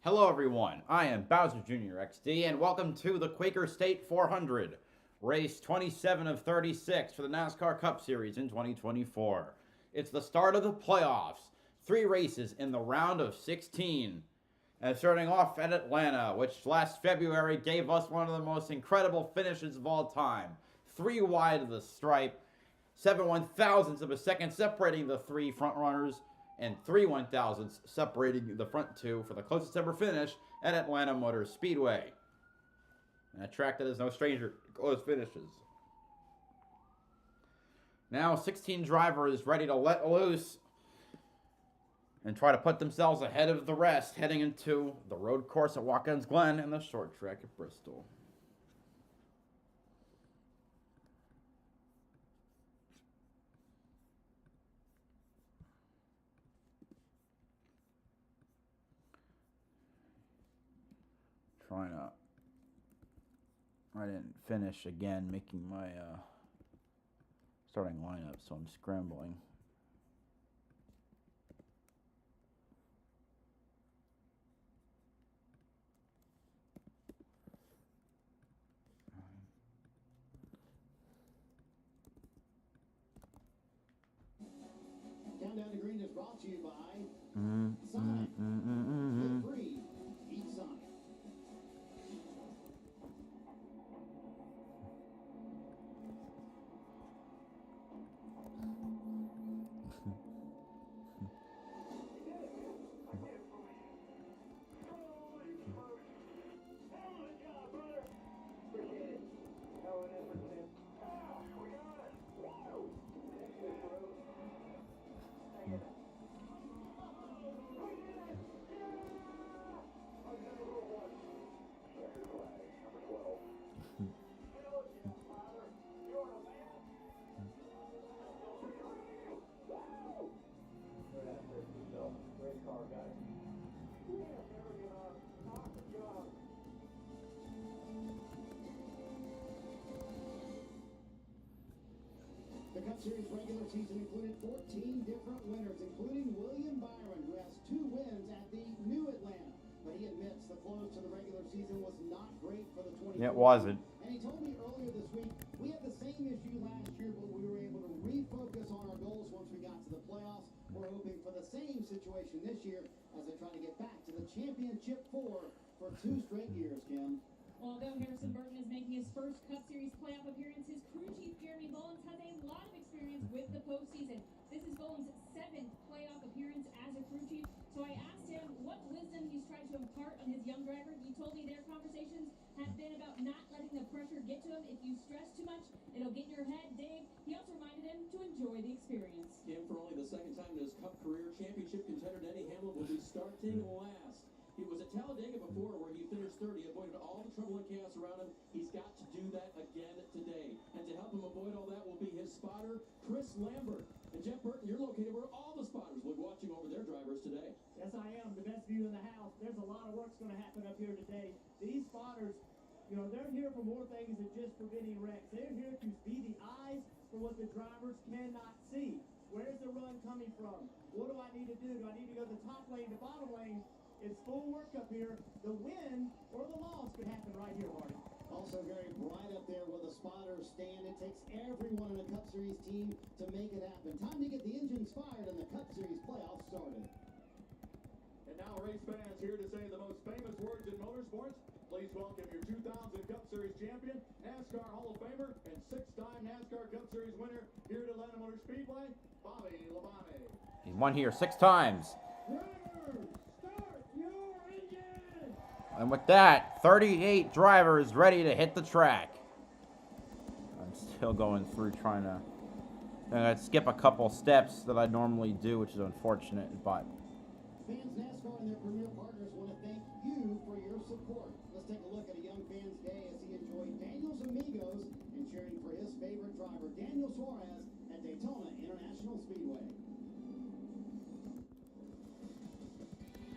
Hello everyone, I am BowserJrXD and welcome to the Quaker State 400, race 27 of 36 for the NASCAR Cup Series in 2024. It's the start of the playoffs, 3 races in the round of 16. And starting off at Atlanta, which last February gave us one of the most incredible finishes of all time. 3 wide of the stripe, 7 1,000ths of a second separating the 3 front runners, and 3 1,000ths separating the front 2 for the closest ever finish at Atlanta Motor Speedway. And a track that is no stranger to close finishes. Now 16 drivers ready to let loose and try to put themselves ahead of the rest heading into the road course at Watkins Glen and the short track at Bristol. I didn't finish again making my starting lineup, so I'm scrambling. Countdown to Green is brought to you by Sonic. Get free. Eat Sonic. The Cup Series regular season included 14 different winners, including William Byron, who has 2 wins at the new Atlanta. But he admits the close to the regular season was not great for the 20. It wasn't. And he told me earlier this week, we had the same issue last year, but we were able to refocus on our goals once we got to the playoffs. We're hoping for the same situation this year as they try to get back to the championship 4 for 2 straight years, Kim. Although Harrison Burton is making his first Cup Series playoff appearance, his crew chief Jeremy Mullins has a lot of experience with the postseason. This is Mullins' 7th playoff appearance as a crew chief. So I asked him what wisdom he's tried to impart on his young driver. He told me their conversations have been about not letting the pressure get to him. If you stress too much, it'll get in your head. Dave, he also reminded him to enjoy the experience. Kim, for only the 2nd time in his Cup career, championship contender Denny Hamlin will be starting last. He was at Talladega before where he finished 3rd. He avoided all the trouble and chaos around him. He's got to do that again today. And to help him avoid all that will be his spotter, Chris Lambert. And Jeff Burton, you're located where all the spotters will be watching over their drivers today. Yes, I am. The best view in the house. There's a lot of work's going to happen up here today. These spotters, they're here for more things than just preventing wrecks. They're here to be the eyes for what the drivers cannot see. Where's the run coming from? What do I need to do? Do I need to go to the top lane, the bottom lane? It's full work up here. The win or the loss could happen right here, Marty. Also very bright up there where the spotters stand. It takes everyone in a Cup Series team to make it happen. Time to get the engines fired and the Cup Series playoffs started. And now race fans here to say the most famous words in motorsports. Please welcome your 2000 Cup Series champion, NASCAR Hall of Famer, and 6-time NASCAR Cup Series winner here at Atlanta Motor Speedway, Bobby Labonte. He's won here 6 times. Drivers, start your engine! And with that, 38 drivers ready to hit the track. I'm still going through trying to skip a couple steps that I normally do, which is unfortunate, but Fans, NASCAR and their premier partners want to thank you for your support. Let's take a look at a young fan's day as he enjoyed Daniel's Amigos and cheering for his favorite driver, Daniel Suarez, at Daytona International Speedway.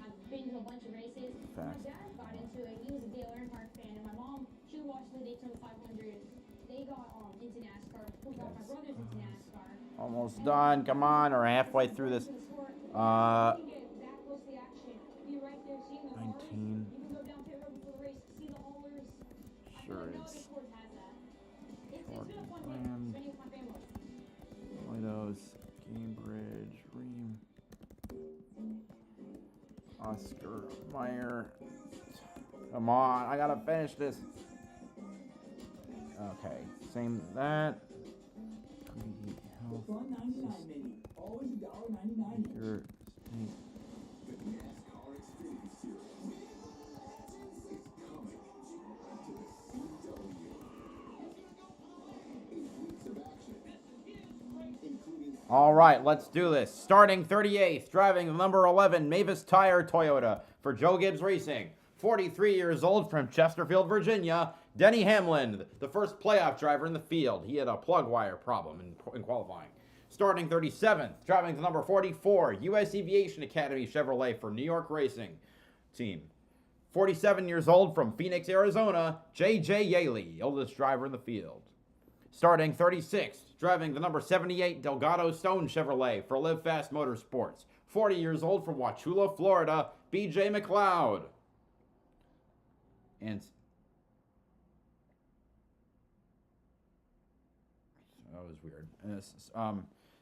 I've been to a bunch of races. Fast. My dad got into it. He was a Dale Earnhardt fan, and my mom, she watched the Daytona 500. They got into NASCAR. We got my brothers into NASCAR. almost done. Come on, or halfway through this. 19. Hybrids. Ford has that. It's Ford been a fun day, Land. spending with my family. Lidos, Cambridge, Ream, Oscar Meyer. Come on, I gotta finish this. Okay, same that. The Fun 99 menu, always $1.99. Your The NASCAR Xfinity Series is coming to the CW. 8 weeks of action, including All right, let's do this. Starting 38th, driving the number 11 Mavis Tire Toyota for Joe Gibbs Racing. 43 years old from Chesterfield, Virginia, Denny Hamlin, the first playoff driver in the field. He had a plug wire problem in qualifying. Starting 37th, driving the number 44 U.S. Aviation Academy Chevrolet for New York Racing team. 47 years old from Phoenix, Arizona, J.J. Yaley, oldest driver in the field. Starting 36th, driving the number 78 Delgado Stone Chevrolet for Live Fast Motorsports. 40 years old from Wauchula, Florida, B.J. McLeod. And that was weird.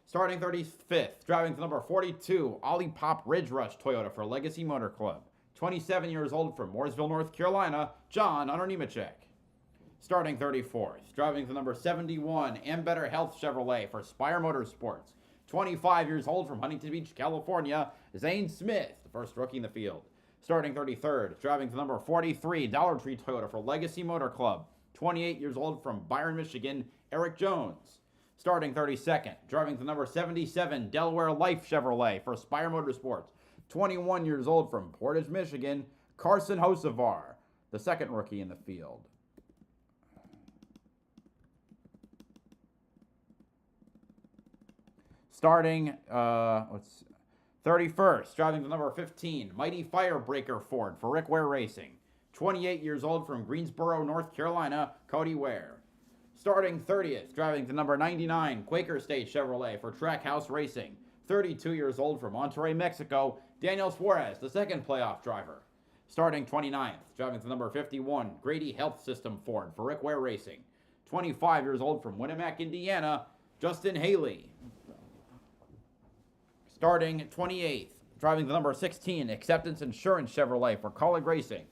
Starting 35th, driving the number 42 Ollie Pop Ridge Rush Toyota for Legacy Motor Club. 27 years old from Mooresville, North Carolina, John Nemechek. Starting 34th, driving the number 71 Ambetter Health Chevrolet for Spire Motorsports. 25 years old from Huntington Beach, California, Zane Smith, the first rookie in the field. Starting 33rd, driving the number 43 Dollar Tree Toyota for Legacy Motor Club. 28 years old from Byron, Michigan, Eric Jones. Starting 32nd, driving the number 77 Delaware Life Chevrolet for Spire Motorsports. 21 years old from Portage, Michigan, Carson Hocevar, the second rookie in the field. Starting, 31st, driving the number 15, Mighty Firebreaker Ford for Rick Ware Racing. 28 years old from Greensboro, North Carolina, Cody Ware. Starting 30th, driving the number 99, Quaker State Chevrolet for Trackhouse Racing. 32 years old from Monterrey, Mexico, Daniel Suarez, the second playoff driver. Starting 29th, driving the number 51, Grady Health System Ford for Rick Ware Racing. 25 years old from Winnemac, Indiana, Justin Haley. Starting 28th, driving the number 16, Acceptance Insurance Chevrolet for Colleague Racing.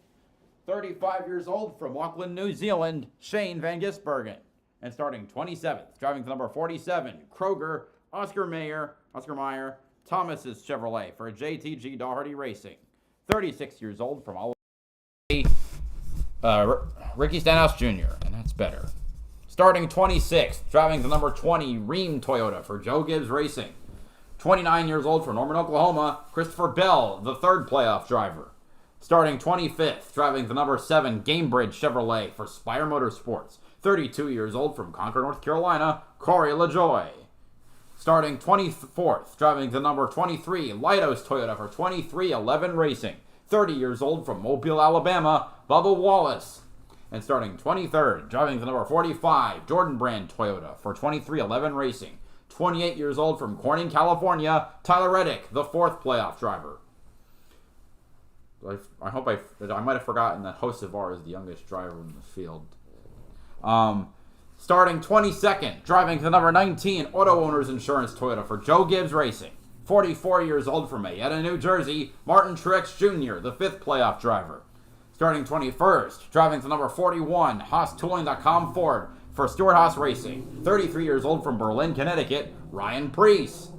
35 years old from Auckland, New Zealand, Shane Van Gisbergen. And starting 27th, driving the number 47, Kroger, Oscar Meyer, Thomas's Chevrolet for JTG Daugherty Racing. 36 years old from Ricky Stenhouse Jr., and that's better. Starting 26th, driving the number 20, Ream Toyota for Joe Gibbs Racing. 29 years old from Norman, Oklahoma, Christopher Bell, the third playoff driver. Starting 25th, driving the number 7 Gamebridge Chevrolet for Spire Motorsports. 32 years old from Concord, North Carolina, Corey LaJoy. Starting 24th, driving the number 23 Lidos Toyota for 2311 Racing. 30 years old from Mobile, Alabama, Bubba Wallace. And starting 23rd, driving the number 45 Jordan Brand Toyota for 2311 Racing. 28 years old from Corning, California, Tyler Reddick, the fourth playoff driver. I hope I might have forgotten that Hocevar is the youngest driver in the field. Starting 22nd, driving the number 19 Auto Owners Insurance Toyota for Joe Gibbs Racing. 44 years old from Mayetta, New Jersey, Martin Truex Jr., the fifth playoff driver. Starting 21st, driving the number 41 HaasTooling.com Ford for Stuart Haas Racing. 33 years old from Berlin, Connecticut, Ryan Preece.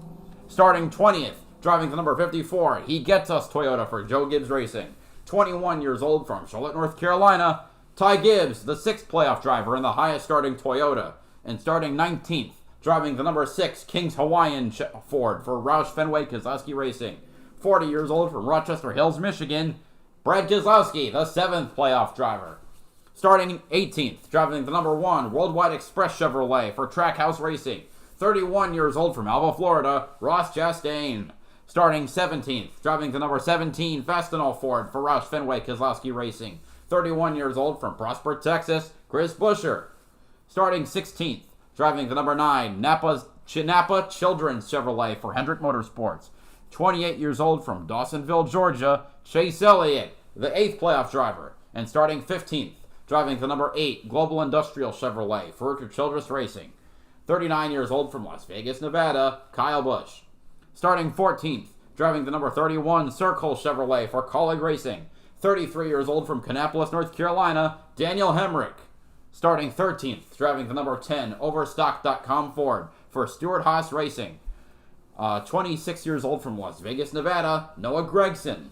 Starting 20th, driving the number 54, He Gets Us Toyota for Joe Gibbs Racing. 21 years old from Charlotte, North Carolina, Ty Gibbs, the sixth playoff driver in the highest starting Toyota. And starting 19th, driving the number 6 Kings Hawaiian Ford for Roush Fenway Keselowski Racing. 40 years old from Rochester Hills, Michigan, Brad Keselowski, the seventh playoff driver. Starting 18th, driving the number 1 Worldwide Express Chevrolet for Trackhouse Racing. 31 years old from Alva, Florida, Ross Chastain. Starting 17th, driving the number 17 Fastenal Ford for Roush Fenway Keselowski Racing. 31 years old from Prosper, Texas, Chris Buescher. Starting 16th, driving the number 9 Napa Children's Chevrolet for Hendrick Motorsports. 28 years old from Dawsonville, Georgia, Chase Elliott, the eighth playoff driver. And starting 15th, driving the number 8 Global Industrial Chevrolet for Richard Childress Racing. 39 years old from Las Vegas, Nevada, Kyle Busch. Starting 14th, driving the number 31 Circle Chevrolet for Colleague Racing. 33 years old from Kannapolis, North Carolina, Daniel Hemrick. Starting 13th, driving the number 10 Overstock.com Ford for Stewart Haas Racing. 26 years old from Las Vegas, Nevada, Noah Gregson.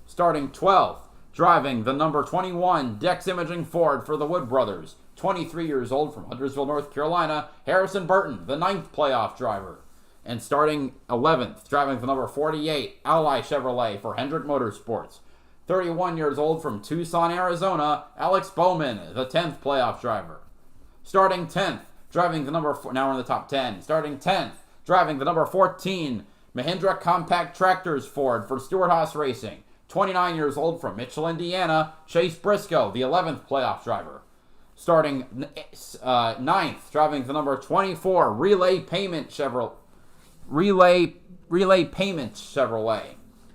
Starting 12th, driving the number 21 Dex Imaging Ford for the Wood Brothers. 23 years old from Huntersville, North Carolina, Harrison Burton, the 9th playoff driver. And starting 11th, driving the number 48 Ally Chevrolet for Hendrick Motorsports. 31 years old from Tucson, Arizona, Alex Bowman, the 10th playoff driver. Starting 10th, driving the number now we're in the top 10. Starting 10th, driving the number 14 Mahindra Compact Tractors Ford for Stewart Haas Racing. 29 years old from Mitchell, Indiana, Chase Briscoe, the 11th playoff driver. Starting 9th, driving the number 24 Relay Payments Chevrolet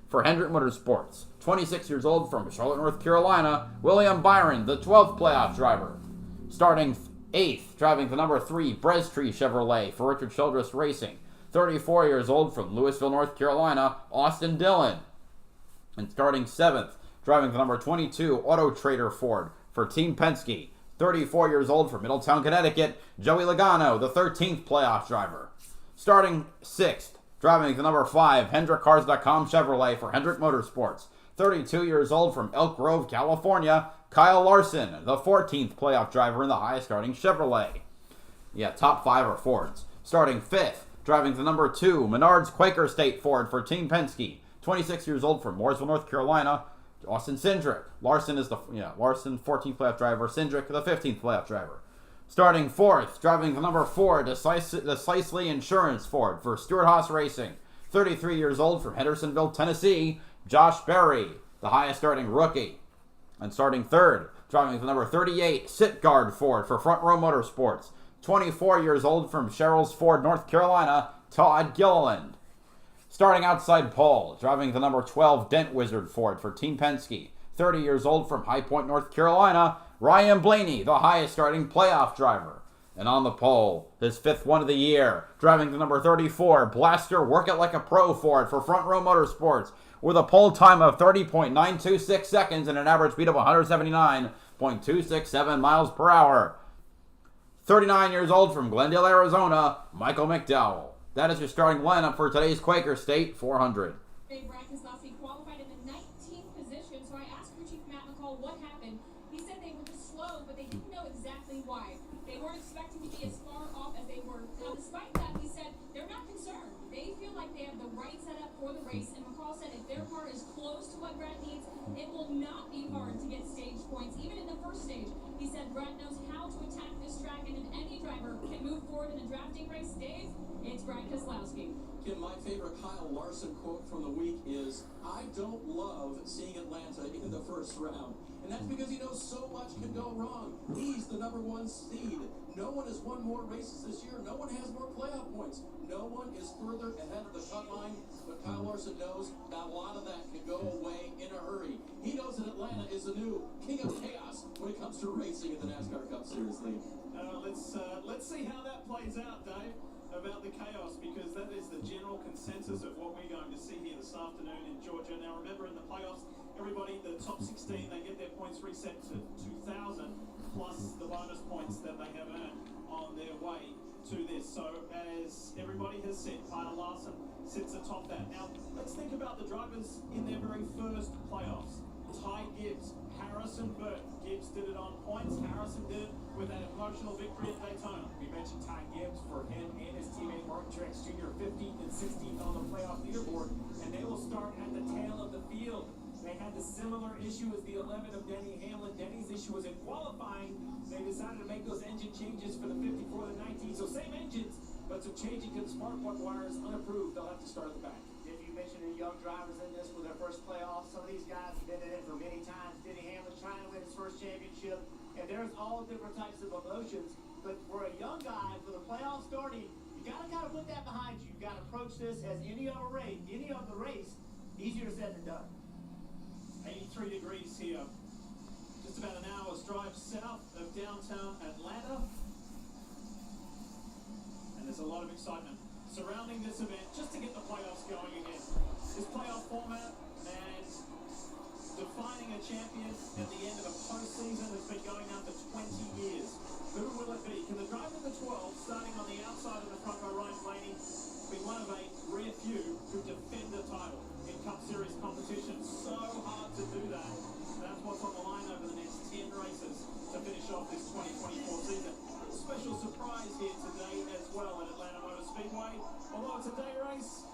for Hendrick Motorsports. 26 years old from Charlotte, North Carolina, William Byron, the 12th playoff driver. Starting 8th, driving the number 3 Brestree Chevrolet for Richard Childress Racing. 34 years old from Louisville, North Carolina, Austin Dillon. And starting 7th, driving the number 22 Auto Trader Ford for Team Penske. 34 years old from Middletown, Connecticut, Joey Logano, the 13th playoff driver. Starting 6th, driving the number 5 HendrickCars.com Chevrolet for Hendrick Motorsports. 32 years old from Elk Grove, California, Kyle Larson, the 14th playoff driver in the highest starting Chevrolet. Yeah, top 5 are Fords. Starting 5th, driving the number 2 Menards Quaker State Ford for Team Penske. 26 years old from Mooresville, North Carolina, Austin Cindric. Larson is Larson, 14th playoff driver. Cindric, the 15th playoff driver. Starting 4th, driving the number 4 Decisely Insurance Ford for Stewart Haas Racing. 33 years old from Hendersonville, Tennessee, Josh Berry, the highest starting rookie. And starting 3rd, driving the number 38 Sitgard Ford for Front Row Motorsports. 24 years old from Sherrills Ford, North Carolina, Todd Gilliland. Starting outside pole, driving the number 12 Dent Wizard Ford for Team Penske. 30 years old from High Point, North Carolina, Ryan Blaney, the highest starting playoff driver. And on the pole, his 5th one of the year, driving the number 34 Blaster Work It Like a Pro Ford for Front Row Motorsports with a pole time of 30.926 seconds and an average speed of 179.267 miles per hour. 39 years old from Glendale, Arizona, Michael McDowell. That is your starting lineup for today's Quaker State 400. Brad Keselowski qualified in the 19th position, so I asked crew chief Matt McCall what happened. He said they were just slow, but they didn't know exactly why. They weren't expecting to be as far off as they were. Now, despite that, he said they're not concerned. They feel like they have the right setup for the race, and McCall said if their car is close to what Brad needs, it will not be hard to get stage points, even in the first stage. He said Brad knows how to attack this track, and if any driver can move forward in a drafting race, Dave, it's Brad Keselowski. Kim, my favorite Kyle Larson quote from the week is, "I don't love seeing Atlanta in the first round." And that's because he knows so much can go wrong. He's the number 1 seed. No one has won more races this year. No one has more playoff points. No one is further ahead of the cut line. But Kyle Larson knows that a lot of that can go away in a hurry. He knows that Atlanta is the new king of chaos when it comes to racing in the NASCAR Cup Series league. Let's see how that plays out, Dave, about the chaos, because that is the general consensus of what we're going to see here this afternoon in Georgia. Now, remember, in the playoffs, everybody, the top 16, they get their points reset to 2,000 plus the bonus points that they have earned on their way to this. So, as everybody has said, Kyle Larson sits atop that. Now, let's think about the drivers in their very first playoffs. Ty Gibbs, Harrison Burton. Gibbs did it on points. Harrison did it with that emotional victory at Daytona. We mentioned Ty Gibbs. For him and his teammate Martin Truex Jr., 15th and 16th on the playoff leaderboard, and they will start at the tail of the field. They had the similar issue as the 11 of Denny Hamlin. Denny's issue was in qualifying. They decided to make those engine changes for the 54 and the 19. So same engines, but some changing to the spark plug wires unapproved. They'll have to start at the back. If you mentioned the young drivers in this with their first playoffs, some of these guys have been in it for many times. Denny Hamlin trying to win his first championship, and there's all different types of emotions. But for a young guy, for the playoffs starting, you got to kind of put that behind you. You got to approach this as any other race, easier said than done. 83 degrees here. Just just about an hour's drive south of downtown Atlanta. And there's a lot of excitement surrounding this event just to get the playoffs going again. This playoff format and defining a champion at the end of a postseason has been going on for 20 years. Who will it be? Can the driver of the 12, starting on the outside of the front row, Ryan Blaney, be one of a rare few who defend the title in Cup Series competition? So hard to do that. That's what's on the line over the next 10 races to finish off this 2024 season. A special surprise here today as well at Atlanta Motor Speedway. Although it's a day race,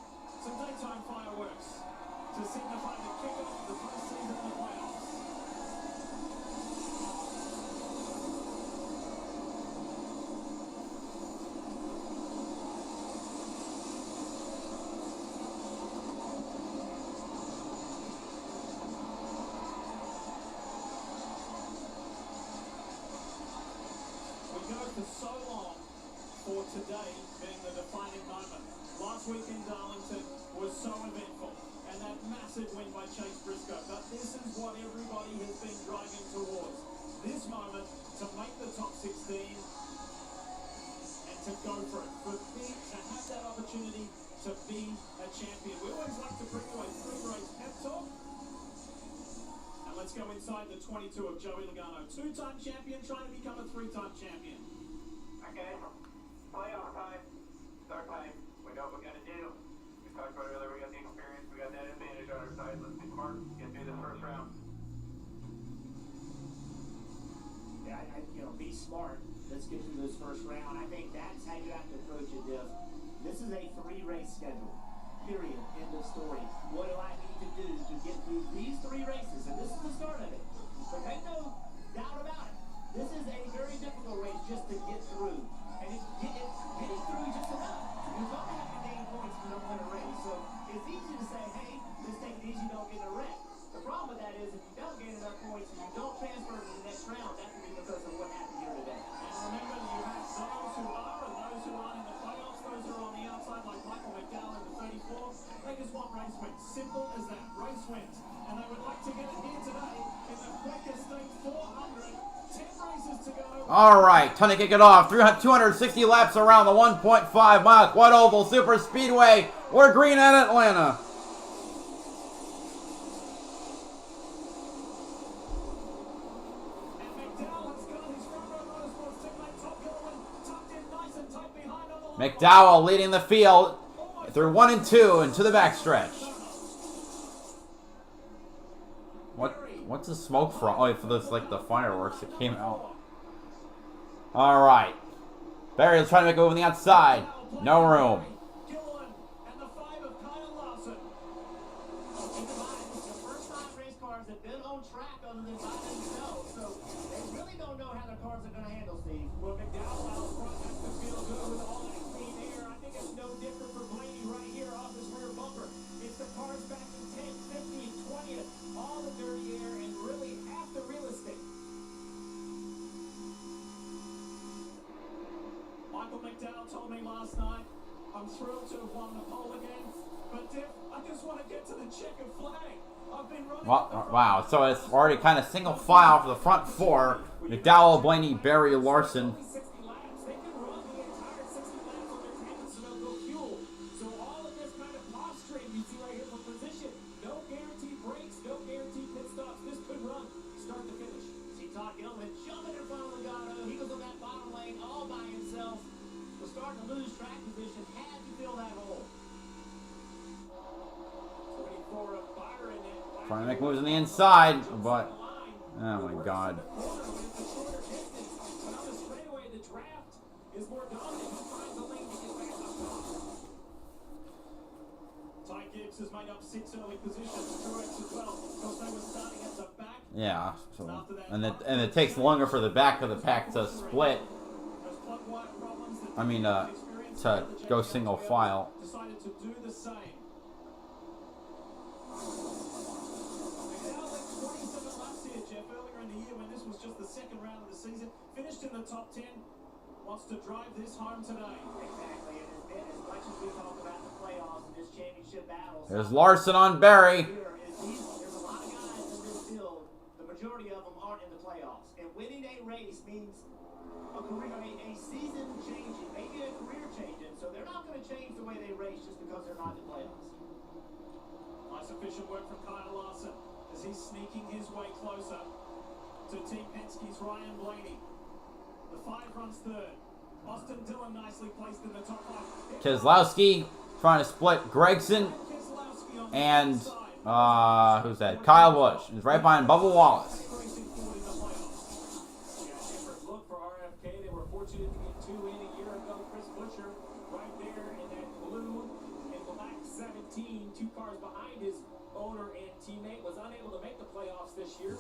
some daytime fireworks to signify the kickoff of the postseason and the playoffs. For so long for today being the defining moment. Last week in Darlington was so eventful, and that massive win by Chase Briscoe. But this is what everybody has been driving towards. This moment to make the top 16 and to go for it. For me to have that opportunity to be a champion. We always like to bring you a three-race pep talk. And let's go inside the 22 of Joey Logano. Two-time champion trying to become a three-time champion. Okay, playoff time, start time. We know what we're going to do. We talked about it earlier, we got the experience, we got that advantage on our side. Let's be smart, get through this first round. Yeah, be smart. Let's get through this first round. I think that's how you have to approach it, Diff. This is a three-race schedule. Period. End of story. What do I need to do to get through these three races? And this is the start of it. But make no doubt about it. This is a very difficult race just to get through. And getting through just enough. You're going to have to gain points if you don't win a race. So it's easy to say, hey, just take it easy, don't get in a wreck. The problem with that is if you don't gain enough points and you don't transfer to the next round, that can be because of what happened here today. And remember, you have those who are and those who aren't in the playoffs. Those who are on the outside, like Michael McDowell in the 34. They just want race wins. Simple as that. Race wins. And they would like to get it here today in the Quaker State 400. 10 races to go. All right, time to kick it off. 260 laps around the 1.5 mile Quad Oval Super Speedway. We're green at Atlanta. And McDowell has got his front row motorsports teammate Tom Gilliland tucked in nice and tight behind on the line. McDowell leading the field through 1 and 2 into the backstretch. What's the smoke from? Oh, for this, like the fireworks that came out. All right, Barry's trying to make a move on the outside. No room. Gilliland and the 5 of Kyle Larson. Keep in mind, this is the first time race cars have been on track other than by themselves. So they really don't know how their cars are going to handle, Steve. Well, McDowell out front has to feel good with all that clean air. I think it's no different for Blaney right here off his rear bumper. It's the cars back in 10th, 50th, 20th. All the dirty air and really half the real estate. Michael McDowell told me last night, I'm thrilled to have won the pole again, but Diff, I just want to get to the checkered flag. I've been running. Wow, so it's already kind of single file for the front four. McDowell, Blaney, Barry, Larson. 60 laps. They can run the entire 60 laps on their tanks and no fuel. So all of this kind of posturing you see right here for position. No guaranteed brakes, no guaranteed pit stops. This could run start to finish. See Todd Gilliland jumping in front of Logano. He was on that bottom lane all by himself. Was starting to lose track position. Had to fill that hole. 24 of Byron and Trying to make moves on the inside, but oh my God. Ty Gibbs has made up 6 early positions. Truex as well, because they were starting at the back. Yeah, so, and it takes longer for the back of the pack to split. I mean, to go single file. Decided to do the same. McDowell led 27 laps here, Jeff, earlier in the year when this was just the second round of the season. Finished in the top 10. Wants to drive this home today. Exactly, and it's been as much as we talk about the playoffs and this championship battle. There's Larson on Barry. There's a lot of guys in this field. The majority of them aren't in the playoffs. because they're not in the playoffs. Nice efficient work from Kyle Larson as he's sneaking his way closer to Team Penske's Ryan Blaney. The 5 runs third. Austin Dillon nicely placed in the top 5. Keselowski trying to split Gregson and who's that? Kyle Busch. He's right behind Bubba Wallace. Look for RFK. They were fortunate to get 2 in a year ago. Chris Buescher right there in that blue and black 17, 2 cars behind his owner and teammate, was unable to make the playoffs this year.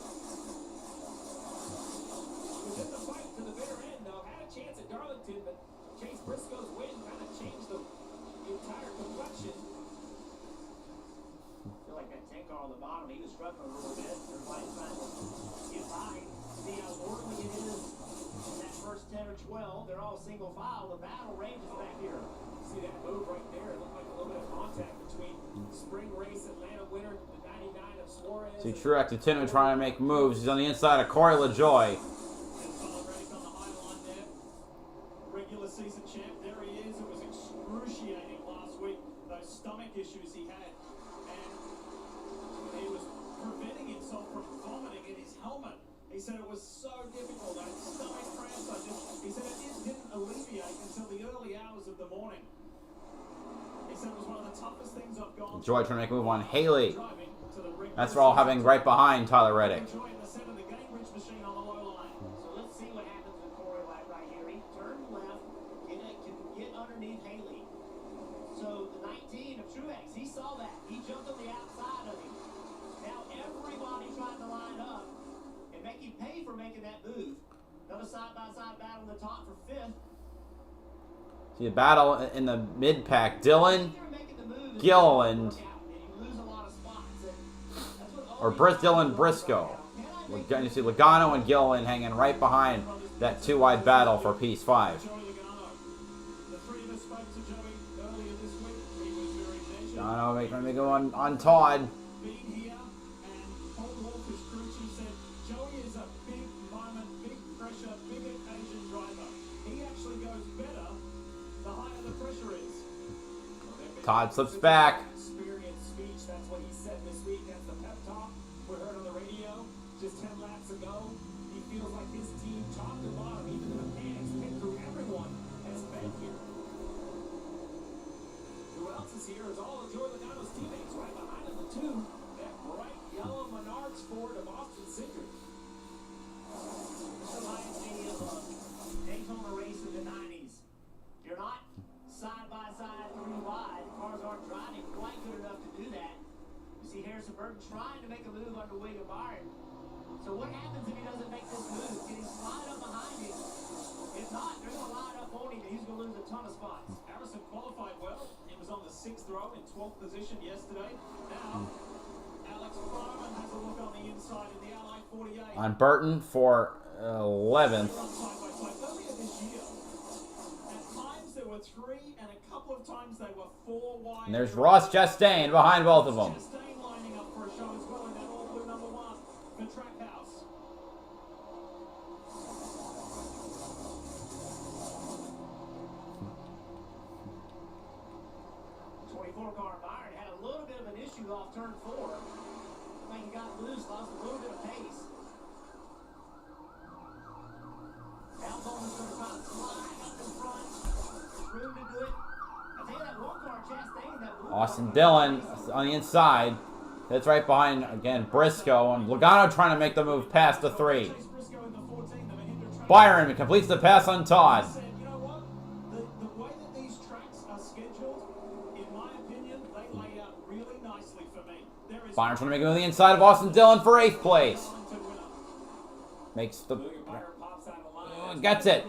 Was in the fight to the bitter end, though. Had a chance at Darlington, but Chase Briscoe's win kind of changed the entire complexion. I feel like that tank car on the bottom, he was struggling a little bit. Everybody's trying to get by, see how orderly it is in that first 10 or 12. They're all single file. The battle rages back here. See that move right there? It looked like a little bit of contact between spring race Atlanta winner, the 99 of Suarez. See Truex continuing trying to make moves. He's on the inside of Corey LaJoy. Regular season champ, there he is. It was excruciating last week, those stomach issues he had, and he was preventing himself from vomiting in his helmet. He said it was so difficult, that stomach cramps. He said it didn't alleviate until the early hours of the morning. He said it was one of the toughest things I've gone LaJoy trying to make a move on Haley. driving to the regular That's for all having right behind Tyler Reddick. enjoying the center of the Gingrich machine on the low line. So let's see what happens with Corey right here. He turned left, can get underneath Haley. So the 19 of Truex, he saw that. He jumped on the outside of him. Now everybody trying to line up and make him pay for making that move. Another side-by-side battle in the top for 5th. See a battle in the mid-pack. Dillon, Gilliland, or Dillon Briscoe. You see Logano and Gilliland hanging right behind that 2-wide battle for Piece 5. Logano making me go on Todd. Todd slips back. Experience speech, that's what he said this week. That's the pep talk we heard on the radio just 10 laps ago. He feels like his team, top to bottom, even the mechanics, pit crew, everyone has been here. Who else is here? Is all of Joey Logano's teammates right behind him, the 2. That bright yellow Menards Ford of Austin Cindric. This reminds me of a Daytona race in the 90s. You're not side by side, 3 wide. The cars aren't driving quite good enough to do that. You see Harrison Burton trying to make a move under William Byron. So what happens if he doesn't make this move? Can he slide up behind him? If not, they're going to line up on him and he's going to lose a ton of spots. Harrison qualified well. He was on the 6th row in 12th position yesterday. Now, Alex Farman has a look on the inside in the Ally 48. On Burton for 11th. Earlier this year, at times there were 3 and a couple of times they were 4 wide. And there's Ross Chastain behind both of them. Chastain lining up for a show as well in that all-blue number 1 for Trackhouse. Car Byron had a little bit of an issue off turn 4. Like he got loose, lost a little bit of pace. Now Bowman's going to try to slide up in front. There's room to do it. I tell you that one car, Chastain, that blue Austin Dillon on the inside. That's right behind, again, Briscoe. And Logano trying to make the move past the 3. Byron completes the pass on Todd. You know what? The way that these tracks are scheduled, in my opinion, they lay out really nicely for me. There is Byron trying to make it on the inside of Austin Dillon for 8th place. Makes the... gets it.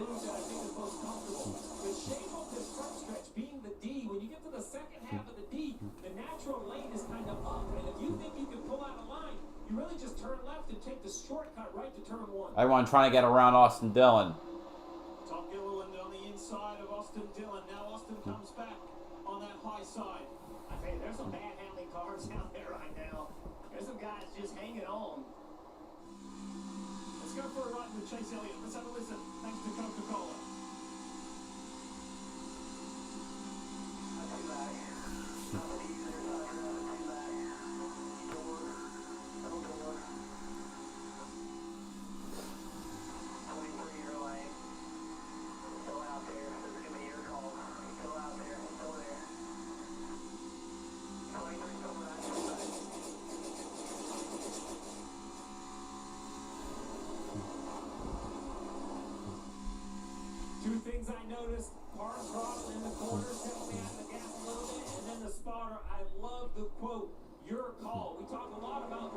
Everyone trying to get around Austin Dillon. Tom Gilliland on the inside of Austin Dillon. Now Austin comes back on that high side. I tell you, there's some bad handling cars out there right now. There's some guys just hanging on. Let's go for a ride with Chase Elliott. Let's have a listen. Thanks to Coca-Cola. things I noticed, hard throttle in the corner, stepping out the gas a little bit, and then the spotter. I love the quote, "Your call." We talk a lot about,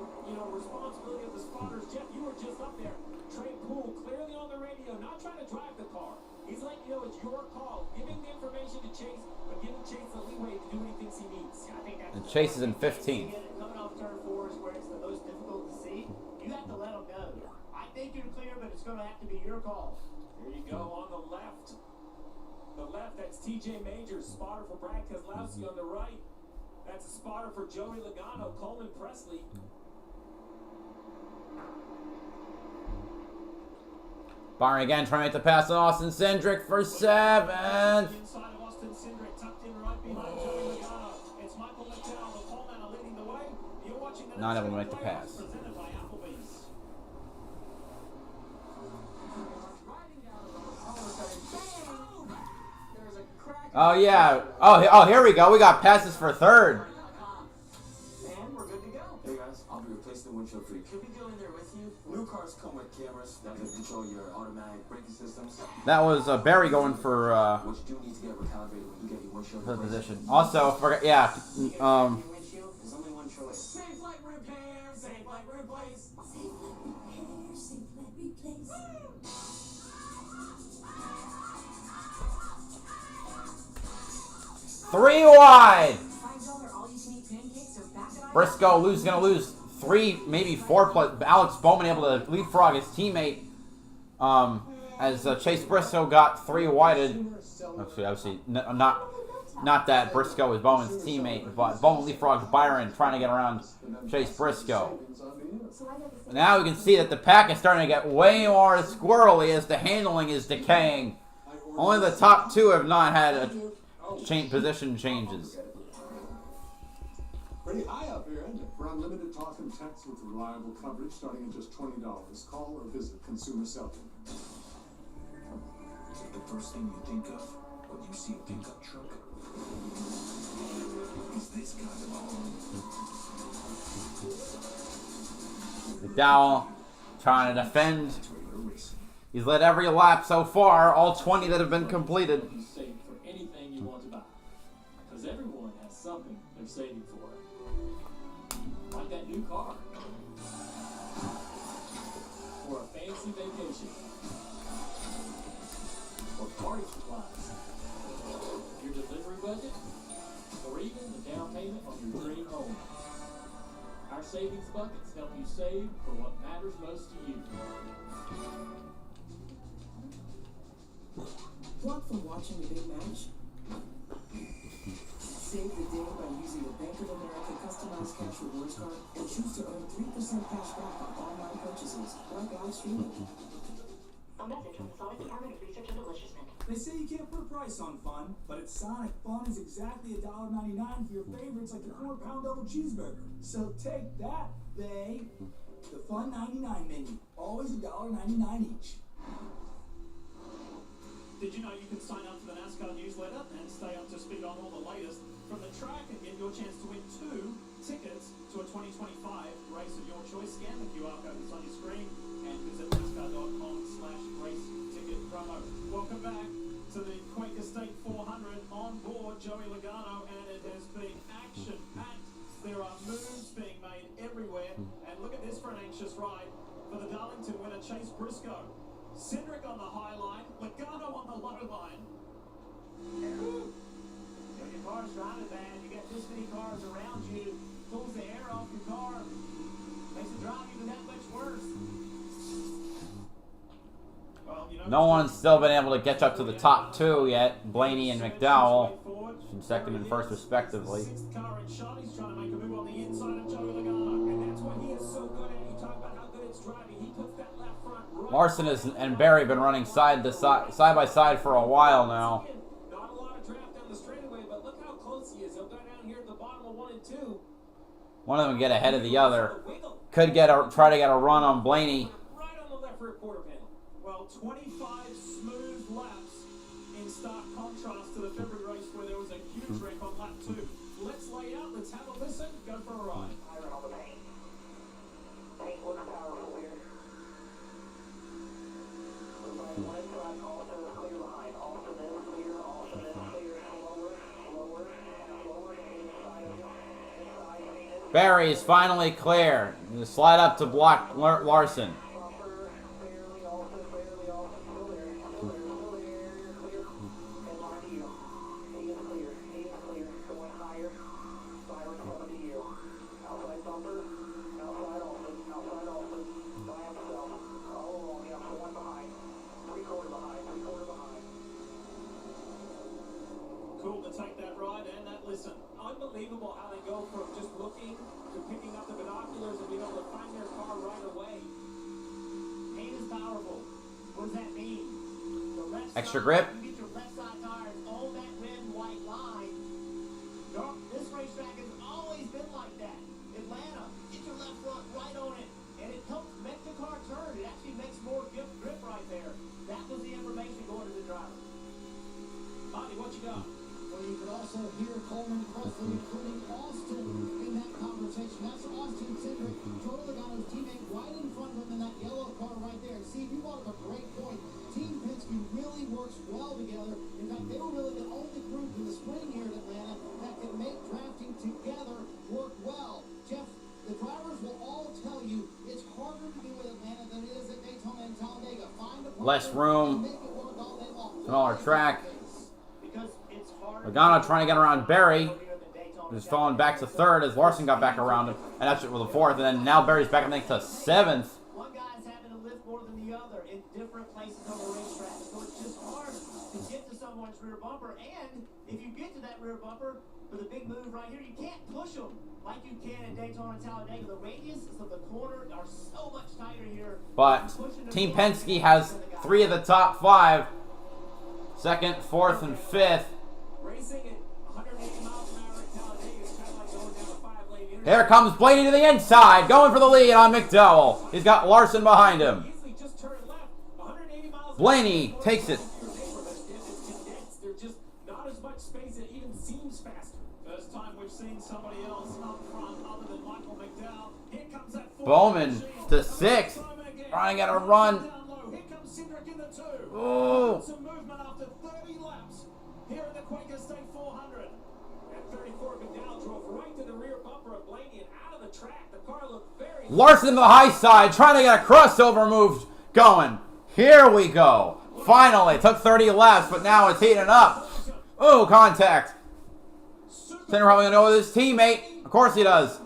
responsibility of the spotters. Jeff, you were just up there. Trey Poole clearly on the radio, not trying to drive the car. He's letting you know it's your call, giving the information to Chase, but giving Chase the leeway to do what he thinks he needs. I think that's And Chase is in 15th. Coming off turn 4 is where it's the most difficult to see. You have to let them know. I think you're clear, but it's going to have to be your call. There you go on the left. The left, that's TJ Majors, spotter for Brad Keselowski. On the right, that's a spotter for Joey Logano, Coleman Presley. Byron again trying to make the pass on Austin Cindric for 7th. Inside of Austin Cindric, tucked in right behind Joey Logano. It's Michael McDowell, the pole man, leading the way. You're watching the Not able to make the pass. presented by Applebee's. Oh yeah. Oh, here we go. We got passes for 3rd. And we're good to go. Hey guys, I'll be replacing the windshield for you. Can we go in there with you? New cars come with cameras that can control your automatic braking systems. That was Barry going for Which do need to get recalibrated when you get your windshield the replaced. position. Also, forget There's only one choice. Safe like repair, safe like replace. Three wide. Briscoe gonna lose 3, maybe 4. Plus Alex Bowman able to leapfrog his teammate. As Chase Briscoe got 3 wided. Obviously, not that Briscoe is Bowman's teammate, but Bowman leapfrogs Byron trying to get around Chase Briscoe. Now we can see that the pack is starting to get way more squirrely as the handling is decaying. Only the top 2 have not had a position changes. Pretty high up here, isn't it? For unlimited talk and text with reliable coverage starting at just $20. Call or visit Consumer Selling. The first thing you think of when you see a pickup truck is this kind of home. McDowell trying to defend. He's led every lap so far, all 20 that have been completed. You save for anything you want to buy. Because everyone has something they're saving for. Like that new car. Or a fancy vacation. Or party supplies. Your delivery budget. Or even the down payment on your dream home. Our savings buckets help you save for what matters most to you. Block from watching the big match? Save the day by using the Bank of America customized cash rewards card and choose to earn 3% cash back on online purchases like live streaming. A message from the Sonic Department of Research and Deliciousment. They say you can't put a price on fun, but at Sonic, fun is exactly $1.99 for your favorites like the 4-pound double cheeseburger. So take that, they. The Fun 99 menu, always $1.99 each. Did you know you can sign up for the NASCAR newsletter and stay up to speed on all the latest from the track and get your chance to win 2 tickets to a 2025 race of your choice? Scan the QR code that's on your screen and visit NASCAR.com/race ticket promo. Welcome back to the Quaker State 400 on board Joey Logano, and it has been action-packed. There are moves being made everywhere, and look at this for an anxious ride for the Darlington winner Chase Briscoe. Cindric on the high line, Logano on the low line. Woo. Your car's driving bad. You got this many cars around you. Pulls the air off your car. Makes the drive even that much worse. Well, No one's still been able to get up to the top 2 yet. Blaney and McDowell, from 2nd and 1st respectively. 6th car in shot, he's trying to make a move on the inside of Joey Logano. And that's what he is so good at. You talk about how good it's driving. He puts that left front right. Larson and Barry have been running side by side for a while now. Not a lot of draft down the straightaway, but look how close he is. He'll go down here at the bottom of 1 and 2. One of them get ahead of the other. Could try to get a run on Blaney. Right on the left rear quarter panel. Well, 25 smooth laps in stark contrast to the February race where there was a huge wreck on lap 2. Let's lay out, let's have a listen, go for a ride. Iron on the paint. Paint looks powerful here. Looks like one side also is clear behind. All Barry is finally clear. Slide up to block Larson. Cool to take that ride and that listen. Unbelievable how they go from just looking to picking up the binoculars and being able to find their car right away. Pain is powerful. What does that mean? The left Extra side, grip. You get your left side tires on that red and white line. This racetrack has always been like that. Atlanta, get your left front right on it, and it helps make the car turn. It actually makes more grip right there. That was the information going to the driver. Bobby, what you got? Well, you could also hear Coleman Presley, including Austin, in that conversation. That's Austin Cindric, Joe Logano's teammate, right in front of him in that yellow car right there. See, you brought up a great point. Team Penske really works well together. In fact, they were really the only group in the spring here at Atlanta that could make drafting together work well. Jeff, the drivers will all tell you it's harder to do at Atlanta than it is at Daytona and Talladega. Find a Less room. make it work all day long. Smaller track. Because it's harder. Logano trying to get around Barry. Who's falling back to third as Larson got back around him. And that's with the fourth. And then now Barry's back, I think, to seventh. One guy's having to lift more than the other in different places on the racetrack. So it's just hard to get to someone's rear bumper. And if you get to that rear bumper with a big move right here, you can't push them like you can in Daytona and Talladega. The radiuses of the corner are so much tighter here. But Team Penske has 3 of the top 5. Second, fourth, and fifth. Racing at 180 miles an hour at Talladega is kind of like going down a 5-lane interstate. Here comes Blaney to the inside, going for the lead on McDowell. He's got Larson behind him. Easily just turn left. 180 miles Blaney takes it. There's just not as much space. It even seems faster. First time we've seen somebody else up front other than Michael McDowell. Here comes that Bowman to 6th. Trying to get a run. Here comes Cindric in the 2. Ooh. Some movement after 30 laps here at the Quaker State 400. At 34, McDowell drove right to the rear bumper of Blaney and out of the track. The car looked very... Larson to the high side, trying to get a crossover move going. Here we go. Finally, took 30 laps, but now it's heating up. Ooh, contact. Cindric probably going to go with his teammate. Of course he does.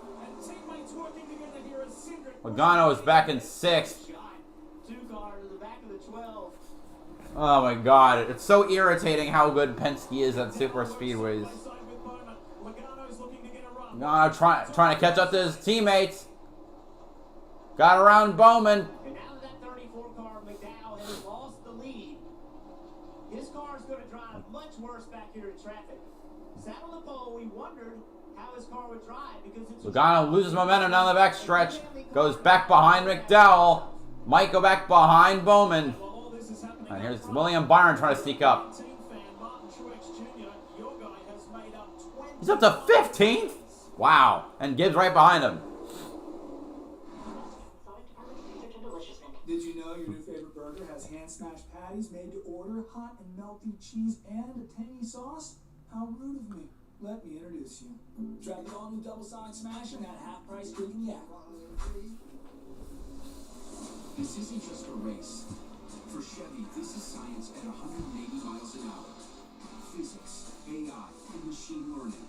Logano is back in 6th. Oh my god, it's so irritating how good Penske is at super speedways. Logano trying to catch up to his teammates. Got around Bowman. And now that 34 car, McDowell has lost the lead. His car is going to drive much worse back here in traffic. Sat on the pole, we wondered how his car would drive because it's... Logano loses momentum down the back stretch. Goes back behind McDowell. Might go back behind Bowman. And here's William Byron trying to sneak up. He's up to 15th? Wow. And Gibbs right behind him. Did you know your new favorite burger has hand-smashed patties made to order, hot and melty cheese, and a tangy sauce? How rude of me. Let me introduce you. Try the all-new double-sonic smash and that half-price drinking yak. This isn't just a race. For Chevy, this is science at 180 miles an hour. Physics, AI, and machine learning.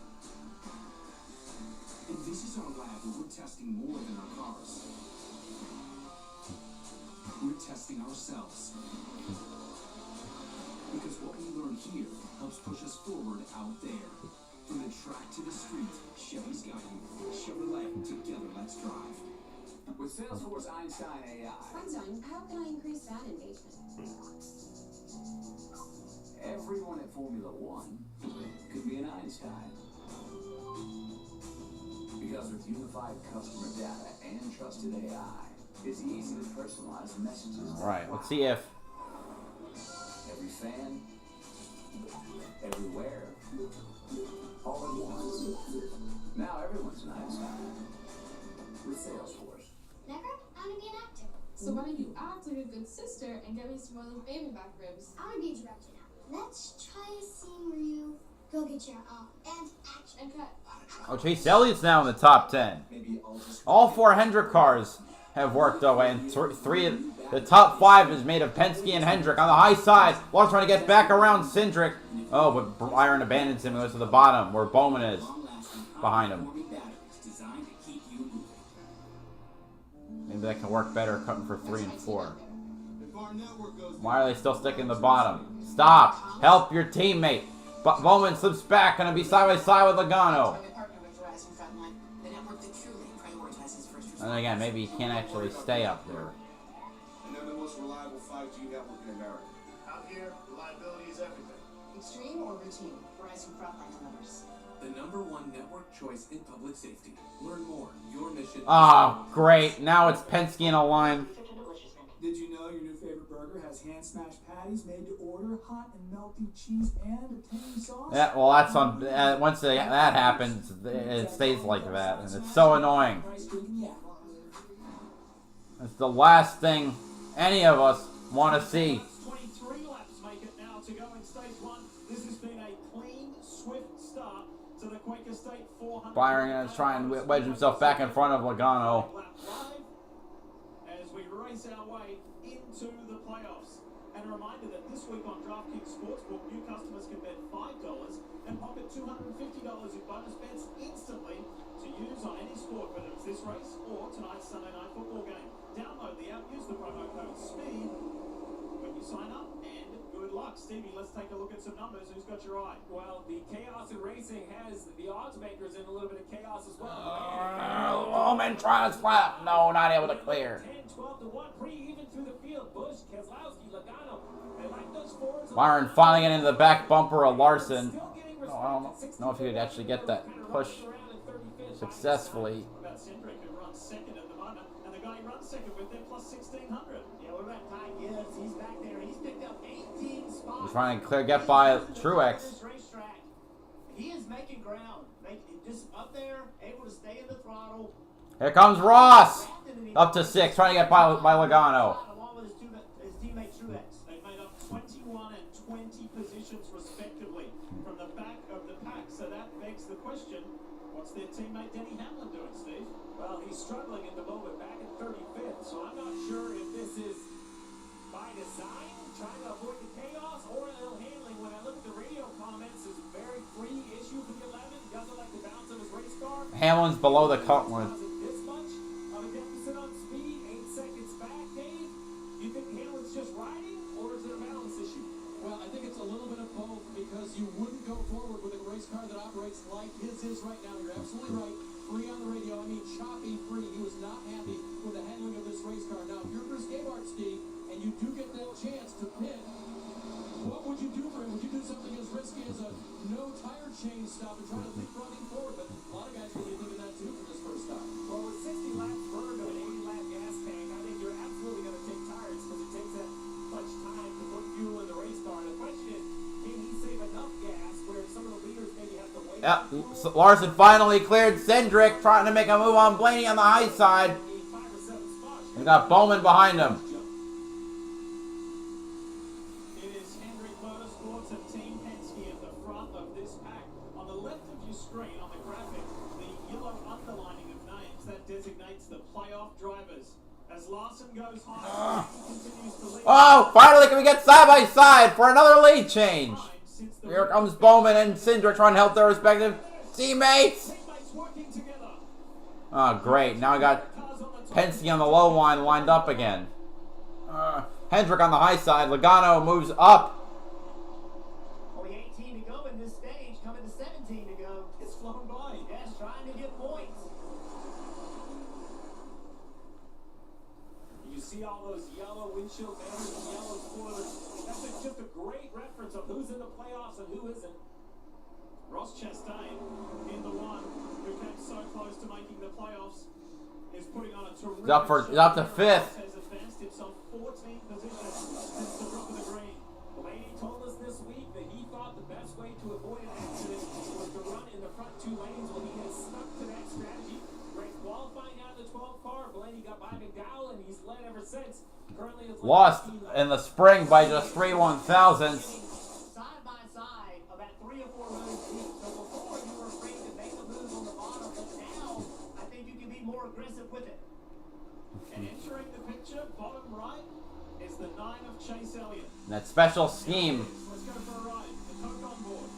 And this is our lab where we're testing more than our cars. We're testing ourselves. Because what we learn here helps push us forward out there. From the track to the street, Chevy's got you. Chevrolet, together, let's drive. With Salesforce Einstein AI, Einstein, how can I increase fan engagement? everyone at Formula One could be an Einstein. Because with unified customer data and trusted AI, it's easy to personalize messages. All right, let's see if Every fan, everywhere, all at once. Now everyone's an Einstein with Salesforce. Never? I want to be an actor. So why don't you act like a good sister and get me some little baby back ribs? I want to be a director now. Let's try a scene where you go get your and action. And cut. Oh, Chase Elliott's now in the top 10. All 4 Hendrick cars have worked away, and the top 5 is made of Penske and Hendrick. On the high side, Lars trying to get back around Cindric. Oh, but Byron abandons him and goes to the bottom, where Bowman is, behind him. Maybe that can work better, cutting for 3 and 4. Why are they still sticking the bottom? Stop! Help your teammate! Bowman slips back, gonna be side by side with Logano. And again, maybe he can't actually stay up there. And they're the most reliable 5G network in America. Out here, reliability is everything. Extreme or routine? Verizon Frontline delivers. The #1 network choice in public safety. Learn more. Your mission. Oh, great. Now it's Penske in a line. Did you know your new favorite burger has hand smashed patties made to order, hot and melty cheese, and a tangy sauce? Yeah, well, that's on. Once that happens, it stays like that, and it's so annoying. It's the last thing any of us want to see. 23 laps make it now to go in stage 1. This has been a clean, swift start to the Quaker State 400. Byron is trying to wedge himself back in front of Logano. As we race our way into the playoffs. And a reminder that this week on DraftKings Sportsbook, new customers can bet $5 and pocket $250 in bonus bets instantly to use on any sport, whether it's this race or tonight's Sunday night football game. Download the app, use the promo code SPEED when you sign up, and good luck. Stevie, let's take a look at some numbers. Who's got your eye? Well, the chaos in racing has the odds makers in a little bit of chaos as well. Bowman trying to slap. No, not able to clear. 10, 12 to 1, pretty even through the field. Busch, Keselowski, Logano. They like those forwards. Byron finally getting into the back bumper of Larson. Oh, I don't know if he could actually get that push successfully. Second at the moment, and the guy he runs second with them plus 1,600. Yeah, what about Ty Gibbs? He's back there. He's picked up 18 spots. He's trying to get by Truex. He is making ground. Just up there, able to stay in the throttle. Here comes Ross. Up to 6, trying to get by Logano. Along with his teammate Truex. They made up 21 and 20 positions respectively from the back of the pack. So that begs the question, what's their teammate Denny Hamlin doing, Steve? Well, he's struggling at the moment, back at 35th, so I'm not sure if this is by design, trying to avoid the chaos, or ill handling. When I look at the radio comments, it's a very free issue for the 11. Doesn't like the bounce of his race car. Hamlin's below the cut line. This much of a deficit on speed, 8 seconds back, Dave. You think Hamlin's just riding, or is it a balance issue? Well, I think it's a little bit of both, because you wouldn't go forward with a race car that operates like his is right now. You're absolutely right. Free on the radio, I mean choppy free. He was not happy with the handling of this race car. Now, if you're Chris Gabehart, Steve, and you do get that chance to pit, what would you do for him? Would you do something as risky as a no tire change stop and try to leapfrog him forward? But a lot of guys will be thinking that too for this first stop. Well, with 60 laps burned of an 80-lap gas tank, I think you're absolutely going to take tires because it takes that much time to put fuel in the race car. The question is, can he save enough gas where some of the leaders maybe have to wait? Yep, so Larson finally cleared Cindric, trying to make a move on Blaney on the high side. We got Bowman behind him. It is Hendrick Motorsports and Team Penske at the front of this pack. On the left of your screen, on the graphic, the yellow underlining of names, that designates the playoff drivers. As Larson goes high, he continues to lead. Oh, finally can we get side by side for another lead change. Here comes Bowman and Cindric trying to help their respective teammates. Oh, great. Now I got Penske on the low line lined up again. Hendrick on the high side. Logano moves up. Only 18 to go in this stage, coming to 17 to go. It's flown by. Yes, trying to get points. You see all those yellow windshield wipers and yellow spoilers. That's just a great reference of who's in the playoffs and who isn't. Ross Chastain in the one who came so close to making the playoffs is putting on a terrific He's up to 5th. Has advanced himself 14 positions since the drop of the green. Blaney told us this week that he thought the best way to avoid an accident was to run in the front 2 lanes. Well, he has stuck to that strategy. Great qualifying out of the 12 car. Blaney got by McDowell, and he's led ever since. Currently, it's Lost in the spring by just 3 1/1000ths. Side by side, about 3 or 4 rows deep. So before you were afraid to the 9 of Chase Elliott. And that special scheme. Let's go for a ride. The Coke on board.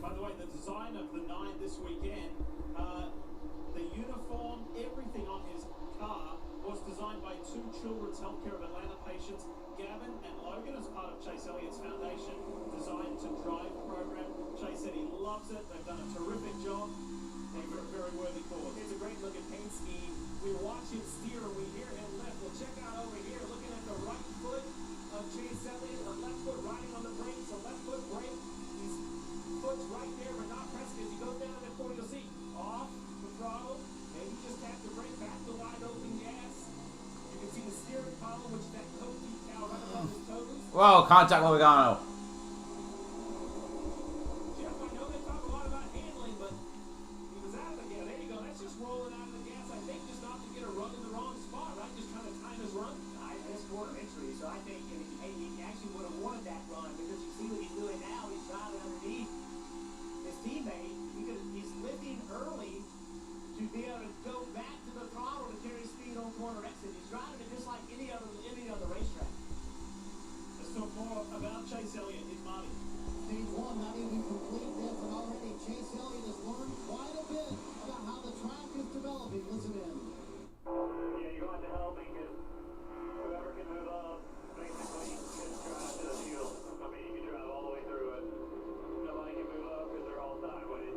By the way, the design of the 9 this weekend, the uniform, everything on his car was designed by 2 Children's Healthcare of Atlanta patients, Gavin and Logan, as part of Chase Elliott's foundation, Designed to Drive program. Chase said he loves it. They've done a terrific job. And for a very worthy cause. It's a great looking paint scheme. We watch him steer and we hear him lift. Well, check out over here, looking at the right foot of Chase Elliott, the left foot riding on the brakes, the left foot brake. His foot's right there, but not pressing. As he goes down to the corner, you'll see off the throttle. Maybe just tap the brake back to wide open gas. You can see the steering column, which is that Coke decal right above his toes. Whoa, contact with Logano. Jeff, I know they talk a lot about handling, but he was out of the gas. There you go. That's just rolling out of the gas. I think just not to get a run in the wrong spot, right? Just trying to time his run. It's quarter entry, so I think he actually would have wanted that run because you see what he's doing now. He's driving underneath his teammate. He's lifting early to be able to go back to the throttle to carry speed on corner exit. He's driving it just like any other racetrack. Let's talk more about Chase Elliott. Here's Marty. Stage 1 not even complete this, and already Chase Elliott has learned quite a bit about how the track is developing. Listen in. Yeah, you're going to help me because whoever can move up basically can drive to the field. I mean, you can drive all the way through it. Nobody can move up because they're all sideways.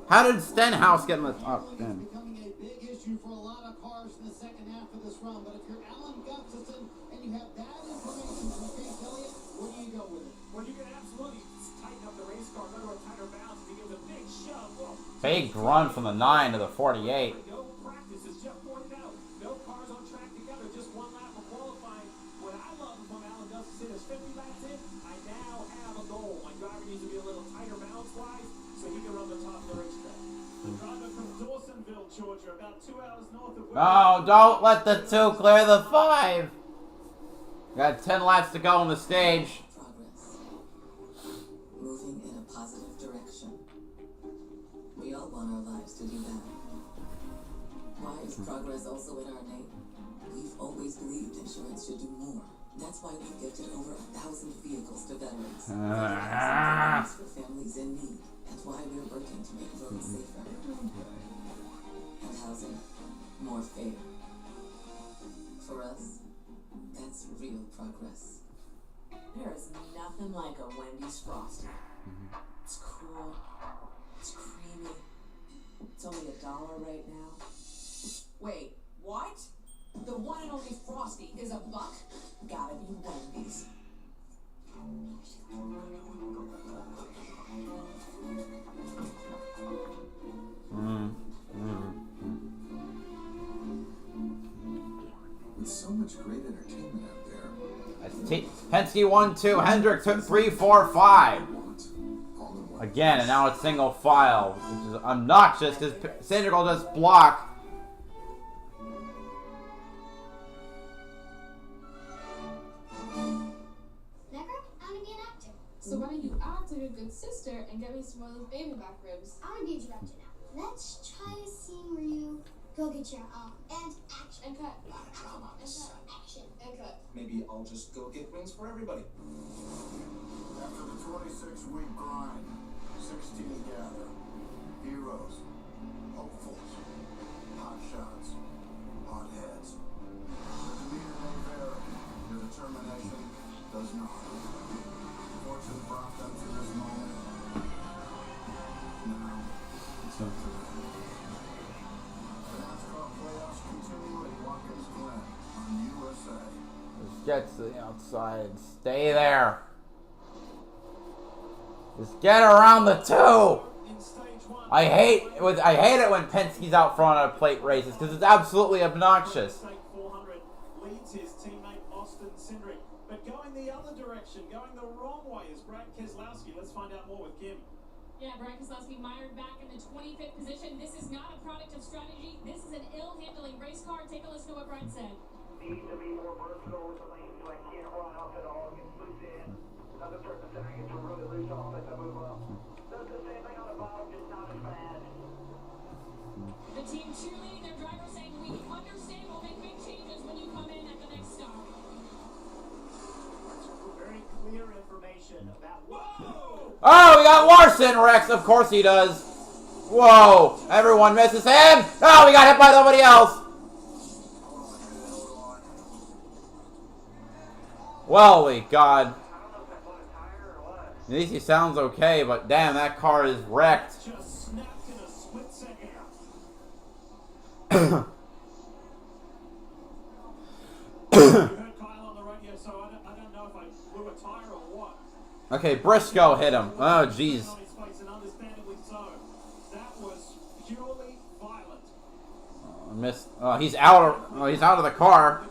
How did Stenhouse get in the top It's 10? becoming a big issue for a lot of cars in the second half of this run, but if you're Alan Gustafson and you have that information from Chase Elliott, where do you go with it? Well, you can absolutely tighten up the race car, go to a tighter balance. If he gives a big shove, well, Big run from the 9 to the 48. no practice, as Jeff pointed out. No cars on track together, just one lap of qualifying. What I love from Alan Gustafson is 50 laps in, I now have a goal. My driver needs to be a little tighter balance-wise so he can run the top of the racetrack. The driver from Dawsonville, Georgia, about 2 hours north of No, don't let the 2 clear the 5. Got 10 laps to go on the stage. Progress. Moving in a positive direction. We all want our lives to do that. Why is progress also in our name? We've always believed insurance should do more. That's why we've gifted over 1,000 vehicles to veterans. For families in need. That's why we're working to make roads safer. And housing more fair. For us, that's real progress. There is nothing like a Wendy's Frosty. It's cool. It's creamy. It's only $1 right now. Wait, what? The one and only Frosty is $1? Gotta be Wendy's. With so much great entertainment out there. Penske 1-2, Hendrick took 3-4-5. Again, and now it's single file, which is obnoxious because Sandra will just block. So why don't you act like a good sister and get me some of those baby back ribs? I'm gonna be a director now. Let's try a scene where you go get your and action. And cut. Drama. And cut. Action. And cut. Maybe I'll just go get wings for everybody. After the 26-week grind, 16 gather. Heroes, hopefuls, hot shots, hot heads. Your demeanor may vary. Your determination does not. Fortune brought them to this moment. Now, it's up to them. The NASCAR playoffs continue at Watkins Glen on USA. Just get to the outside. Stay there. Just get around the 2. I hate it when Penske's out front on plate races because it's absolutely obnoxious. 400 leads his teammate Austin Cindric, but going the other direction, going the wrong way is Brad Keselowski. Let's find out more with Kim. Yeah, Brian Keselowski mired back in the 25th position. This is not a product of strategy. This is an ill-handling race car. Take a listen to what Brian said. Need to be more versatile with the lanes so I can't run off at all. Get loose in. As I start the center, I get to really loose off as I move up. Does the same thing on the bottom, just not as bad. The team cheerleading their driver, saying, we understand we'll make big changes when you come in at the next stop. Very clear information about. Whoa! Oh, we got Larson, Rex. Of course he does. Whoa. Everyone misses him. Oh, we got hit by somebody else. Holy God. At least he sounds okay, but damn, that car is wrecked. Just snapped in a split second. You heard Kyle on the radio, so I don't know if I blew a tire or what. Okay, Briscoe hit him. Oh, jeez. On his face, and understandably so. That was purely violent. Missed. He's out. He's out of the car.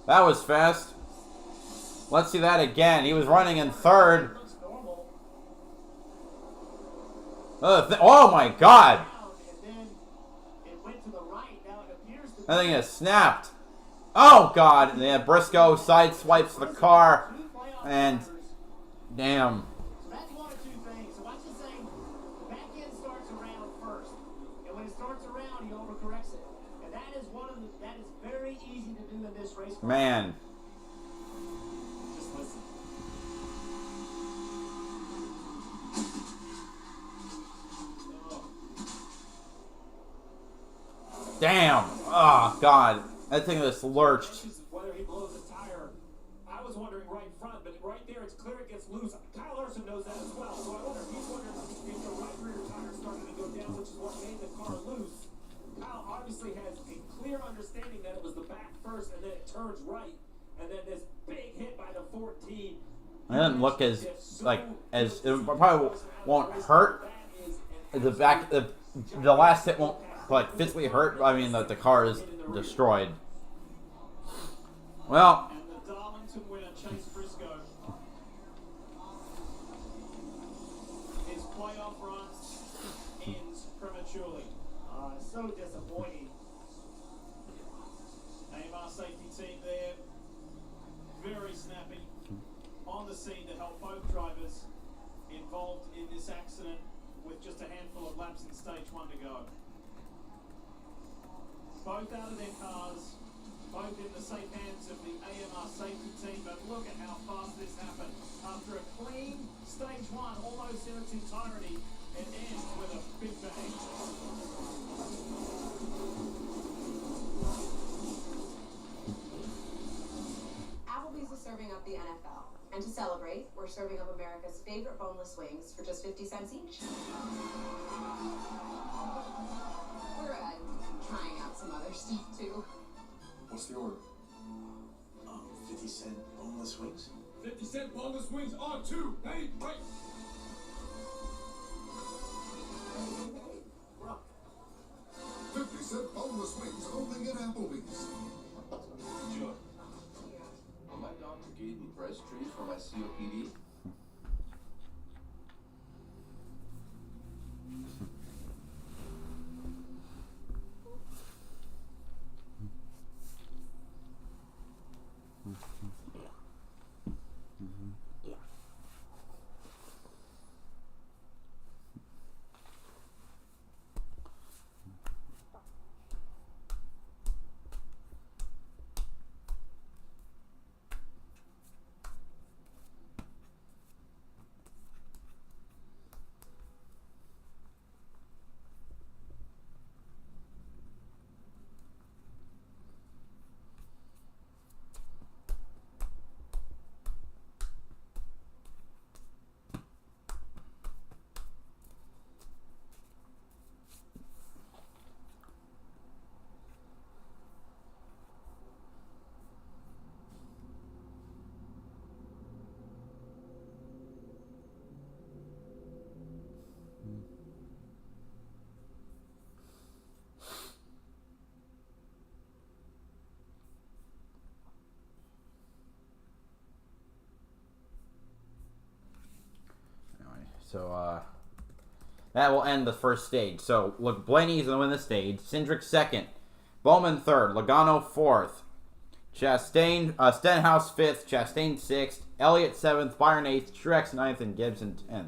That was fast. Let's see that again. He was running in third. Oh my God! That thing has snapped. Oh God! And then Briscoe sideswipes the car, and damn. So that's one of two things. So that's just saying the back end starts around first, and when it starts around, he overcorrects it, and that is that is very easy to do in this race. Man. Just listen. Damn. Oh God. That thing just lurched. Whether he blows a tire, I was wondering right in front, but right there it's clear it gets loose. Kyle Larson knows that as well, so I wonder if he's wondering if the right rear tire started to go down, which is what made the car loose. Kyle obviously has a clear understanding that it was the back first, and then it turns right, and then this big hit by the 14. It doesn't look as it probably won't hurt. The back, the last hit won't physically hurt. I mean, the car is destroyed. Well. And the Darlington winner, Chase Briscoe. His playoff run ends prematurely. So disappointing. AMR safety team there, very snappy, on the scene to help both drivers involved in this accident with just a handful of laps in stage 1 to go. Both out of their cars, both in the safe hands of the AMR safety team, but look at how fast this happened. After a clean stage 1, almost in its entirety, it ends with a big bang. Applebee's is serving up the NFL. And to celebrate, we're serving up America's favorite boneless wings for just 50 cents each. We're trying out some other stuff too. What's the order? 50-cent boneless wings? 50-cent boneless wings on 2. Hey, right. We're up. 50-cent boneless wings only at Applebee's. Sure. Well, my doctor gave me breast trees for my COPD. So, That will end the first stage. So, look, Blaney's going to win the stage. Cindric second. Bowman third. Logano fourth. Stenhouse fifth. Chastain sixth. Elliott seventh. Byron eighth. Truex ninth. And Gibson 10th.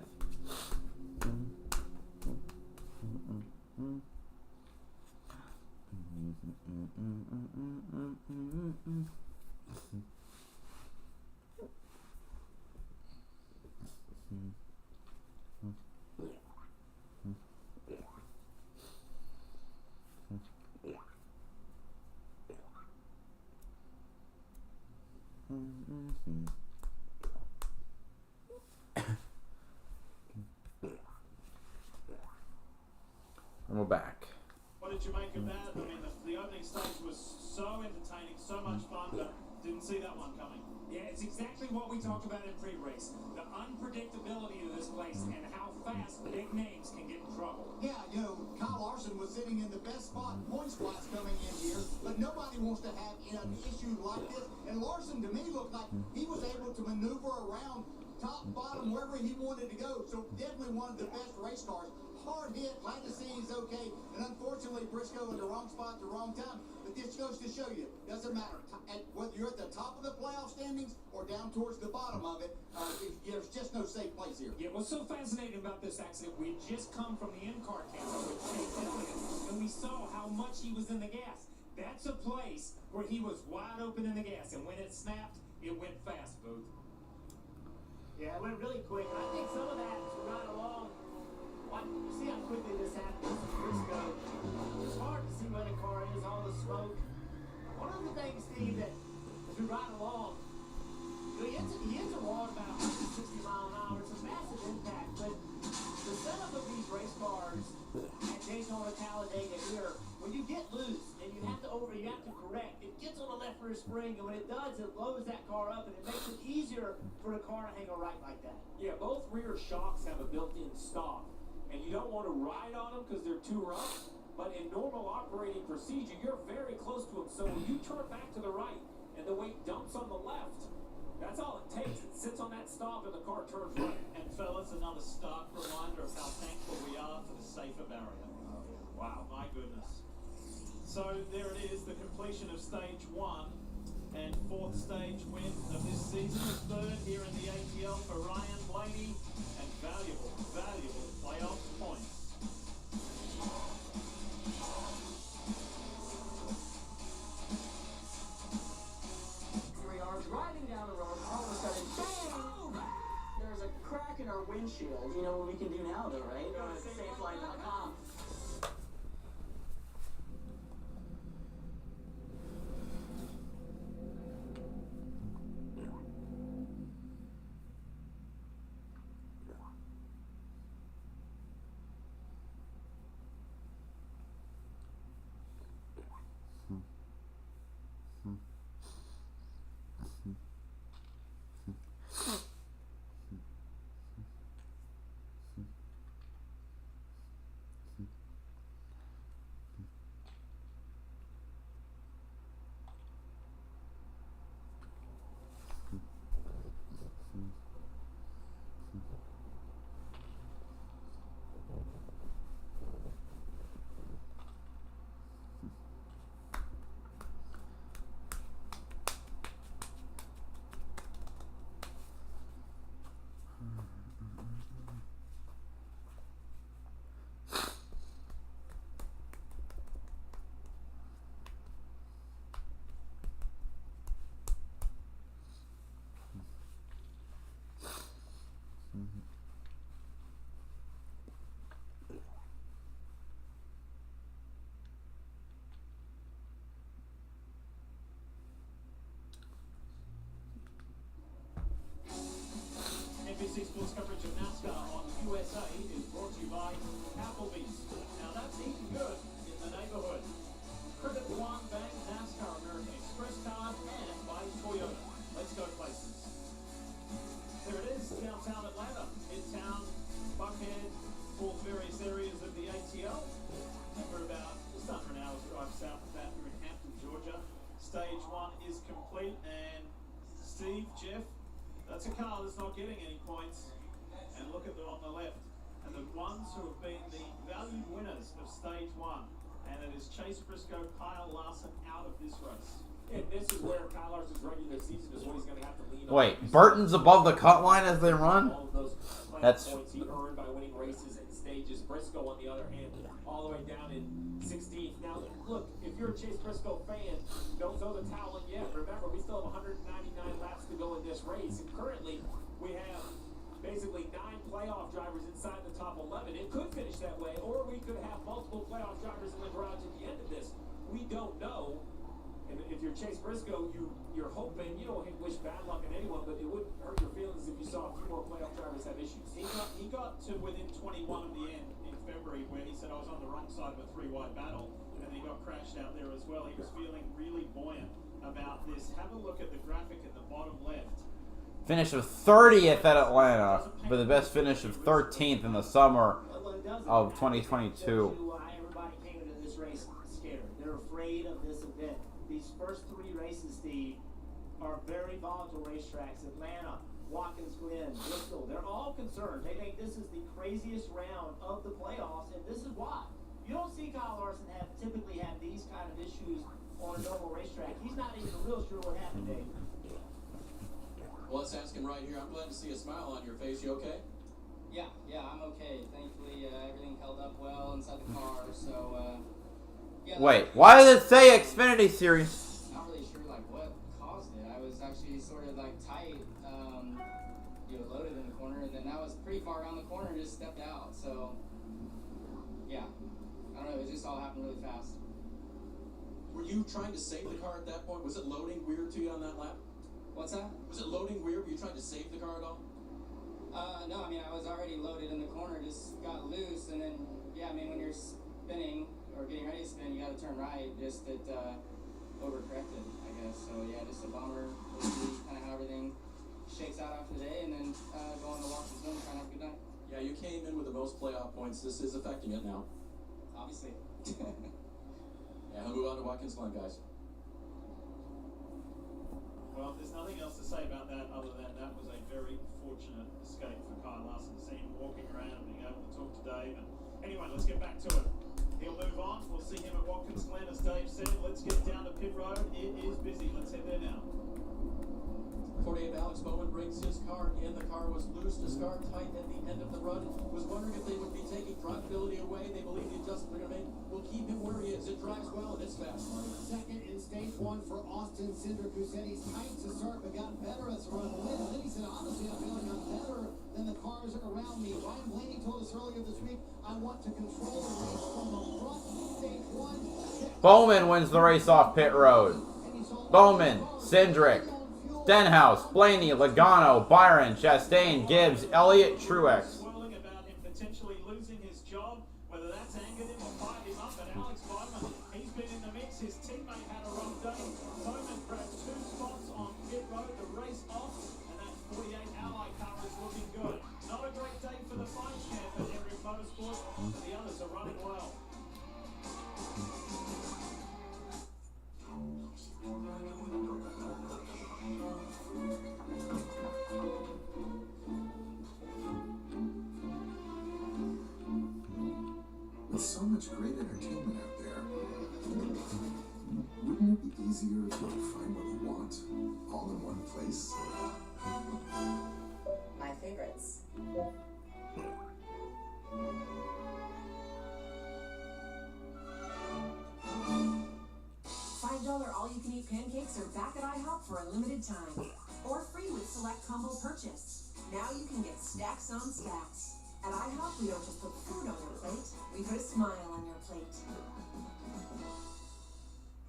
And we're back. What did you make of that? I mean, the opening stage was so entertaining, so much fun, but didn't see that one coming. Yeah, it's exactly what we talked about in pre-race. The unpredictability of this place and how fast big names can get in trouble. Yeah, you know, Kyle Larson was sitting in the best spot points-wise coming in here, but nobody wants to have an issue like this. And Larson, to me, looked like he was able to maneuver around top, bottom, wherever he wanted to go. So definitely one of the best race cars. Hard hit, glad to see he's okay. And unfortunately, Briscoe in the wrong spot at the wrong time. But this goes to show you, doesn't matter. Whether you're at the top of the playoff standings or down towards the bottom of it, there's just no safe place here. Yeah, what's so fascinating about this accident, we had just come from the in-car camera with Chase Elliott, and we saw how much he was in the gas. That's a place where he was wide open in the gas, and when it snapped, it went fast, Booth. Yeah, it went really quick. I think some of that is right along. You see how quickly this happens in Briscoe. It's hard to see where the car is, all the smoke. One of the things, Steve, that as we ride along, he hits a wall at about 160 miles an hour. It's a massive impact, but the setup of these race cars at Daytona, Talladega here, when you get loose and you have to correct, it gets on the left rear spring, and when it does, it loads that car up, and it makes it easier for the car to hang a right like that. Yeah, both rear shocks have a built-in stop, and you don't want to ride on them because they're too rough, but in normal operating procedure, you're very close to them, so when you turn back to the right and the weight dumps on the left, that's all it takes. It sits on that stop and the car turns right. And fellas, another stark reminder of how thankful we are for the safer barrier. Wow, my goodness. So there it is, the completion of stage 1 and 4th stage win of this season. The 3rd here in the ATL for Ryan Blaney, and valuable playoff points. Here we are driving down the road, all of a sudden, bang! There's a crack in our windshield. You know what we can do now, though, right? Go to safelight.com. NBC Sports coverage of NASCAR on USA is brought to you by Applebee's. Now that's eating good in the neighborhood. Cricket One Bank, NASCAR American Express card, and by Toyota. Let's go places. There it is, downtown Atlanta, Midtown, Buckhead, all various areas of the ATL. And we're about just under an hour's drive south of that. We're in Hampton, Georgia. Stage 1 is complete, and Steve, Jeff, that's a car that's not getting any points. And look at on the left, and the ones who have been the valued winners of stage 1. And it is Chase Briscoe, Kyle Larson out of this race. And this is where Kyle Larson's regular season is what he's going to have to lean on. Wait, Burton's above the cut line as they run? All of those That's points he earned by winning races and stages. Briscoe, on the other hand, all the way down in 16th. Now, look, if you're a Chase Briscoe fan, don't throw the towel in yet. Remember, we still have 199 laps to go in this race. And currently, we have basically 9 playoff drivers inside the top 11. It could finish that way, or we could have multiple playoff drivers in the garage at the end of this. We don't know. And if you're Chase Briscoe, you're hoping, you don't wish bad luck on anyone, but it wouldn't hurt your feelings if you saw a few more playoff drivers have issues. He got to within 21 of the end in February, where he said, I was on the wrong side of a 3-wide battle, and then he got crashed out there as well. He was feeling really buoyant about this. Have a look at the graphic in the bottom left. finish of 30th at Atlanta, but the best finish of 13th in the summer of 2022. Why everybody came into this race scared. They're afraid of this event. These first 3 races, Steve, are very volatile racetracks. Atlanta, Watkins Glen, Bristol, they're all concerned. They think this is the craziest round of the playoffs, and this is why. You don't see Kyle Larson typically have these kind of issues on a normal racetrack. He's not even real sure what happened, Dave. Well, let's ask him right here. I'm glad to see a smile on your face. You okay? Yeah, I'm okay. Thankfully, everything held up well inside the car, so, yeah. Wait, why does it say Xfinity Series? Not really sure, like, what caused it. I was actually sort of, like, tight, loaded in the corner, and then that was pretty far around the corner and just stepped out, so, yeah. I don't know, it just all happened really fast. Were you trying to save the car at that point? Was it loading weird to you on that lap? What's that? Was it loading weird? Were you trying to save the car at all? No, I mean, I was already loaded in the corner, just got loose, and then, yeah, I mean, when you're spinning, or getting ready to spin, you gotta turn right, just it, overcorrected, I guess, so, yeah, just a bummer. We'll see kind of how everything shakes out after today, and then, go on to Watkins Glen and try and have a good night. Yeah, you came in with the most playoff points. This is affecting it now. Obviously. Yeah, he'll move on to Watkins Glen, guys. Well, there's nothing else to say about that other than that was a very fortunate escape for Kyle Larson to see him walking around and being able to talk to Dave. And anyway, let's get back to it. He'll move on. We'll see him at Watkins Glen, as Dave said. Let's get down to pit road. It is busy. Let's head there now. 48 Alex Bowman brings his car in. The car was loose to start, tight at the end of the run. Was wondering if they would be taking drivability away. They believe the adjustment they're going to make will keep him where he is. It drives well and it's fast. Second in stage 1 for Austin Cindric, who said he's tight to start but got better as the run went. And then he said, honestly, I'm feeling I'm better than the cars around me. Ryan Blaney told us earlier this week, I want to control the race from the front. Stage 1. Bowman wins the race off pit road. Bowman, Cindric, Stenhouse, Blaney, Logano, Byron, Chastain, Gibbs, Elliott, Truex. Swirling about him potentially losing his job, whether that's angered him or fired him up. But Alex Bowman, he's been in the mix. His teammate had a rough day. Bowman grabbed 2 spots on pit road to race off, and that 48 Ally car is looking good. Not a great day for the fight champ at Henry Motorsport, but the others are running well. With so much great entertainment out there, wouldn't it be easier if you could find what you want all in one place? My favorites. $5 all-you-can-eat pancakes are back at IHOP for a limited time. Or free with select combo purchase. Now you can get stacks on stacks. At IHOP, we don't just put food on your plate, we put a smile on your plate.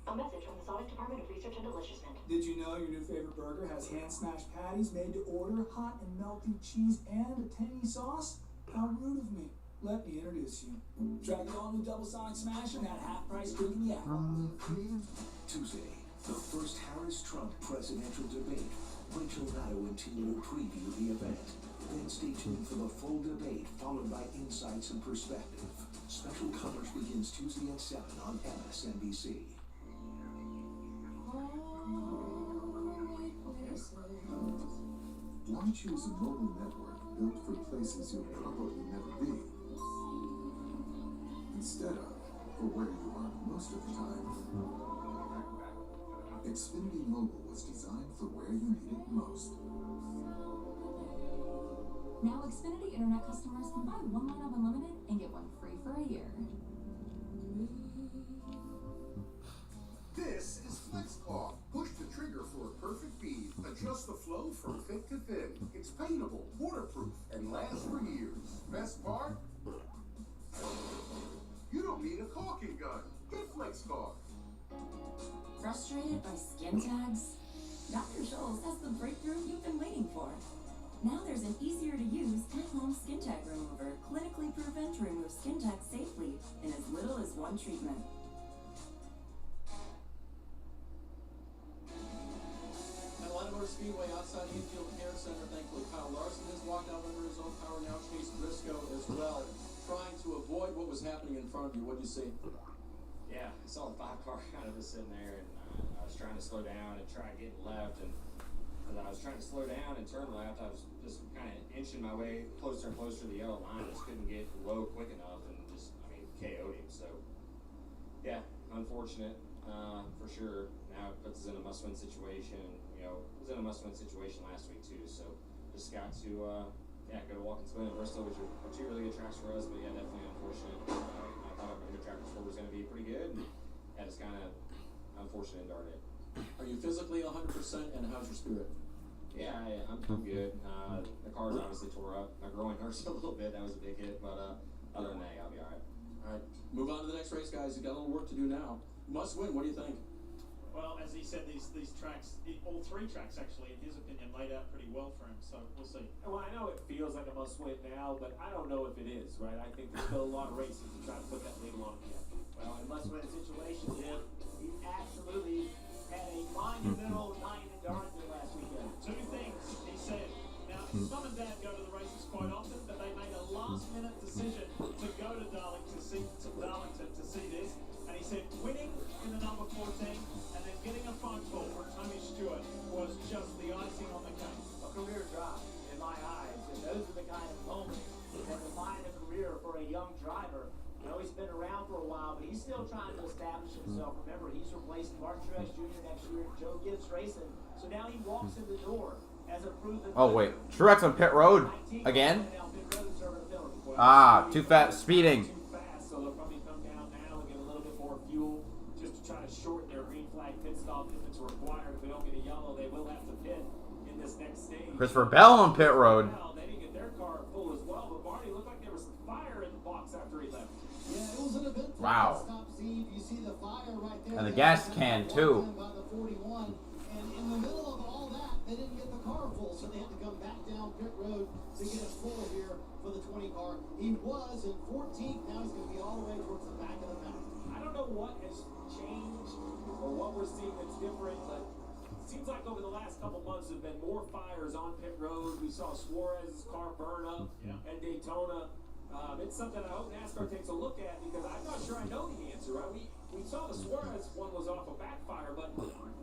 A message from the Sonic Department of Research and Deliciousment. Did you know your new favorite burger has hand-smashed patties made to order, hot and melty cheese, and a tangy sauce? How rude of me. Let me introduce you. Try the all-new Double Sonic Smash and that half-price drink in the app. Tuesday, the first Harris-Trump presidential debate. Rachel Maddow and team will preview the event. Then stay tuned for the full debate, followed by insights and perspective. Special coverage begins Tuesday at 7 on MSNBC. Why choose a mobile network built for places you'll probably never be. Instead of for where you are most of the time. Xfinity Mobile was designed for where you need it most. Now Xfinity Internet customers can buy one line of unlimited and get one free for a year. This is FlexCloth. Push the trigger for a perfect bead. Adjust the flow from thick to thin. It's paintable, waterproof, and lasts for years. Best part? You don't need a caulking gun. Get FlexCloth. Frustrated by skin tags? Dr. Scholl's has the breakthrough you've been waiting for. Now there's an easier to use at-home skin tag remover, clinically proven to remove skin tags safely in as little as one treatment. Speedway outside Infield Care Center, thankfully Kyle Larson has walked out under his own power. Now Chase Briscoe as well, trying to avoid what was happening in front of you. What'd you see? Yeah, I saw the 5-car kind of just sitting there, and I was trying to slow down and try getting left, and as I was trying to slow down and turn left, I was just kind of inching my way closer and closer to the yellow line. Just couldn't get low quick enough, and just, KO'd him. So, yeah, unfortunate for sure. Now it puts us in a must-win situation. It was in a must-win situation last week too. So just got to go to Watkins Glen and Bristol, which are two really good tracks for us. But yeah, definitely unfortunate. I thought our track before was going to be pretty good. And it's kind of unfortunate in Darnett. Are you physically 100%, and how's your spirit? Yeah, I'm good. The car's obviously tore up. My groin hurts a little bit. That was a big hit, but other than that, I'll be all right. All right, move on to the next race, guys. You've got a little work to do now. Must win. What do you think? Well, as he said, these tracks, all three tracks actually, in his opinion, laid out pretty well for him. So we'll see. Well, I know it feels like a must-win now, but I don't know if it is, right? I think there's still a lot of races to try to put that label on yet. Well, in must-win situations, Jim, he absolutely had a monumental night in Darlington last weekend. Two things he said. Now, his mum and dad go to the races quite often, but they made a last-minute decision to go to Darlington to see this. And he said winning in the number 14 and then getting a phone call from Tony Stewart was just the icing on the cake. A career drive, in my eyes. And those are the kind of moments that define a career for a young driver. He's been around for a while, but he's still trying to establish himself. Remember, he's replaced Mark Truex Jr. next year, Joe Gibbs Racing. So now he walks in the door as a proven. Oh, wait. Truex on pit road again? Ah, too fast. Speeding. So they'll probably come down now and get a little bit more fuel just to try to shorten their green flag pit stop if it's required. If we don't get a yellow, they will have to pit in this next stage. Christopher Bell on pit road. Well, they didn't get their car full as well, but Barney looked like there was some fire in the box after he left. Yeah, it was an event. Wow. Stop, Steve. You see the fire right there. And the gas can too. By the 41, and in the middle of all that, they didn't get the car full, so they had to come back down pit road to get it full here for the 20 car. He was in 14th. Now he's going to be all the way towards the back of the pack. I don't know what has changed or what we're seeing that's different, but it seems like over the last couple months there have been more fires on pit road. We saw Suarez's car burn up at Daytona. It's something I hope NASCAR takes a look at because I'm not sure I know the answer, right? We saw the Suarez one was off a backfire, but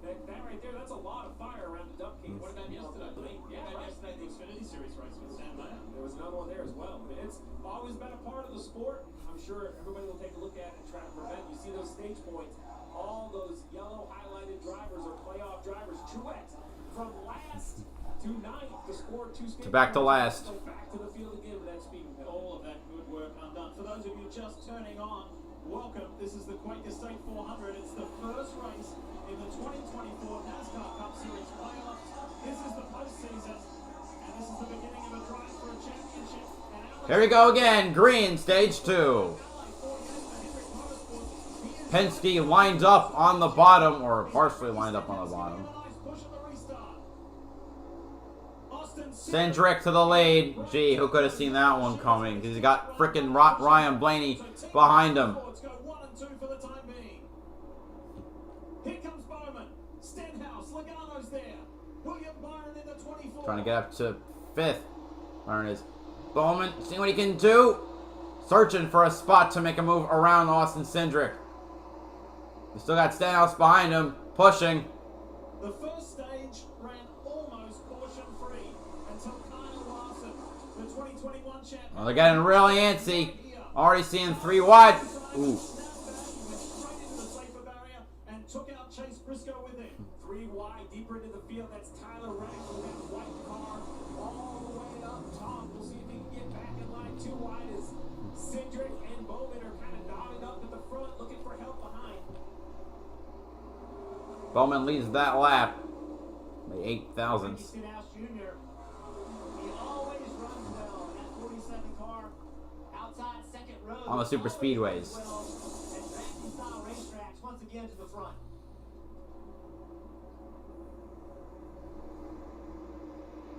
that right there, that's a lot of fire around the dump can. What about yesterday? Yesterday the Xfinity Series race with Sam Mayer. There was another one there as well. I mean, it's always been a part of the sport. I'm sure everybody will take a look at it and try to prevent. You see those stage points, all those yellow highlighted drivers are playoff drivers. Truex from last to ninth to score 2 speed. Back to last. Back to the field again with that speed. All of that good work undone. For those of you just turning on, welcome. This is the Quaker State 400. It's the first race in the 2024 NASCAR Cup Series playoffs. This is the postseason, and this is the beginning of a drive for a championship. Here we go again. Green, stage 2. Penske lined up on the bottom, or partially lined up on the bottom. Cindric to the lead. Gee, who could have seen that one coming? Because he got frickin' Ryan Blaney behind him. Let's go 1 and 2 for the time being. Here comes Bowman. Stenhouse. Logano's there. William Byron in the 24. Trying to get up to 5th. Byron is. Bowman, see what he can do. Searching for a spot to make a move around Austin Cindric. We still got Stenhouse behind him, pushing. The first stage ran almost caution-free until Kyle Larson, the 2021 champ. Well, they're getting really antsy. Already seeing 3 wide. Ooh. And took out Chase Briscoe with him. 3 wide, deeper into the field. That's Tyler Reddick with that white car all the way up top. We'll see if he can get back in line. 2 wide as Cindric and Bowman are kind of knotted up at the front, looking for help behind. Bowman leads that lap by 8 thousandths. He always runs well in that 47 car outside second row. On the super speedways. And style racetracks once again to the front.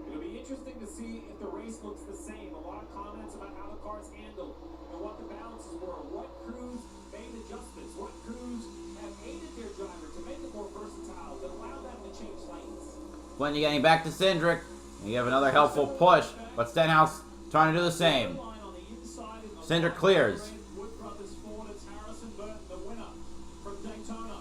It'll be interesting to see if the race looks the same. A lot of comments about how the cars handle and what the balances were. What crews made adjustments? What crews have aided their driver to make it more versatile, to allow them to change lanes? Plenty getting back to Cindric. You have another helpful push, but Stenhouse trying to do the same. Cindric clears. Wood Brothers Ford, it's Harrison Burton, the winner from Daytona.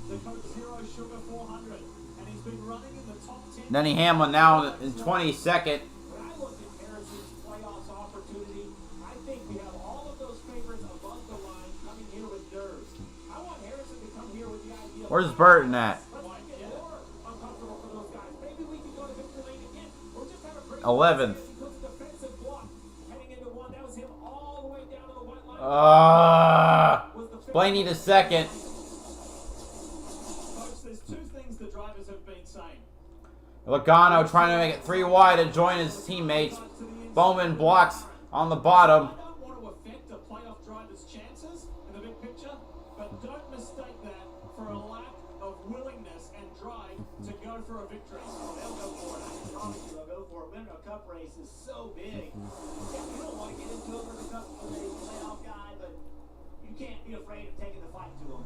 The Coke Zero Sugar 400, and he's been running in the top 10. Denny Hamlin now in 22nd. When I look at Harrison's playoffs opportunity, I think we have all of those favorites above the line coming here with nerves. I want Harrison to come here with the idea. Where's Burton at? 11th. Blaney to second. Folks, there's 2 things the drivers have been saying. Logano trying to make it 3 wide to join his teammates. Bowman blocks on the bottom. I don't want to affect a playoff driver's chances in the big picture, but don't mistake that for a lack of willingness and drive to go for a victory. They'll go for it. I can promise you they'll go for it. Winning a cup race is so big. Yeah, you don't want to get into it for the cup with a playoff guy, but you can't be afraid of taking the fight to him.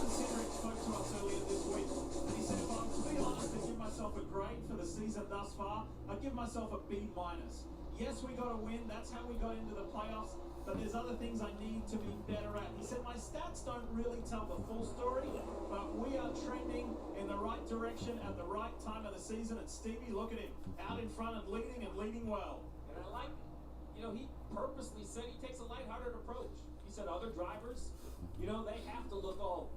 Cindric spoke to us earlier this week, and he said, if I'm to be honest and give myself a grade for the season thus far, I'd give myself a B-. Yes, we got to win. That's how we got into the playoffs. But there's other things I need to be better at. He said, my stats don't really tell the full story, but we are trending in the right direction at the right time of the season. And Stevie, look at him, out in front and leading well. And I like, he purposely said he takes a lighthearted approach. He said other drivers, they have to look all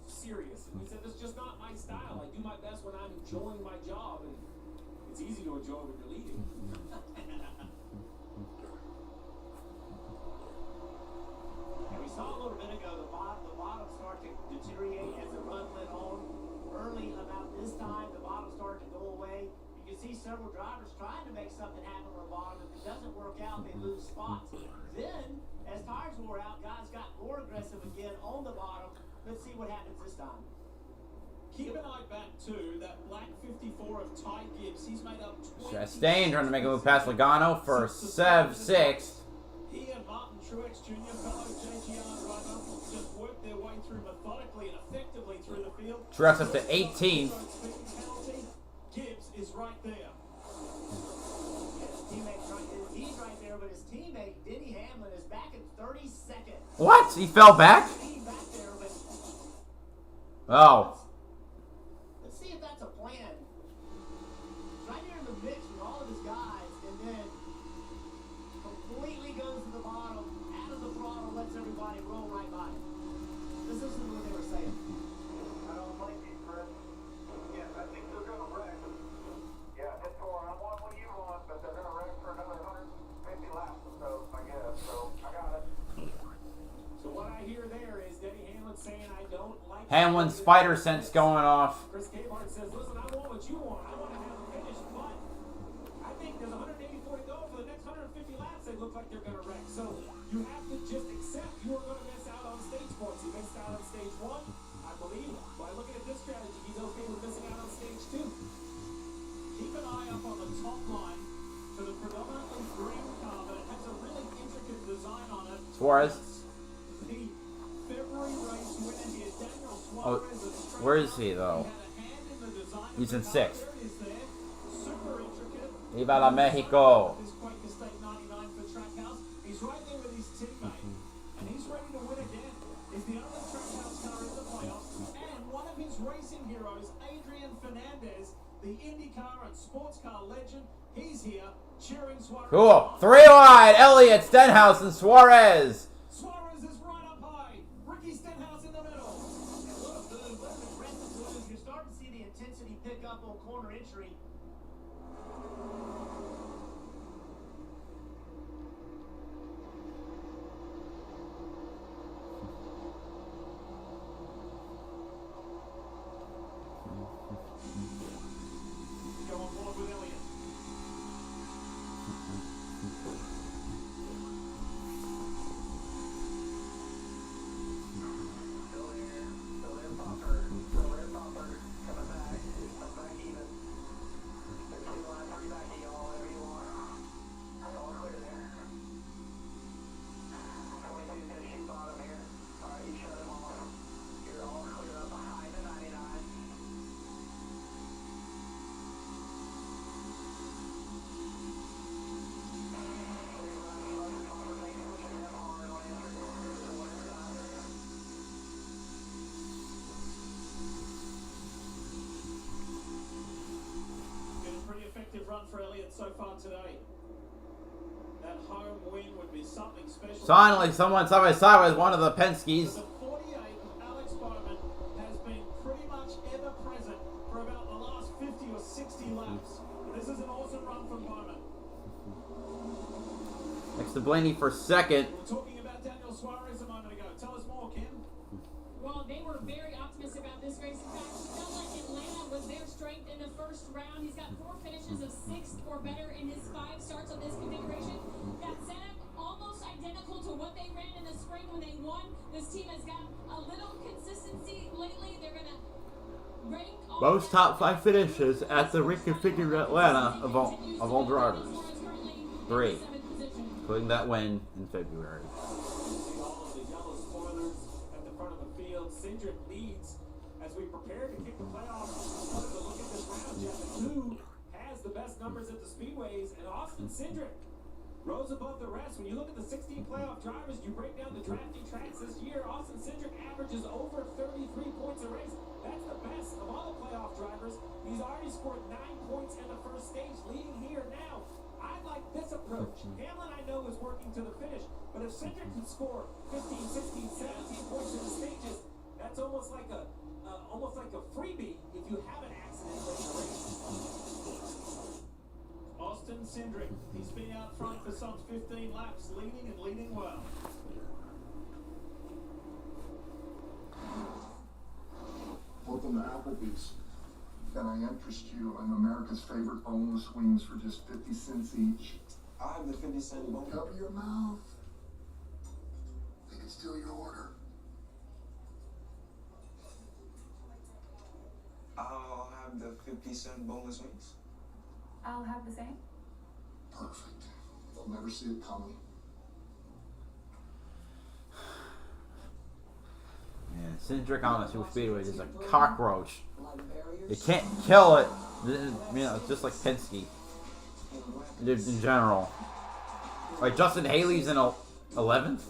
serious. And he said, that's just not my style. I do my best when I'm enjoying my job, and it's easy to enjoy when you're leading. And we saw a little bit ago the bottom start to deteriorate as the run went on. Early about this time, the bottom started to go away. You can see several drivers trying to make something happen on the bottom. If it doesn't work out, they lose spots. Then, as tires wore out, guys got more aggressive again on the bottom. Let's see what happens this time. Keep an eye back to that black 54 of Ty Gibbs. He's made up 20. Chastain trying to make a move past Logano for 6th. He and Martin Truex Jr., fellow JGR driver, just worked their way through methodically and effectively through the field. Truex up to 18th. Gibbs is right there. He's right there, but his teammate, Denny Hamlin, is back in 32nd. What? He fell back? Oh. Let's see if that's a plan. Right here in the mix with all of his guys, and then completely goes to the bottom, out of the throttle, lets everybody roll right by him. This isn't what they were saying. I don't blame you, Chris. Yes, I think they're going to wreck. Yeah, it's for I want what you want, but they're going to wreck for another 150 laps or so, I guess. So I got it. So what I hear there is Denny Hamlin saying, I don't like... Hamlin's spider sense going off. Chris Cabart says, listen, I want what you want. I want to have a finish, but I think there's 184 to go. For the next 150 laps, they look like they're going to wreck. So you have to just accept you are going to miss out on stage points. He missed out on stage 1. I believe, by looking at this strategy, he's okay with missing out on stage 2. Keep an eye up on the top line for the predominantly green car, but it has a really intricate design on it. Suarez. The February race winner here, Daniel Suarez. Oh, where is he though? He's in 6th. Super intricate. Viva la Mexico. This Quaker State 99 for Trackhouse. He's right there with his teammate, and he's ready to win again. He's the only Trackhouse car in the playoffs, and one of his racing heroes, Adrian Fernandez, the IndyCar and sports car legend. He's here cheering Suarez. Cool. 3 wide. Elliott, Stenhouse, and Suarez. Suarez is right up high. Ricky Stenhouse in the middle. And look, Boone, let the rest of Boone, you're starting to see the intensity pick up on corner entry. Go on board with Elliott. Effective run for Elliott so far today. That home win would be something special. Finally, someone side by side with one of the Penske's. The 48 of Alex Bowman has been pretty much ever present for about the last 50 or 60 laps. This is an awesome run from Bowman. Next to Blaney for second. We were talking about Daniel Suarez a moment ago. Tell us more, Kim. Well, they were very optimistic about this race. In fact, it felt like Atlanta was their strength in the first round. He's got 4 finishes of 6th or better in his 5 starts on this configuration. That setup almost identical to what they ran in the spring when they won. This team has got a little consistency lately. They're going to rank Most top 5 finishes at the reconfigured Atlanta of all drivers. 3, including that win in February. Cindric leads as we prepare to kick the playoffs. Let's look at this round, Jeff. Who has the best numbers at the speedways? And Austin Cindric rose above the rest. When you look at the 16 playoff drivers, you break down the drafting tracks this year. Austin Cindric averages over 33 points a race. That's the best of all the playoff drivers. He's already scored 9 points in the first stage, leading here now. I like this approach. Hamlin, I know, is working to the finish, but if Cindric can score 15, 16, 17 points in the stages, that's almost like a freebie if you have an accident late in the race. Austin Cindric, he's been out front for some 15 laps, leading and leading well. Welcome to Applebee's. Can I interest you in America's favorite boneless wings for just 50 cents each? I have the 50-cent bone. Cover your mouth. They can steal your order. I'll have the 50-cent boneless wings. I'll have the same. Perfect. They'll never see it coming. Yeah, Cindric on the super speedway is a cockroach. You can't kill it. You know, it's just like Penske in general. Like Justin Haley's in 11th.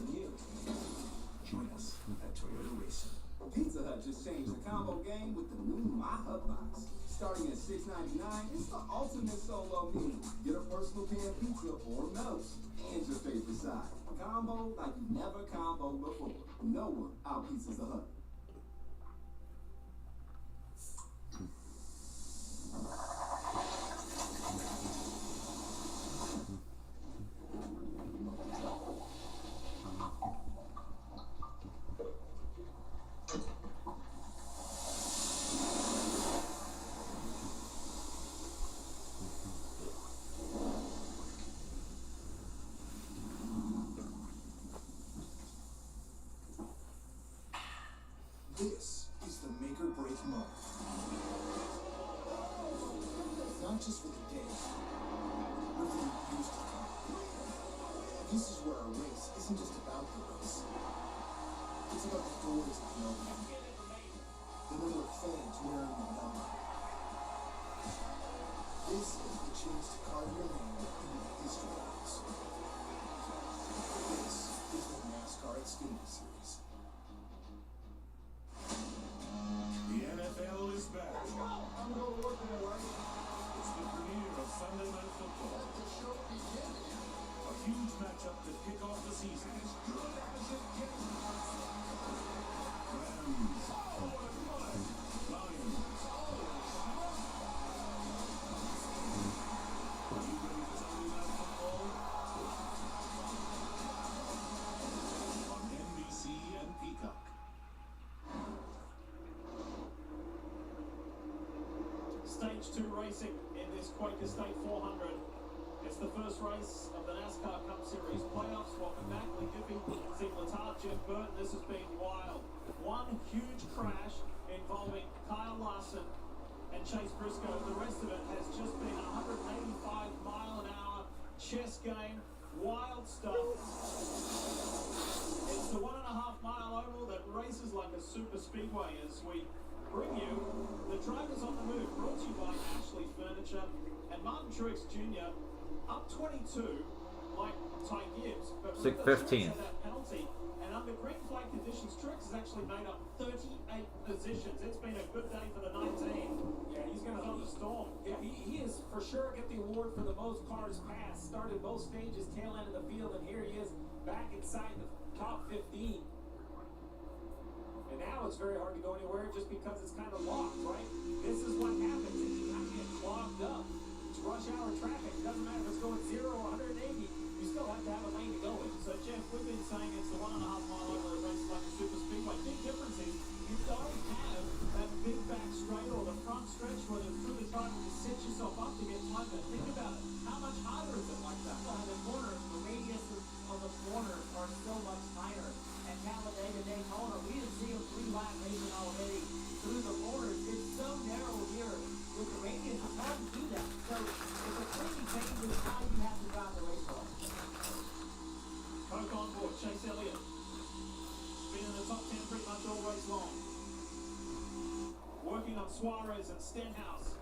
Join us at Toyota Racing. Pizza Hut just changed the combo game with the new My Hut Box. Starting at $6.99, it's the ultimate solo meal. Get a personal pan pizza or melts and your favorite side. Combo like you never comboed before. No one out-pizzas the Hut. This is the make or break moment. Not just for the day, but for the years to come. This is where our race isn't just about the race. It's about the stories of no one. The number of fans wearing the number. This is the chance to carve your name into the history books. This is the NASCAR Xfinity Series. The NFL is back. I'm going to work today, right? Stage 2 racing in this Quaker State 400. It's the first race of the NASCAR Cup Series playoffs. Welcome back, Lee Giffey, Steve Letarte, Jeff Burton. This has been wild. One huge crash involving Kyle Larson and Chase Briscoe. The rest of it has just been 185-mile-an-hour chess game. Wild stuff. It's the 1.5-mile oval that races like a super speedway as we bring you the Drivers on the Move, brought to you by Ashley Furniture and Martin Truex Jr. Up 22, like Ty Gibbs, but 6:15. that penalty, and under green flag conditions, Truex has actually made up 38 positions. It's been a good day for the 19. Yeah, he's going to help the storm. Yeah, he is for sure get the award for the most cars passed. Started both stages, tail end of the field, and here he is back inside the top 15. And now it's very hard to go anywhere just because it's kind of locked, right? This is what happens if you kind of get clogged up. It's rush hour traffic. It doesn't matter if it's going 0 or 180. You still have to have a lane to go in. So, Jeff, we've been saying it's the 1.5-mile oval that races like a super speedway. Big difference is you don't have that big back straight or the front stretch where through the driver to set yourself up to get time. But think about it. How much harder is it like that? Well, the corners, the radiuses of the corners are so much tighter. At Talladega Daytona, we didn't see them 3-lap racing already through the corners. It's so narrow here with the radius. It's hard to do that. So it completely changes how you have to drive the race car. Coke on board, Chase Elliott. Been in the top 10 pretty much all race long. Working on Suarez and Stenhouse.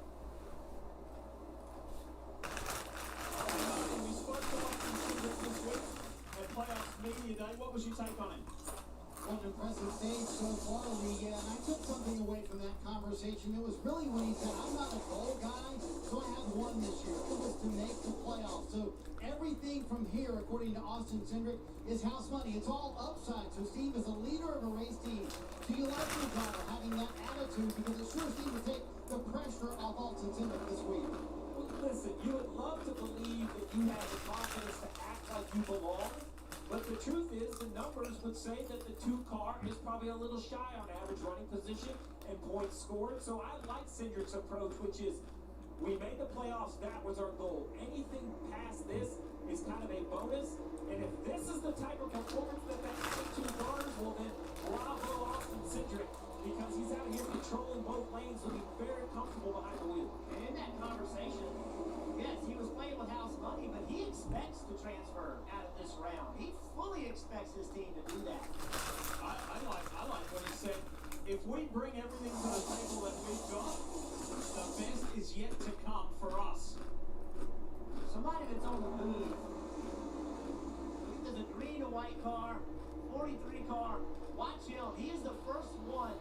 We spoke to Martin Truex this week at Playoffs Media Day. What was your take on him? What an impressive stage so far, Liga, and I took something away from that conversation. It was really when he said, I'm not a goal guy, so I have one this year. It was to make the playoffs. So everything from here, according to Austin Cindric, is house money. It's all upside. So Steve, as a leader of a race team, do you like your driver having that attitude? Because it sure seemed to take the pressure off Austin Cindric this week. Well, listen, you would love to believe that you have the confidence to act like you belong. But the truth is, the numbers would say that the 2-car is probably a little shy on average running position and points scored. So I like Cindric's approach, which is we made the playoffs, that was our goal. Anything past this is kind of a bonus. And if this is the type of performance that attitude garners, well then bravo Austin Cindric, because he's out here controlling both lanes, looking very comfortable behind the wheel. And in that conversation, yes, he was playing with house money, but he expects to transfer out of this round. He fully expects his team to do that. I like what he said. If we bring everything to the table that we've got, the best is yet to come for us. Somebody that's on the move. I think there's a green and white car, 43 car. Watch him. He is the first one,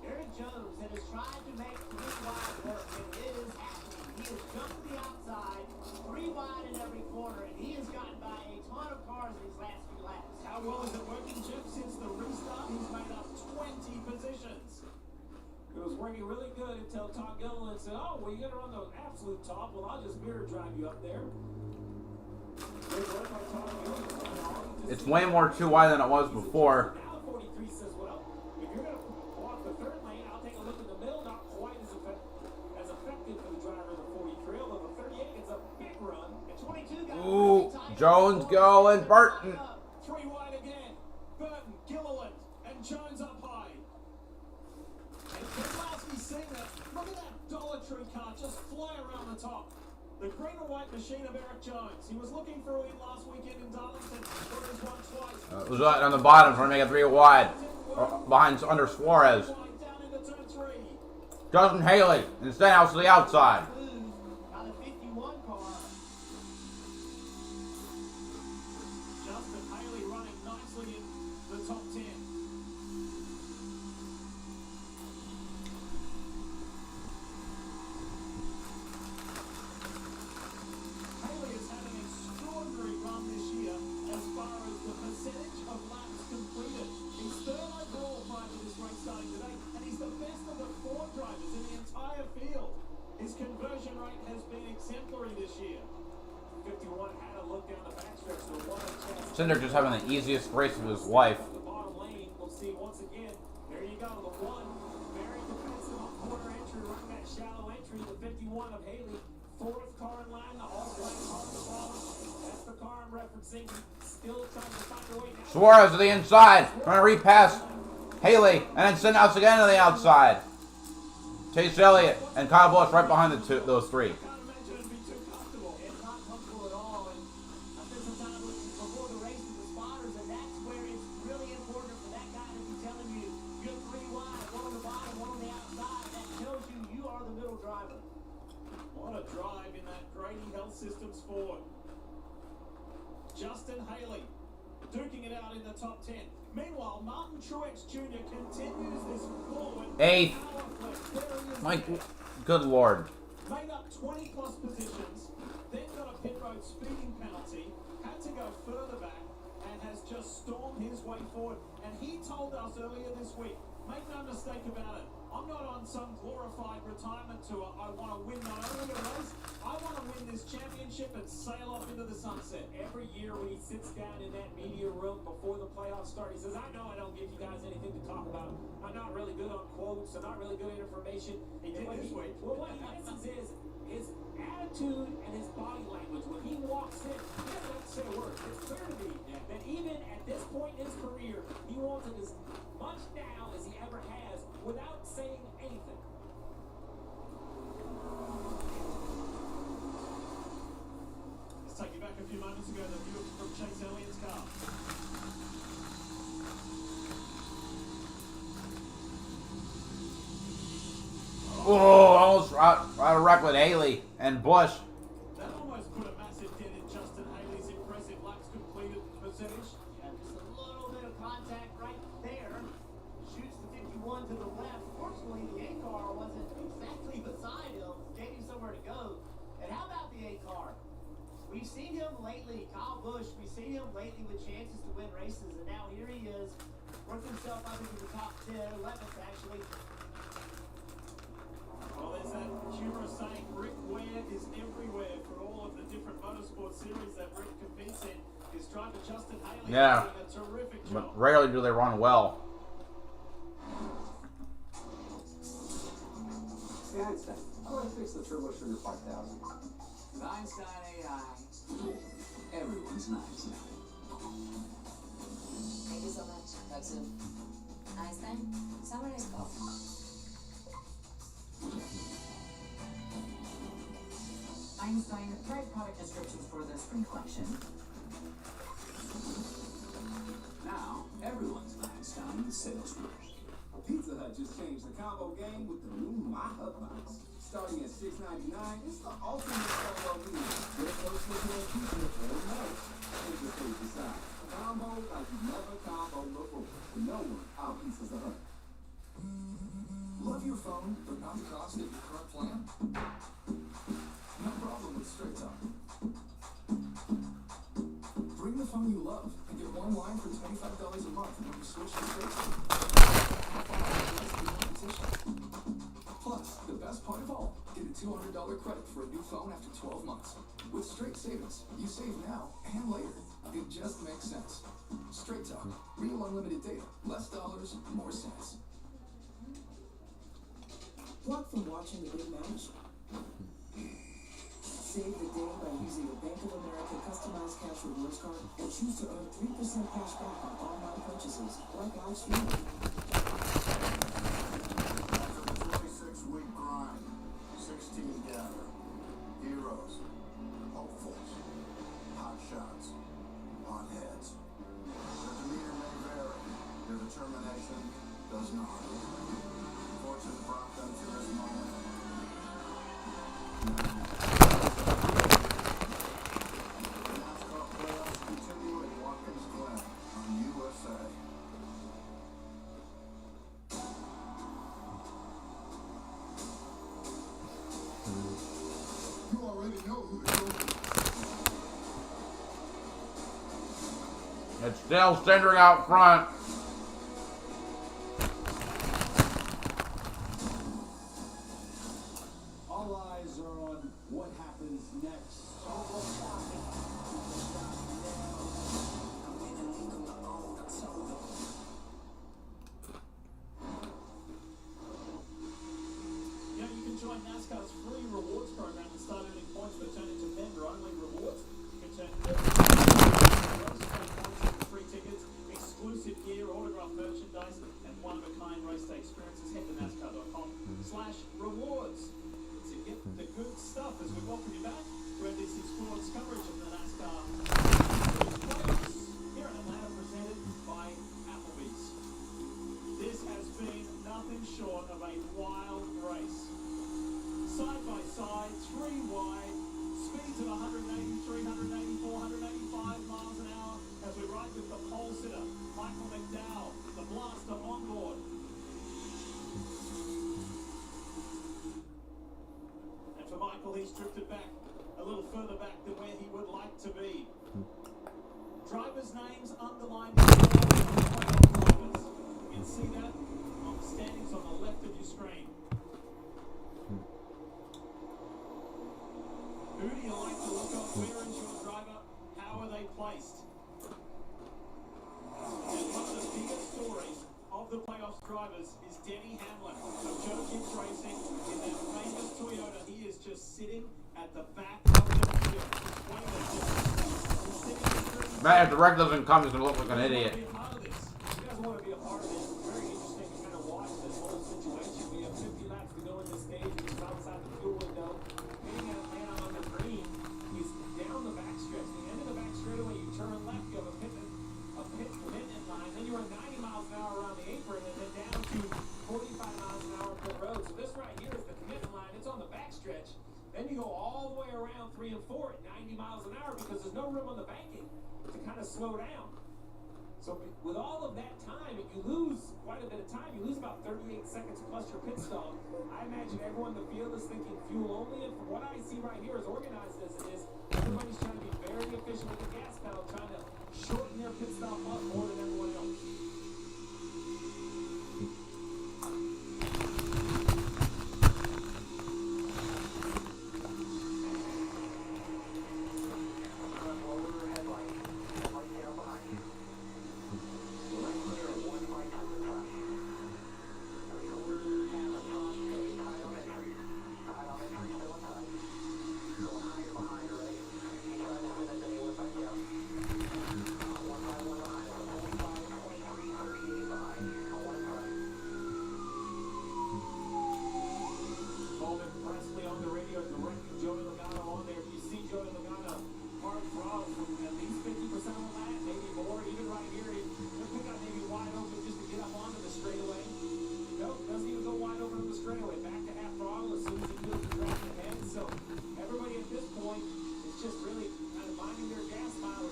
Eric Jones, that has tried to make 3 wide work, and it is happening. He has jumped to the outside, 3 wide in every corner, and he has gotten by a ton of cars in his last few laps. How well is it working, Jeff? Since the restart, he's made up 20 positions. It was working really good until Todd Gilliland said, oh, well, you got to run the absolute top. Well, I'll just mirror drive you up there. It's way more 2 wide than it was before. Now 43 says, well, if you're going to walk the 3rd lane, I'll take a look in the middle. Not quite as effective for the driver of the 43, although the 38 gets a big run. And 22 got Ooh, Jones going, Burton. 3 wide again. Burton, Gilliland, and Jones up high. And Keselowski's seen that. Look at that Dollar Tree car just fly around the top. The green and white machine of Eric Jones. He was looking for a win last weekend in Darlington, where he's won twice. It was right on the bottom trying to make it 3 wide. Behind under Suarez. Down into turn 3. Justin Haley and Stenhouse to the outside. Now the 51 car. Justin Haley running nicely in the top 10. Haley has had an extraordinary run this year as far as the percentage of laps completed. He's 3rd overall prior to this race starting today, and he's the best of the 4 drivers in the entire field. His conversion rate has been exemplary this year. 51 had a look down the backstretch. So one chance. Cindric just having the easiest race of his life. The bottom lane, we'll see once again. There you go, the 1. Very defensive on corner entry, running that shallow entry. the 51 of Haley. Fourth car in line, the all-black car at the bottom. That's the car I'm referencing. Still trying to find a way now. Suarez to the inside. Trying to repass Haley. And then Stenhouse again to the outside. Chase Elliott and Kyle Busch right behind those three. Systems forward. Justin Haley duking it out in the top 10. Meanwhile, Martin Truex Jr. continues this forward. Eighth. My good lord. Made up 20 plus positions, then got a pit road speeding penalty, had to go further back, and has just stormed his way forward. And he told us earlier this week, make no mistake about it, I'm not on some glorified retirement tour. I want to win not only a race, I want to win this championship and sail off into the sunset. Every year when he sits down in that media room before the playoffs start, he says, I know I don't give you guys anything to talk about. I'm not really good on quotes. I'm not really good at information. He did this week. Well, what he misses is his attitude and his body language. When he walks in, he doesn't have to say a word. It's clear to me that even at this point in his career, he wants it as much now as he ever has without saying anything. Let's take you back a few moments ago, the view from Chase Elliott's car. Oh, almost out of wreck with Haley and Busch. That almost put a massive dent in Justin Haley's impressive laps completed percentage. Yeah, just a little bit of contact right there. Shoots the 51 to the left. Fortunately, the A car wasn't exactly beside him. Gave him somewhere to go. And how about the A car? We've seen him lately, Kyle Busch, we've seen him lately with chances to win races, and now here he is, worked himself up into the top 10, 11th actually. Well, there's that humorous saying, Rick Ware is everywhere for all of the different motorsport series that Rick competes in. His driver Justin Haley Yeah. doing a terrific job. But rarely do they run well. Hey Einstein, how do I fix the Turbo Sugar 5000? With Einstein AI, everyone's an Einstein. Thank you so much. Talk soon. Einstein, summer is called. Einstein, write product descriptions for the spring collection. Now, everyone's an Einstein in Salesforce. Pizza Hut just changed the combo game with the new My Hut Box. Starting at $6.99, it's the ultimate combo meal. Get first looking at pizza or no. Take your favorite side. Combo like you never comboed before. No one out-pizzas the Hut. Love your phone, but not the cost of your current plan? No problem with Straight Talk. Bring the phone you love and get one line for $25 a month when you switch to Straight Talk. Plus, the best part of all, get a $200 credit for a new phone after 12 months. With Straight Savings, you save now and later. It just makes sense. Straight Talk. Real unlimited data. Less dollars, more cents. Block from watching the big match? Save the day by using a Bank of America customized cash rewards card and choose to earn 3% cash back on online purchases, like live streaming. After the 26-week grind, 16 gather. Heroes, hopefuls, hot shots, hot heads. Their demeanor may vary, their determination does not. Fortune brought them to this moment. The NASCAR playoffs continue at Watkins Glen on USA. You already know who the It's still centering out front. All eyes are on what happens next. Yeah, you can join NASCAR's free inside, 3 wide, speeds of 183, 184, 185 miles an hour as we ride with the pole sitter, Michael McDowell, the blaster on board. And for Michael, he's drifted back a little further back than where he would like to be. Drivers' names underlined in bold on the playoff drivers. You can see that on the standings on the left of your screen. Who do you like to look up? Where is your driver? How are they placed? And one of the biggest stories of the playoffs drivers is Denny Hamlin of Joe Gibbs Racing in that famous Toyota. He is just sitting at the back of the field. Man, if the wreck doesn't come, he's going to look like an idiot. You guys want to be a part of this? It's very interesting to kind of watch this whole situation. We have 50 laps to go in this stage. He's outside the fuel window. Hitting at a man on the green. He's down the backstretch. The end of the back straightaway, you turn left, you have a pit commitment line. Then you run 90 miles an hour around the apron and then down to 45 miles an hour pit road. So this right here is the commitment line. It's on the backstretch. Then you go all the way around 3 and 4 at 90 miles an hour because there's no room on the banking to kind of slow down. So with all of that time, if you lose quite a bit of time, you lose about 38 seconds plus your pit stop. I imagine everyone in the field is thinking fuel only, and from what I see right here, as organized as it is, everybody's trying to be very efficient with the gas pedal, trying to shorten their pit stop up more than everyone else.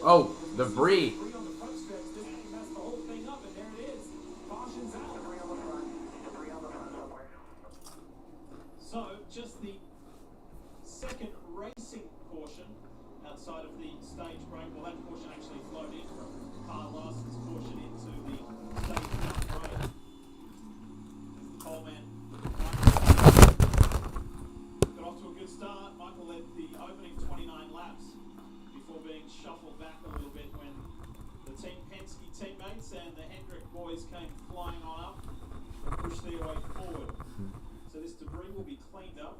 Oh, debris. So, just the second racing portion outside of the stage break. Well, that portion actually flowed in from Carl Larson's portion into the stage break. Coleman got off to a good start. Michael led the opening 29 laps before being shuffled back a little bit when the Team Penske teammates and the Hendrick boys came flying on up and pushed their way forward. So this debris will be cleaned up.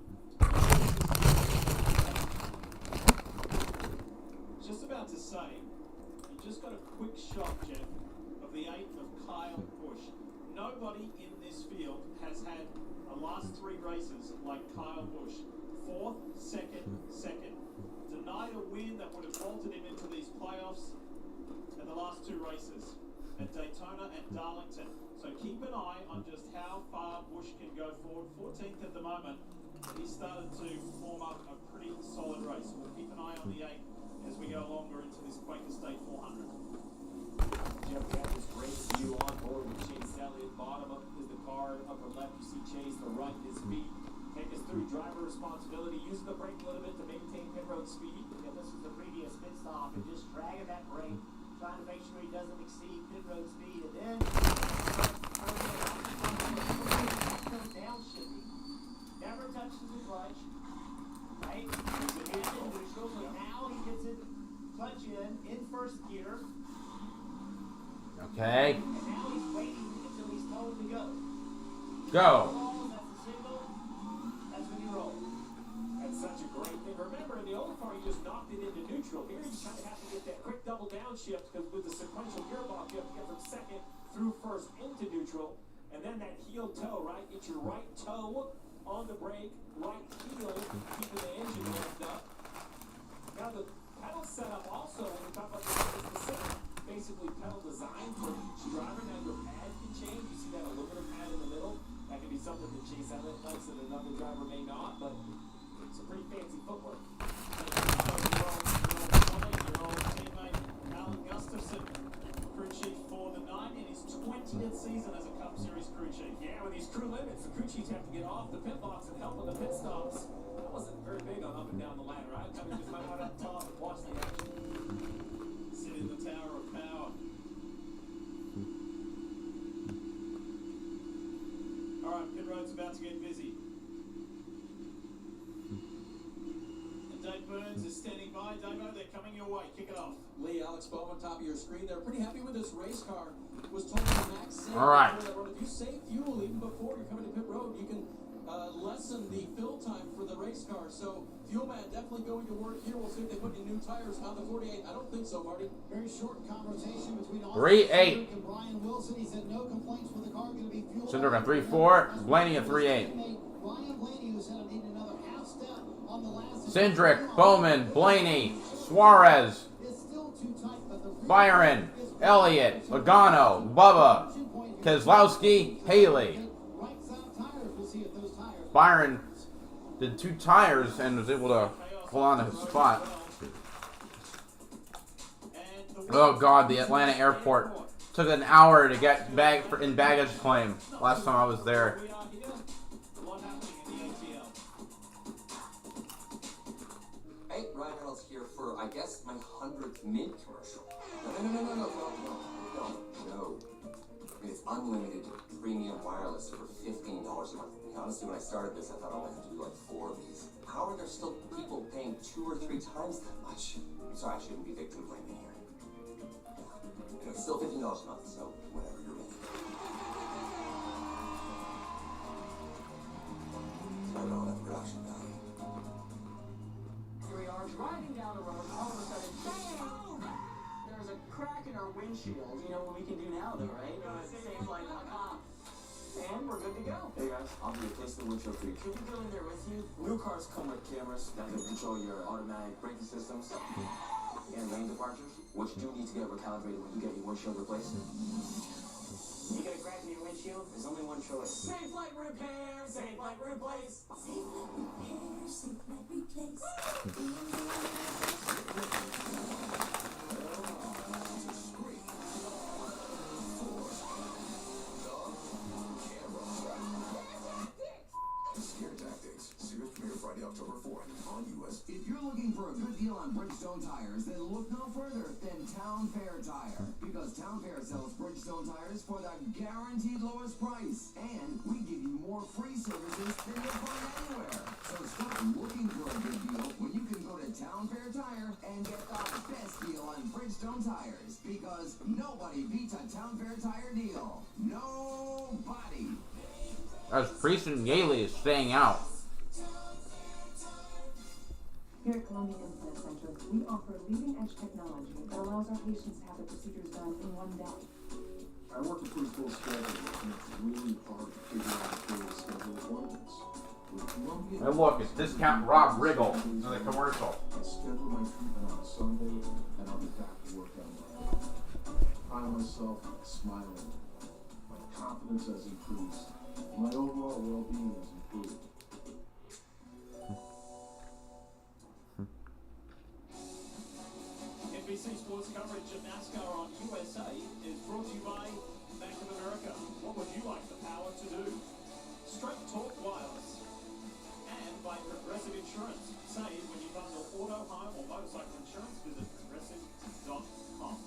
Just about to say, you just got a quick shot, Jeff, of the 8 of Kyle Busch. Nobody in this field has had a last 3 races like Kyle Busch. 4th, 2nd. Denied a win that would have vaulted him into these playoffs in the last 2 races at Daytona and Darlington. So keep an eye on just how far Busch can go forward. 14th at the moment. He started to form up a pretty solid race. We'll keep an eye on the 8 as we go longer into this Quaker State 400. Jeff, we have this great view on board with Chase Elliott. Bottom up is the car. Upper left, you see Chase. The right is speed. Take us through driver responsibility. Using the brake a little bit to maintain pit road speed. Yeah, this is the previous pit stop, and just dragging that brake, trying to make sure he doesn't exceed pit road speed, and then downshifting. Never touches the clutch, right? Neutral, so now he gets it clutch in first gear. Okay. And now he's waiting until he's told to go. Go. That's the signal. That's when you roll. That's such a great thing. Remember, in the old car, you just knocked it into neutral. Here, you kind of have to get that quick double downshift because with the sequential gearbox, you have to get from second through first into neutral. And then that heel toe, right? Get your right toe on the brake, right heel, keeping the engine revved up. Now, the pedal setup also, when we talk about the specific, basically pedal design for each driver. Now, your pad can change. You see that aluminum pad in the middle? That can be something that Chase Elliott likes that another driver may not. But so right? I mean, just hang out up top and watch the action. Sit in the Tower of Power. All right, pit road's about to get busy. And Dave Burns is standing by. Davo, they're coming your way. Kick it off. Lee, Alex Bowman, top of your screen. They're pretty happy with this race car. Was told to max save. All right. If you save fuel even before you're coming to pit road, you can lessen the fill time for the race car. So Fuel Man definitely going to work here. We'll see if they put in new tires on the 48. I don't think so, Marty. Very short conversation between 3-8. and Brian Wilson. He said no complaints with the car going to be fueled. Cindric at 3-4. Blaney at 3-8. Brian Blaney, who said I need another half step on the last. Cindric, Bowman, Blaney, Suarez, It's still too tight, but the Byron, Elliott, Logano, Bubba, Keselowski, Haley. right side tires. We'll see if those tires. Byron did 2 tires and was able to hold on to his spot. Oh God, the Atlanta airport took an hour to get in baggage claim last time I was there. Hey, Ryan Reynolds here for, I guess, my 100th Mint commercial. No. I mean, it's unlimited premium wireless for $15 a month. Honestly, when I started this, I thought I only had to do like 4 of these. How are there still people paying 2 or 3 times that much? I'm sorry, I shouldn't be victim blaming here. You know, it's still $15 a month, so whatever you're ready. So I don't have production value. Here we are driving down the road, all of a sudden, bam! There's a crack in our windshield. You know what we can do now, though, right? SafeLight.com. And we're good to go. Hey guys, I'll be replacing the windshield for you. Can we go in there with you? New cars come with cameras that can control your automatic braking systems and lane departures, which do need to get recalibrated when you get your windshield replaced. You get a crack in your windshield? There's only one choice. Safe Light Repair! Safe Light Replace! Safe Light Repair, Safe Light Replace. Scare Tactics. Series premiere Friday, October 4th on US. If you're looking for a good deal on Bridgestone tires, then look no further than Town Fair Tire. Because Town Fair sells Bridgestone tires for the guaranteed lowest price. And we give you more free services than you'll find anywhere. So stop looking for a good deal when you can go to Town Fair Tire and get the best deal on Bridgestone tires. Because nobody beats a Town Fair Tire deal. Nobody. As Preston Yaley is staying out. Here at Columbia Implant Center, we offer leading-edge technology that allows our patients to have the procedures done in one day. I work a pretty full schedule, and it's really hard to figure out a full schedule appointments. With Columbia And look, it's Discount Rob Riggle in the commercial. I schedule my treatment on a Sunday, and I'll be back to work on Monday. I find myself smiling. My confidence has increased. My overall well-being has improved. NBC Sports coverage of NASCAR on USA is brought to you by Bank of America. What would you like the power to do? Straight Talk Wireless. And by Progressive Insurance. Save when you bundle auto, home, or motorcycle insurance. Visit progressive.com.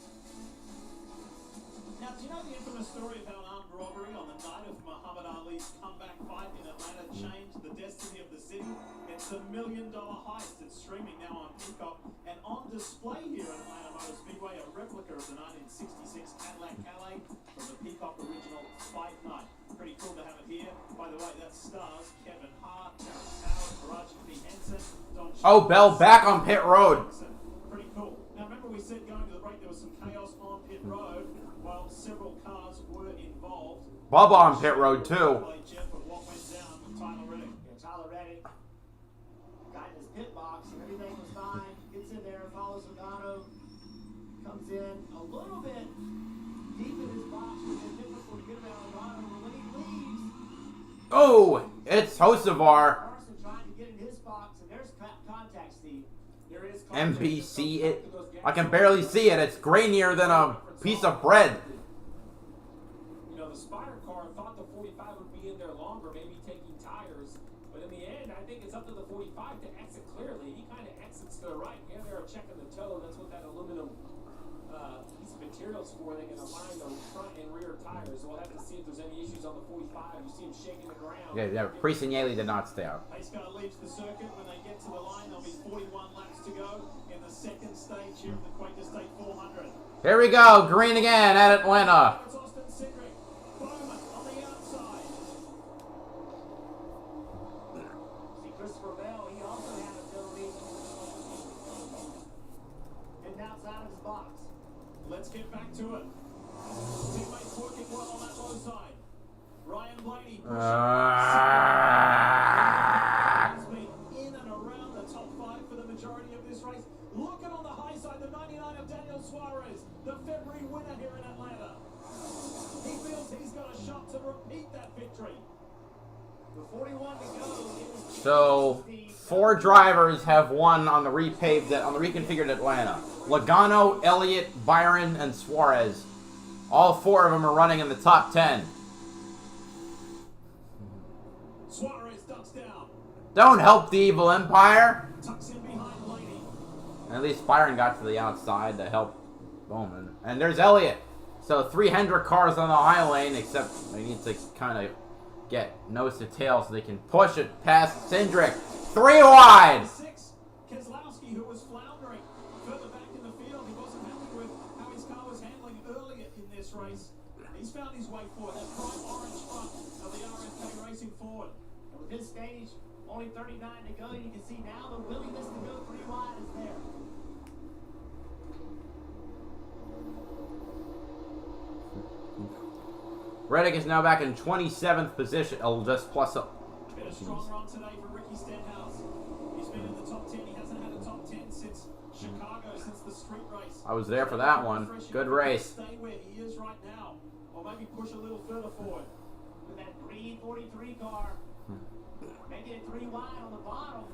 Now, do you know the infamous story of how an armed robbery on the night of Muhammad Ali's comeback fight in Atlanta changed the destiny of the city? It's a $1 million heist. It's streaming now on Peacock and on display here at Atlanta Motor Speedway, a replica of the 1966 Cadillac Calais from the Peacock original Fight Night. Pretty cool to have it here. By the way, that stars Kevin Hart, Terrence Howard, Taraji P. Henson, Don. Oh, Bell back on pit road. Pretty cool. Now remember we said going to the break there was some chaos on pit road while several cars were involved. Bubba on pit road too. Jeff, of what went down with Tyler Reddick. Yeah, Tyler Reddick got in his pit box and everything was fine. Gets in there, follows Logano, comes in a little bit deep in his box, which is difficult to get around Logano. But when he leaves, Oh, it's Hocevar. Carson trying to get in his box, and there's contact, Steve. There is NBC it. I can barely see it. It's grainier than a piece of bread. You know, the Spider car thought the 45 would be in there longer, maybe taking tires. But in the end, I think it's up to the 45 to exit clearly. He kind of exits to the right. Yeah, they're checking the toe. That's what that aluminum piece of material's for. They can align the front and rear tires. So we'll have to see if there's any issues on the 45. You see him shaking the ground. Yeah, Priest and Yaley did not stay out. Pace car leaves the circuit. When they get to the line, there'll be 41 laps to go in the second stage here of the Quaker State 400. Here we go, green again at Atlanta. It's Austin Cindric. Bowman on the outside. See Christopher Bell, he also had ability getting outside of his box. Let's get back to it. Teammates working well on that low side. Ryan Blaney has been in and around the top 5 for the majority of this race. Looking on the high side, the 99 of Daniel Suarez, the February winner here in Atlanta. He feels he's got a shot to repeat that victory. With 41 to go. So 4 drivers have won on the reconfigured Atlanta. Logano, Elliott, Byron, and Suarez. All 4 of them are running in the top 10. Suarez ducks down. Don't help the evil empire. Tucks in behind Blaney. At least Byron got to the outside to help Bowman. And there's Elliott. So 3 Hendrick cars on the high lane, except they need to kind of get nose to tail so they can push it past Cindric. 3 wide. 6, Keselowski, who was floundering further back in the field. He wasn't happy with how his car was handling earlier in this race. He's found his way forward. That bright orange front of the RFK Racing Ford. And with this stage, only 39 to go, you can see now the willingness to go 3 wide is there. Reddick is now back in 27th position. Oh, just plus up. Been a strong run today for Ricky Stenhouse. He's been in the top 10. He hasn't had a top 10 since Chicago, since the street race. I was there for that one. Good race. Stay where he is right now, or maybe push a little further forward. With that green 43 car, making it 3 wide on the bottom.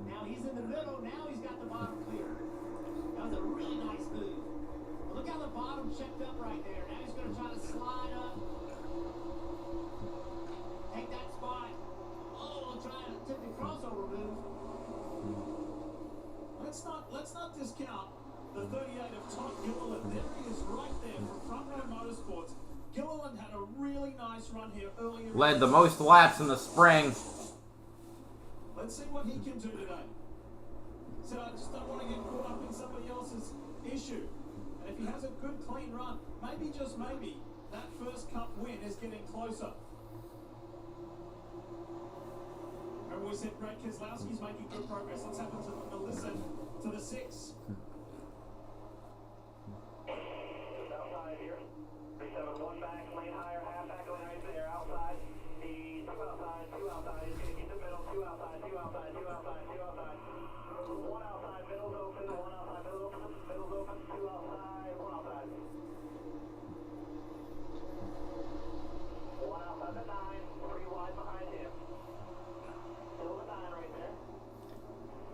Now he's in the middle. Now he's got the bottom clear. That was a really nice move. But look how the bottom checked up right there. Now he's going to try to slide up. Take that spot. Oh, try to take the crossover move. Let's not discount the 38 of Todd Gilliland. There he is right there from Front Row Motorsports. Gilliland had a really nice run here earlier. Led the most laps in the spring. Let's see what he can do today. So I just don't want to get caught up in somebody else's issue. And if he has a good, clean run, maybe, just maybe, that first Cup win is getting closer. And we said Brad Keselowski's making good progress. Let's have a listen to the 6. Outside here. 371 back, lane higher, half back lane right there, outside. The 2 outside, 2 outside. He's going to keep the middle, 2 outside, 2 outside, 2 outside, 2 outside. 1 outside, middle's open, 1 outside, middle's open, 2 outside, 1 outside. 1 outside the 9, 3 wide behind him. Still the 9 right there.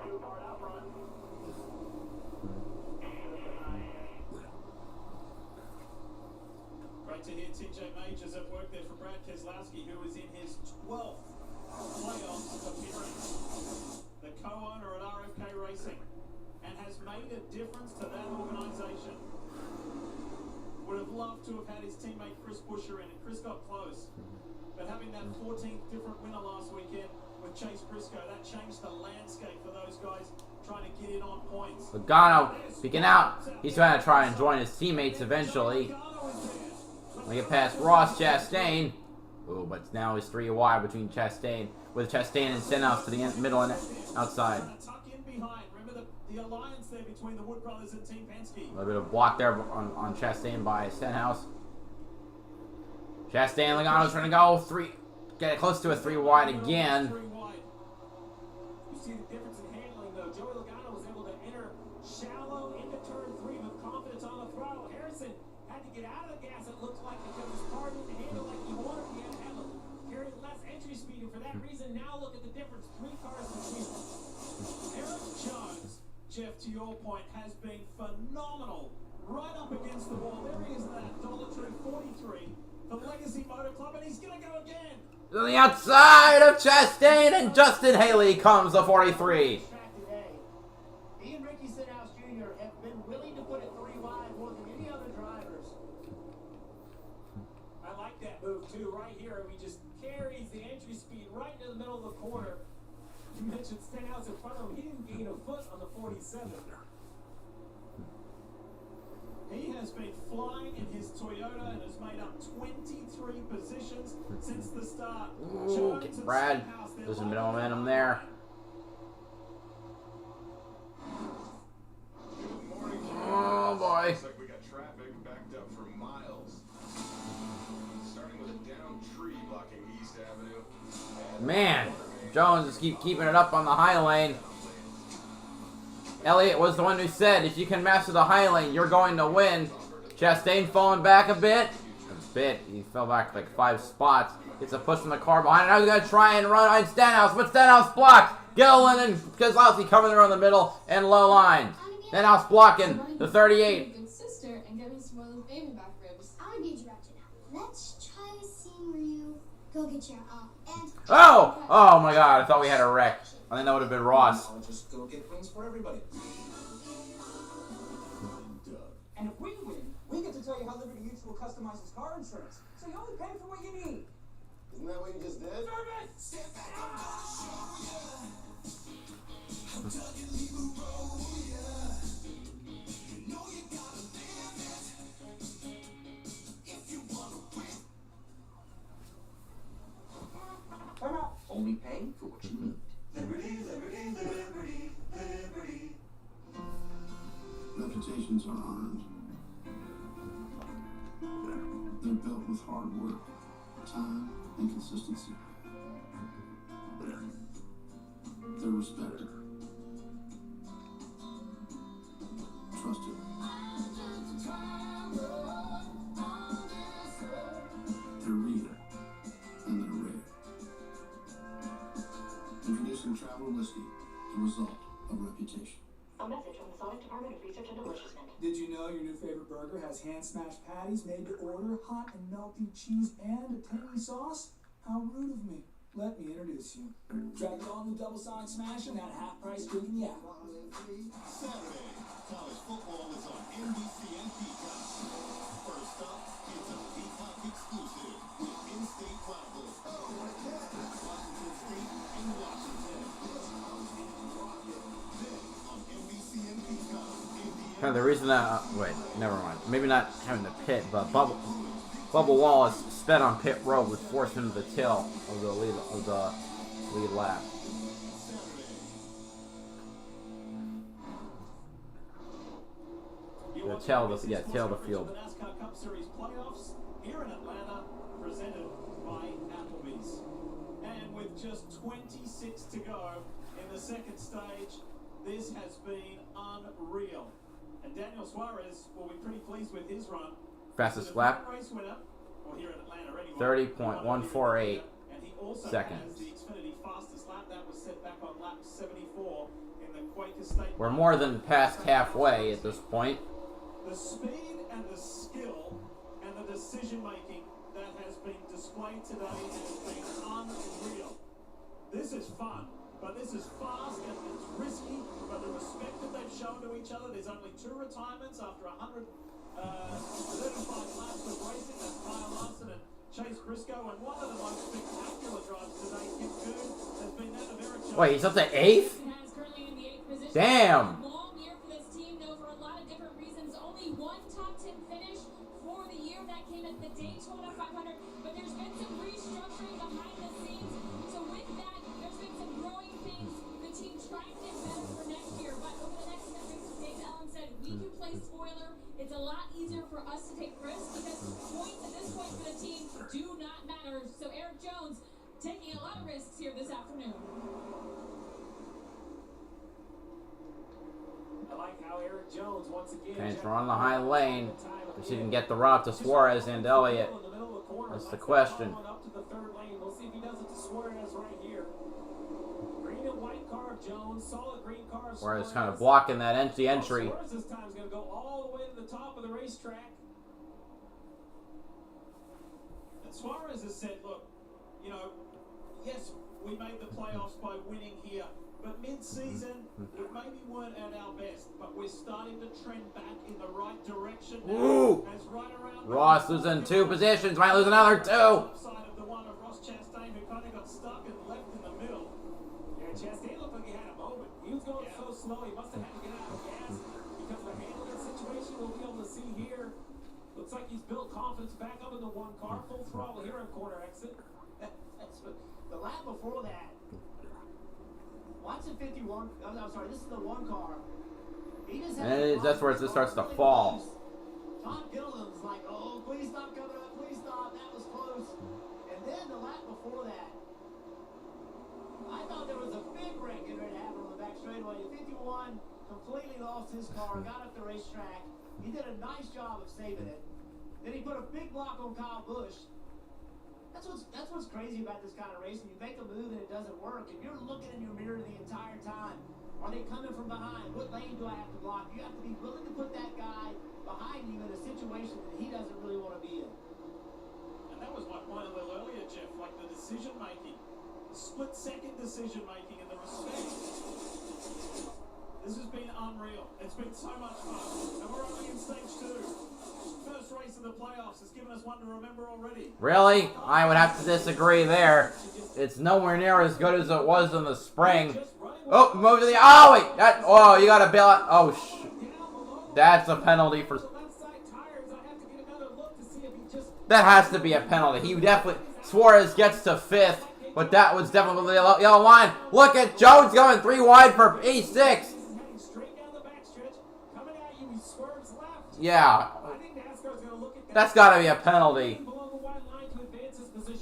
2 apart out front. Great to hear TJ Majors at work there for Brad Keselowski, who is in his 12th playoff appearance. The co-owner at RFK Racing, and has made a difference to that organisation. Would have loved to have had his teammate Chris Buescher in, and Chris got close. But having that 14th different winner last weekend with Chase Briscoe, that changed the landscape for those guys trying to get in on points. Logano peeking out. He's going to try and join his teammates eventually. When he get past Ross Chastain. Oh, but now he's 3 wide between Chastain, with Chastain and Stenhouse to the middle and outside. Tuck in behind. Remember the alliance there between the Wood Brothers and Team Penske. A little bit of block there on Chastain by Stenhouse. Chastain, Logano's trying to go 3, get close to a 3 wide again. You see the difference in handling, though. Joey Logano was able to enter shallow into turn 3 with confidence on the throttle. Harrison had to get out of the gas, it looked like, because his car didn't handle like he wanted. He had to have carry less entry speed, and for that reason, now look at the difference. 3 cars between them. Eric Jones, Jeff, to your point, has been phenomenal. Right up against the wall. There he is, that Dollar Tree 43 for Legacy Motor Club, and he's going to go again. To the outside of Chastain, and Justin Haley comes the 43. He and Ricky Stenhouse Jr. have been willing to put it 3 wide more than any other drivers. I like that move too, right here. He just carries the entry speed right into the middle of the corner. You mentioned Stenhouse in front of him. He didn't gain a foot on the 47. He has been flying in his Toyota and has made up 23 positions since the start. Ooh, Brad, there's a bit of momentum there. Oh boy. Looks like we got traffic backed up for miles. Starting with a downed tree blocking East Avenue. Man, Jones just keeping it up on the high lane. Elliott was the one who said, if you can master the high lane, you're going to win. Chastain falling back a bit. He fell back like 5 spots. Gets a push from the car behind. Now he's going to try and run on Stenhouse, but Stenhouse blocked. Gillen and Keselowski coming there on the middle and low line. Stenhouse blocking the 38. Good sister and get me some of those baby back ribs. I want to be directed now. Let's try a scene where you go get your and Oh my God! I thought we had a wreck. I think that would have been Ross. I'll just go get wings for everybody. And if we win, we get to tell you how Liberty Mutual customizes car insurance. So you only pay for what you need. Isn't that what you just did? Step back, Time out. Only pay for what you need. Liberty, liberty, liberty, liberty. Reputations are earned. They're built with hard work, time, and consistency. They're respected. Trusted. They're real. And they're rare. Introducing Traveler Whiskey, the result of reputation. A message from the Sonic Department of Research and Deliciousness. Did you know your new favorite burger has hand-smashed patties made to order, hot and melty cheese, and a tangy sauce? How rude of me. Let me introduce you. Try the all-new Double Sonic Smash and that half-price drinking yeah. Saturday, college football is on NBC and Peacock. First up, it's a Peacock exclusive with In-State Chronicles. Washington State and Washington. Then on NBC and Peacock. The reason that wait, never mind. Maybe not having the pit, but Bubba Wallace sped on pit road, would force him to the tail of the lead lap. The tail of the field. The NASCAR Cup Series playoffs here in Atlanta, presented by Applebee's. And with just 26 to go in the second stage, this has been unreal. And Daniel Suarez will be pretty pleased with his run. Fastest lap, Race winner, well, here in Atlanta anyway, 30.148 and he also seconds. has the Xfinity fastest lap. That was set back on lap 74 in the Quaker State. We're more than past halfway at this point. The speed and the skill and the decision making that has been displayed today has been unreal. This is fun, but this is fast and it's risky, but the respect that they've shown to each other, there's only 2 retirements after 135 laps of racing. That's Kyle Larson and Chase Briscoe, and one of the most spectacular drives today, Kim Coon, has been that of Eric Jones. Wait, he's up to 8th? Damn! Long year for this team, though, for a lot of different reasons. Only one top 10 finish for the year. That came at the Daytona 500, but there's been some restructuring behind the scenes. So with that, there's been some growing things. The team trying to get better for next year, but over the next 10 races, Dave Allen said, we can play spoiler. It's a lot easier for us to take risks because points at this point for the team do not matter. So Eric Jones taking a lot of risks here this afternoon. I like how Eric Jones once again. Transfer on the high lane. If he can get the route to Suarez and Elliott. That's the question. Up to the third lane. We'll see if he does it to Suarez right here. Green and white car of Jones, solid green car of Suarez. Suarez kind of blocking that entry. Suarez this time is going to go all the way to the top of the racetrack. And Suarez has said, look, you know, yes, we made the playoffs by winning here, but mid-season, we maybe weren't at our best, but we're starting to trend back in the right direction now. Ooh. As right around Ross losing 2 positions, might lose another 2. side of the one of Ross Chastain, who kind of got stuck and left in the middle. Yeah, Chastain looked like he had a moment. He was going so slow, he must have had to get out of gas because the handling situation we'll be able to see here. Looks like he's built confidence back up in the one car, full throttle here in corner exit. The lap before that, watch the 51. I'm sorry, this is the one car. He just had And that's where it just starts to fall. Tom Gilliland's like, oh, please stop coming up, please stop. That was close. And then the lap before that, I thought there was a big wreck getting ready to happen on the back straightaway. 51 completely lost his car, got up the racetrack. He did a nice job of saving it. Then he put a big block on Kyle Busch. That's what's crazy about this kind of racing. You make a move and it doesn't work, and you're looking in your mirror the entire time. Are they coming from behind? What lane do I have to block? You have to be willing to put that guy behind you in a situation that he doesn't really want to be in. And that was my point a little earlier, Jeff, like the decision making, the split-second decision making, and the respect. This has been unreal. It's been so much fun, and we're only in stage 2. First race of the playoffs has given us one to remember already. Really? I would have to disagree there. It's nowhere near as good as it was in the spring. Oh, move to the... Oh, wait. Oh, you got to bail out. Oh, that's a penalty for... That has to be a penalty. He definitely... Suarez gets to 5th, but that was definitely the yellow line. Look at Jones going 3 wide for P6. Yeah. That's got to be a penalty.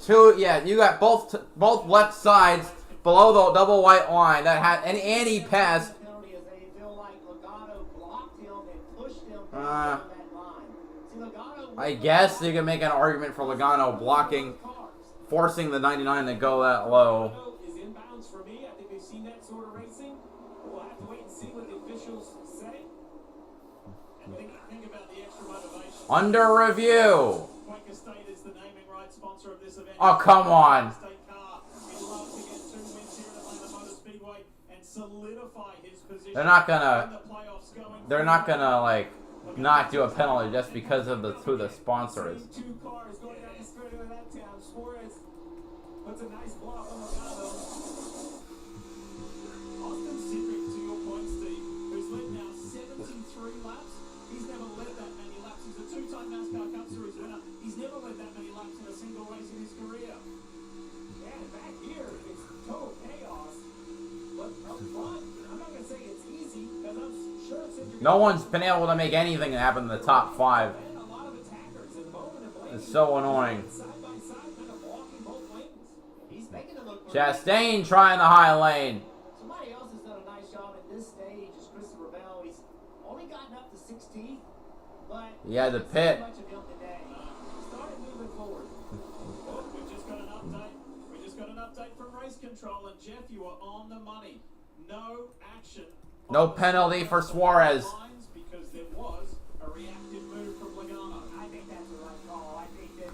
2, yeah, you got both left sides below the double white line. That had and he passed. I guess you can make an argument for Logano blocking, forcing the 99 to go that low. Is inbounds for me. I think they've seen that sort of racing. We'll have to wait and see what the officials say. And think about the extra motivation. Under review. Quaker State is the naming rights sponsor of this event. Oh, come on. He'd love to get 2 wins here at Atlanta Motor Speedway and solidify his position. They're not gonna like not do a penalty just because of who the sponsor is. 2 cars going down the straightaway of that town. Suarez puts a nice block on Logano. Austin Cindric, to your point, Steve, who's led now 73 laps. He's never led that many laps. He's a 2-time NASCAR Cup Series winner. He's never led that many laps in a single race in his career. Yeah, and back here, it's total chaos. But up front, I'm not going to say it's easy, because I'm sure Cindric... No one's been able to make anything happen in the top 5. It's so annoying. Chastain trying the high lane. Somebody else has done a nice job at this stage is Christopher Bell. He's only gotten up to 16th, but He had the pit. much of him today. He started moving forward. Well, we just got an update. We just got an update from race control, and Jeff, you are on the money. No action. No penalty for Suarez. Because there was a reactive move from Logano. I think that's the right call. I think that,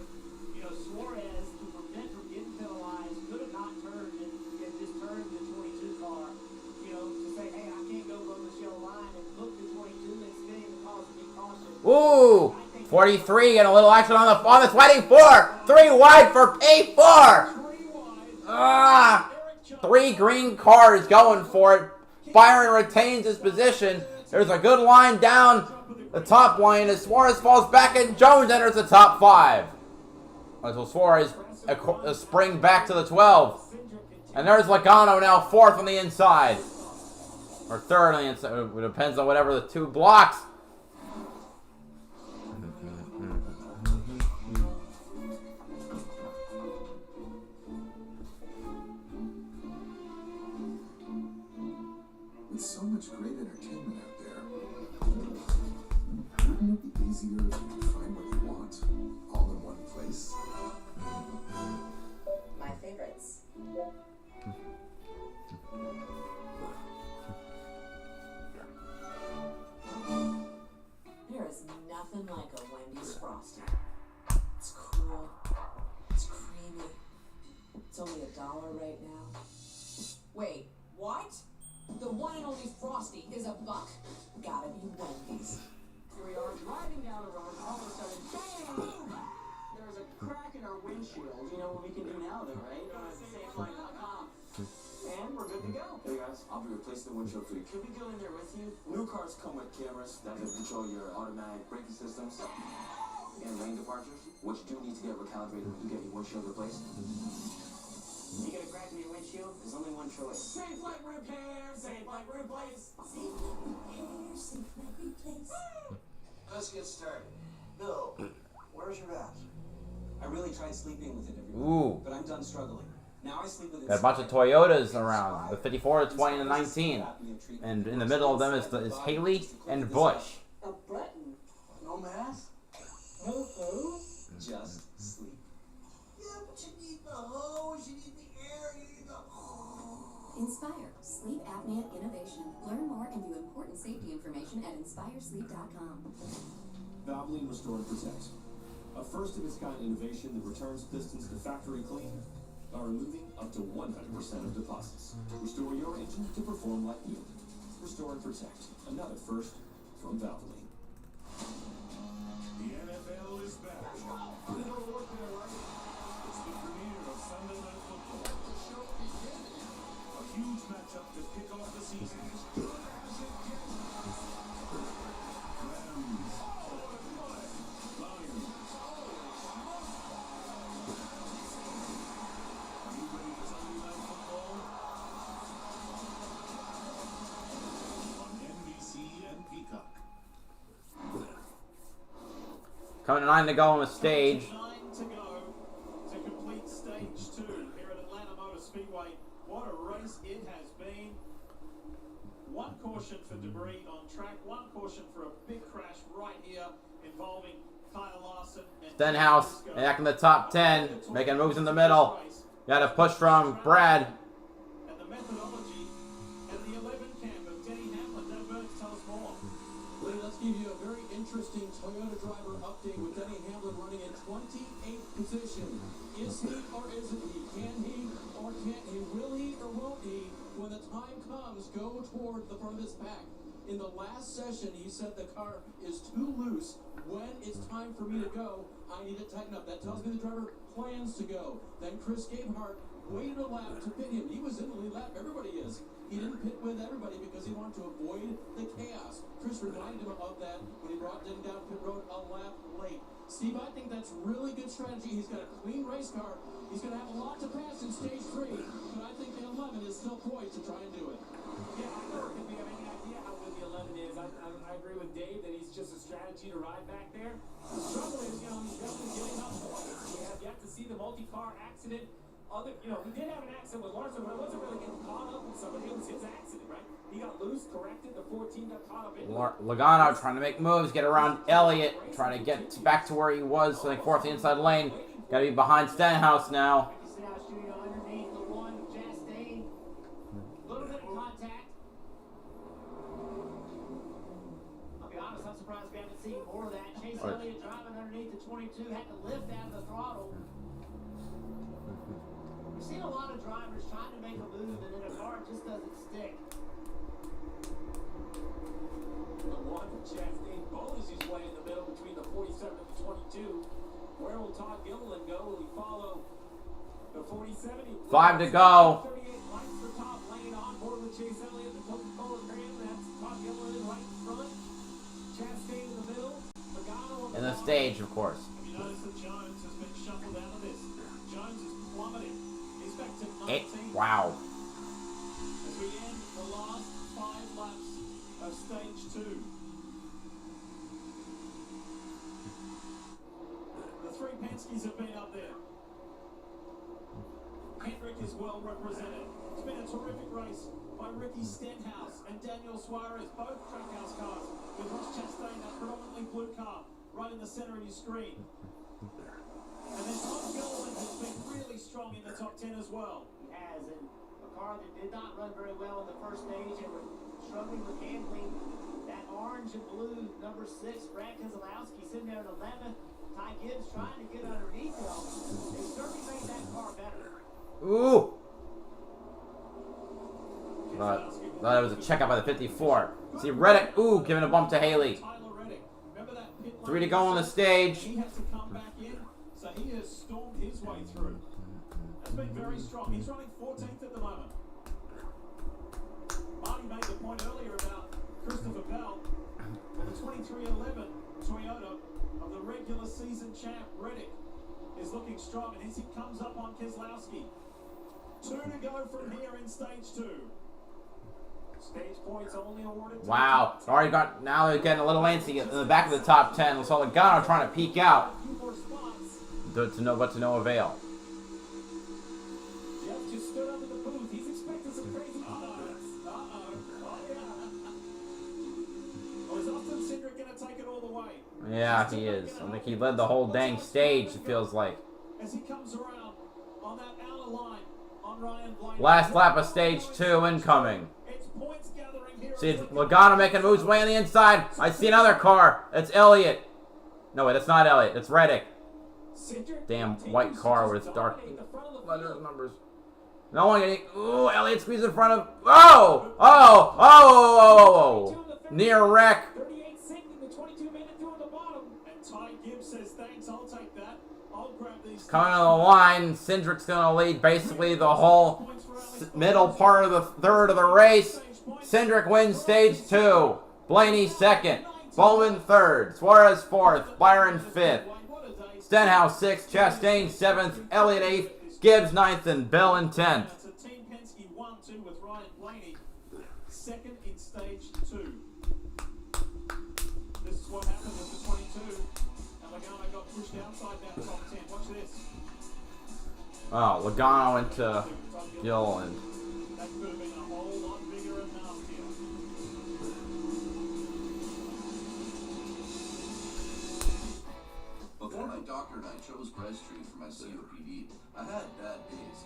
Suarez, to prevent from getting penalized, could have not turned and just turned the 22 car, to say, hey, I can't go below this yellow line, and look the 22 and spin and cause a big caution. Ooh, 43 getting a little action on the sweating 4. 3 wide for P4. 3 green cars going for it. Byron retains his position. There's a good line down the top line as Suarez falls back and Jones enters the top 5. Until Suarez spring back to the 12. And there's Logano now 4th on the inside. Or 3rd on the inside. It depends on whatever the 2 blocks. With so much great entertainment out there, wouldn't it be easier if you could find what you want all in one place? My favorites. There is nothing like a Wendy's Frosty. It's cool. It's creamy. Wendy's Frosty is a buck. Gotta be Wendy's. Here we are driving down the road, all of a sudden, bang! There's a crack in our windshield. You know what we can do now, though, right? Safe like a cop. And we're good to go. Hey guys, I'll be replacing the windshield for you. Can we go in there with you? New cars come with cameras that can control your automatic braking systems and lane departures, which do need to get recalibrated when you get your windshield replaced. You get a crack in your windshield, there's only one choice. Safe like repair, safe like replace. Safe like repair, safe like replace. Let's get started. Bill, where's your ass? I really tried sleeping with it every Ooh. night, but I'm done struggling. Now I sleep with it. Got a bunch of Toyotas around. The 54, the 20, and the 19. And in the middle of them is Haley and Bush. A button. No mask? No hose? Just sleep. Yeah, but you need the hose, you need the air, you need the... Inspire. Sleep apnea innovation. Learn more and view important safety information at inspiresleep.com. Valvoline Restore and Protect. A first-of-its-kind innovation that returns pistons to factory clean by removing up to 100% of deposits. Restore your engine to perform like new. Restore and Protect. Another first from Valvoline. The NFL is back. You know what they're like? It's the premiere of Sunday Night Football. The show begins. A huge matchup to kick off the season. As good as it gets. Rams. Lions. Are you ready for Sunday Night Football? On NBC and Peacock. Coming to 9 to go on the stage. 9 to go to complete stage 2 here at Atlanta Motor Speedway. What a race it has been. One caution for debris on track, one caution for a big crash right here involving Kyle Larson and Stenhouse back in the top 10, making moves in the middle. Got a push from Brad. And the methodology and the 11 camp of Denny Hamlin. Dave Burns, tell us more. Lee, let's give you a very interesting Toyota driver update with Denny Hamlin running in 28th position. Is he or isn't he? Can he or can't he? Will he or won't he? When the time comes, go toward the front of this pack. In the last session, he said the car is too loose. When it's time for me to go, I need to tighten up. That tells me the driver plans to go. Then Chris Gabehart waited a lap to pit him. He was in the lead lap. Everybody is. He didn't pit with everybody because he wanted to avoid the chaos. Chris reminded him of that when he brought Denny down pit road a lap late. Steve, I think that's really good strategy. He's got a clean race car. He's going to have a lot to pass in stage 3, but I think the 11 is still poised to try and do it. Yeah, I don't think we have any idea how good the 11 is. I agree with Dave that he's just a strategy to ride back there. The struggle is, he's definitely getting up points. We have yet to see the multi-car accident. We did have an accident with Larson, but it wasn't really getting caught up with somebody. It was his accident, right? He got loose, corrected, the 14 got caught up in Logano trying to make moves, get around Elliott, trying to get back to where he was, so like fourth the inside lane. Got to be behind Stenhouse now. Underneath the one, Chastain. A little bit of contact. I'll be honest, I'm surprised we haven't seen more of that. Chase Elliott driving underneath the 22, had to lift out of the throttle. We've seen a lot of drivers trying to make a move and then a car just doesn't stick. The one from Chastain bullies his way in the middle between the 47 and the 22. Where will Todd Gilliland go? Will he follow the 47? 5 to go. 38 lights the top lane on board with Chase Elliott. The Coca-Cola brand. That's Todd Gilliland right in front. Chastain in the middle. Logano In the stage, of course. Have you noticed that Jones has been shuffled out of this? Jones is plummeting. He's back to 19. Wow. As we end the last 5 laps of stage 2. The 3 Penske's have been up there. Hendrick is well represented. It's been a terrific race by Ricky Stenhouse and Daniel Suarez, both Trackhouse cars, with Ross Chastain, that predominantly blue car, right in the center of your screen. And then Todd Gilliland has been really strong in the top 10 as well. He has, and a car that did not run very well in the first stage and was struggling with handling that orange and blue number 6, Brad Keselowski sitting there at 11th. Ty Gibbs trying to get underneath him. They certainly made that car better. Ooh. Thought it was a checkout by the 54. See Reddick, ooh, giving a bump to Haley. 3 to go on the stage. He has to come back in, so he has stormed his way through. That's been very strong. He's running 14th at the moment. Marty made the point earlier about Christopher Bell. Well, the 2311 Toyota of the regular season champ Reddick is looking strong, and as he comes up on Keselowski. 2 to go from here in stage 2. Stage points only awarded to Wow, already got, now they're getting a little antsy in the back of the top 10. So Logano trying to peek out. To no avail. Jeff just stood under the booth. He's expecting some crazy comments. Oh, yeah. Well, is Austin Cindric going to take it all the way? Yeah, he is. I think he led the whole dang stage, it feels like. As he comes around on that outer line on Ryan Blaney. Last lap of stage 2 incoming. It's points gathering here. See Logano making moves way on the inside. I see another car. It's Elliott. No, wait, that's not Elliott. It's Reddick. Damn white car with dark letters numbers. No one getting. Ooh, Elliott squeezed in front of. Oh! Oh! Oh! Near wreck. 38 sinking the 22-minute through at the bottom. And Ty Gibbs says, thanks, I'll take that. I'll grab these. Coming on the line, Cindric's going to lead basically the whole middle part of the third of the race. Cindric wins stage 2. Blaney 2nd. Bowman 3rd. Suarez 4th. Byron 5th. Stenhouse 6th. Chastain 7th. Elliott 8th. Gibbs 9th. And Bell in 10th. So Team Penske 1-2 with Ryan Blaney. 2nd in stage 2. This is what happened with the 22. And Logano got pushed outside that top 10. Watch this. Oh, Logano into Gill and. That could have been a whole lot bigger and nastier. Before my doctor and I chose Breastream for my COPD, I had bad days.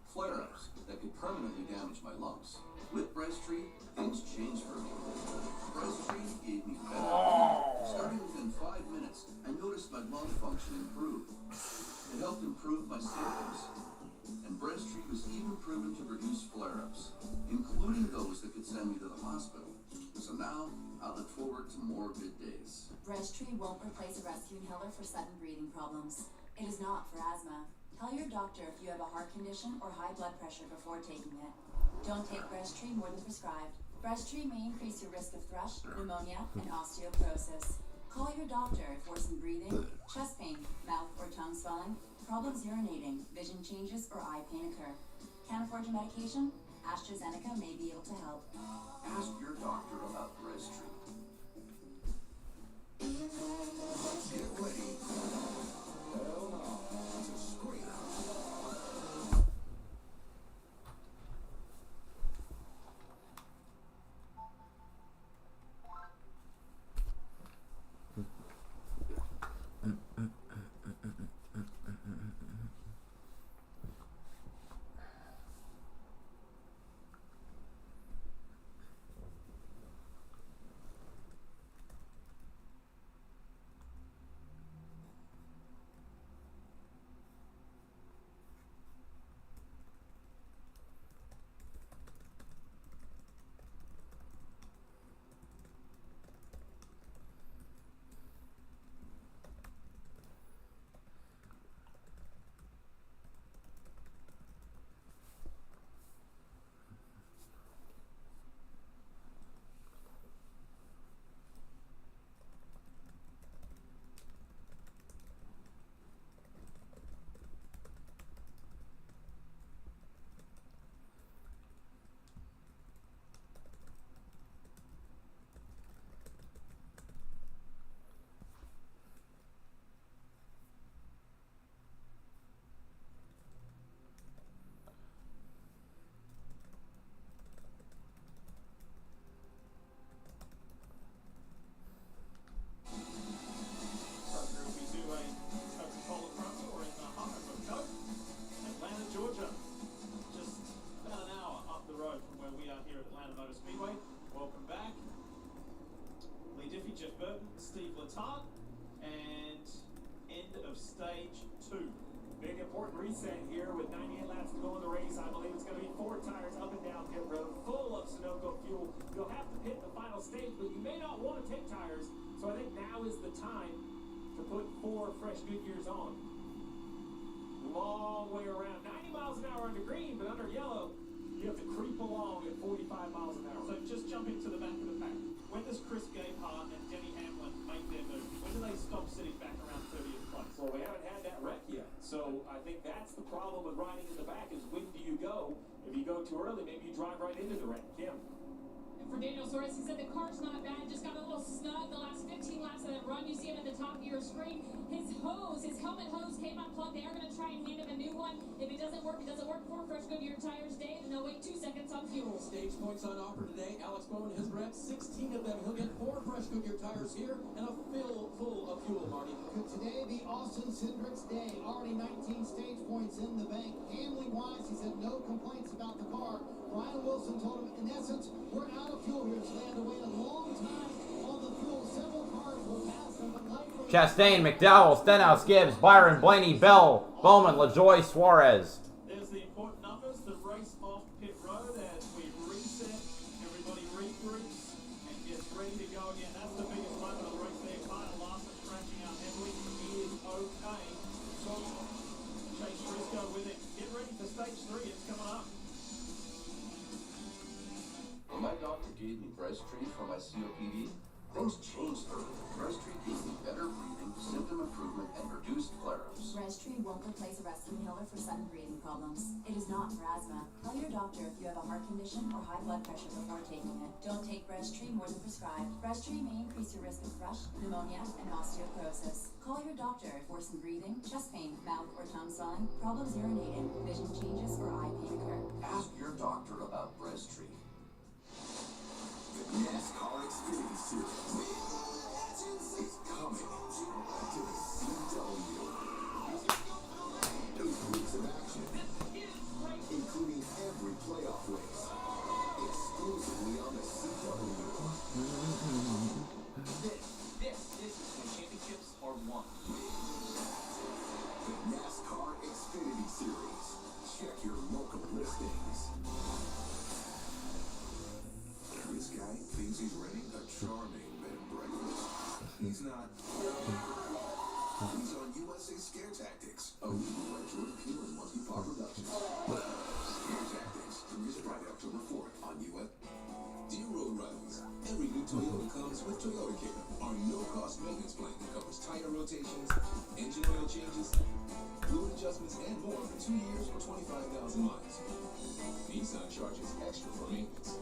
Flare-ups that could permanently damage my lungs. With Breastream, things changed for me. Breastream gave me better. Starting within 5 minutes, I noticed my lung function improved. It helped improve my symptoms. And Breastream was even proven to reduce flare-ups, including those that could send me to the hospital. So now, I look forward to more good days. Breastream won't replace a rescue inhaler for sudden breathing problems. It is not for asthma. Tell your doctor if you have a heart condition or high blood pressure before taking it. Don't take Breastream more than prescribed. Breastream may increase your risk of thrush, pneumonia, and osteoporosis. Call your doctor if worsened breathing, chest pain, mouth or tongue swelling, problems urinating, vision changes, or eye pain occur. Can't afford your medication? AstraZeneca may be able to help. Ask your doctor about Breastream. Get ready. Hell no. To scream. Big important reset here with 98 laps to go in the race. I believe it's going to be 4 tires up and down pit road, full of Sunoco fuel. You'll have to pit the final stage, but you may not want to take tires. So I think now is the time to put 4 fresh Goodyears on. Long way around. 90 miles an hour under green, but under yellow, you have to creep along at 45 miles an hour. So just jumping to the back of the pack. When does Chris Gabehart and Denny Hamlin make their move? When do they stop sitting back around 30th place? Well, we haven't had that wreck yet. So I think that's the problem with riding in the back is when do you go? If you go too early, maybe you drive right into the wreck. Kim. And for Daniel Suarez, he said the car's not bad, just got a little snug the last 15 laps of that run. You see him at the top of your screen. His helmet hose came unplugged. They are going to try and hand him a new one. If it doesn't work, 4 fresh Goodyear tires, Dave, and they'll wait 2 seconds on fuel. Stage points on offer today. Alex Bowman has grabbed 16 of them. He'll get 4 fresh Goodyear tires here and a fill full of fuel, Marty. Could today be Austin Cindric's day? Already 19 stage points in the bank. Handling-wise, he said no complaints about the car. Brian Wilson told him, in essence, we're out of fuel here, so they had to wait a long time on the fuel. Several cars will pass them, but likely... Chastain, McDowell, Stenhouse, Gibbs, Byron, Blaney, Bell, Bowman, LaJoie, Suarez. There's the important numbers, the race off pit road as we reset, everybody regroups and gets ready to go again. That's the biggest moment of the race there. Kyle Larson crashing out heavily. He is okay. So Chase Briscoe with him. Get ready for stage 3. It's coming up. When my doctor gave me Breztri for my COPD, things changed for me. Breztri gave me better breathing, symptom improvement, and reduced flare-ups. Breztri won't replace a rescue inhaler for sudden breathing problems. It is not for asthma. Tell your doctor if you have a heart condition or high blood pressure before taking it. Don't take Breztri more than prescribed. Breztri may increase your risk of thrush, pneumonia, and osteoporosis. Call your doctor if worsened breathing, chest pain, mouth or tongue swelling, problems urinating, vision changes, or eye pain occur. Ask your doctor about Breztri. The NASCAR Xfinity Series is coming to the CW. 8 weeks of action, including every playoff race, exclusively on the CW. This is when championships are won. The NASCAR Xfinity Series. Check your local listings. This guy thinks he's running a charming bed and breakfast. He's not. He's on USA Scare Tactics, a movie by Jordan Peele and Monkey Paw Productions. Scare Tactics premieres Friday, October 4th on US. Dear Road Riders, every new Toyota comes with Toyota Care, our no-cost maintenance plan that covers tire rotations, engine oil changes, fluid adjustments, and more for 2 years or 25,000 miles. Nissan charges extra for maintenance.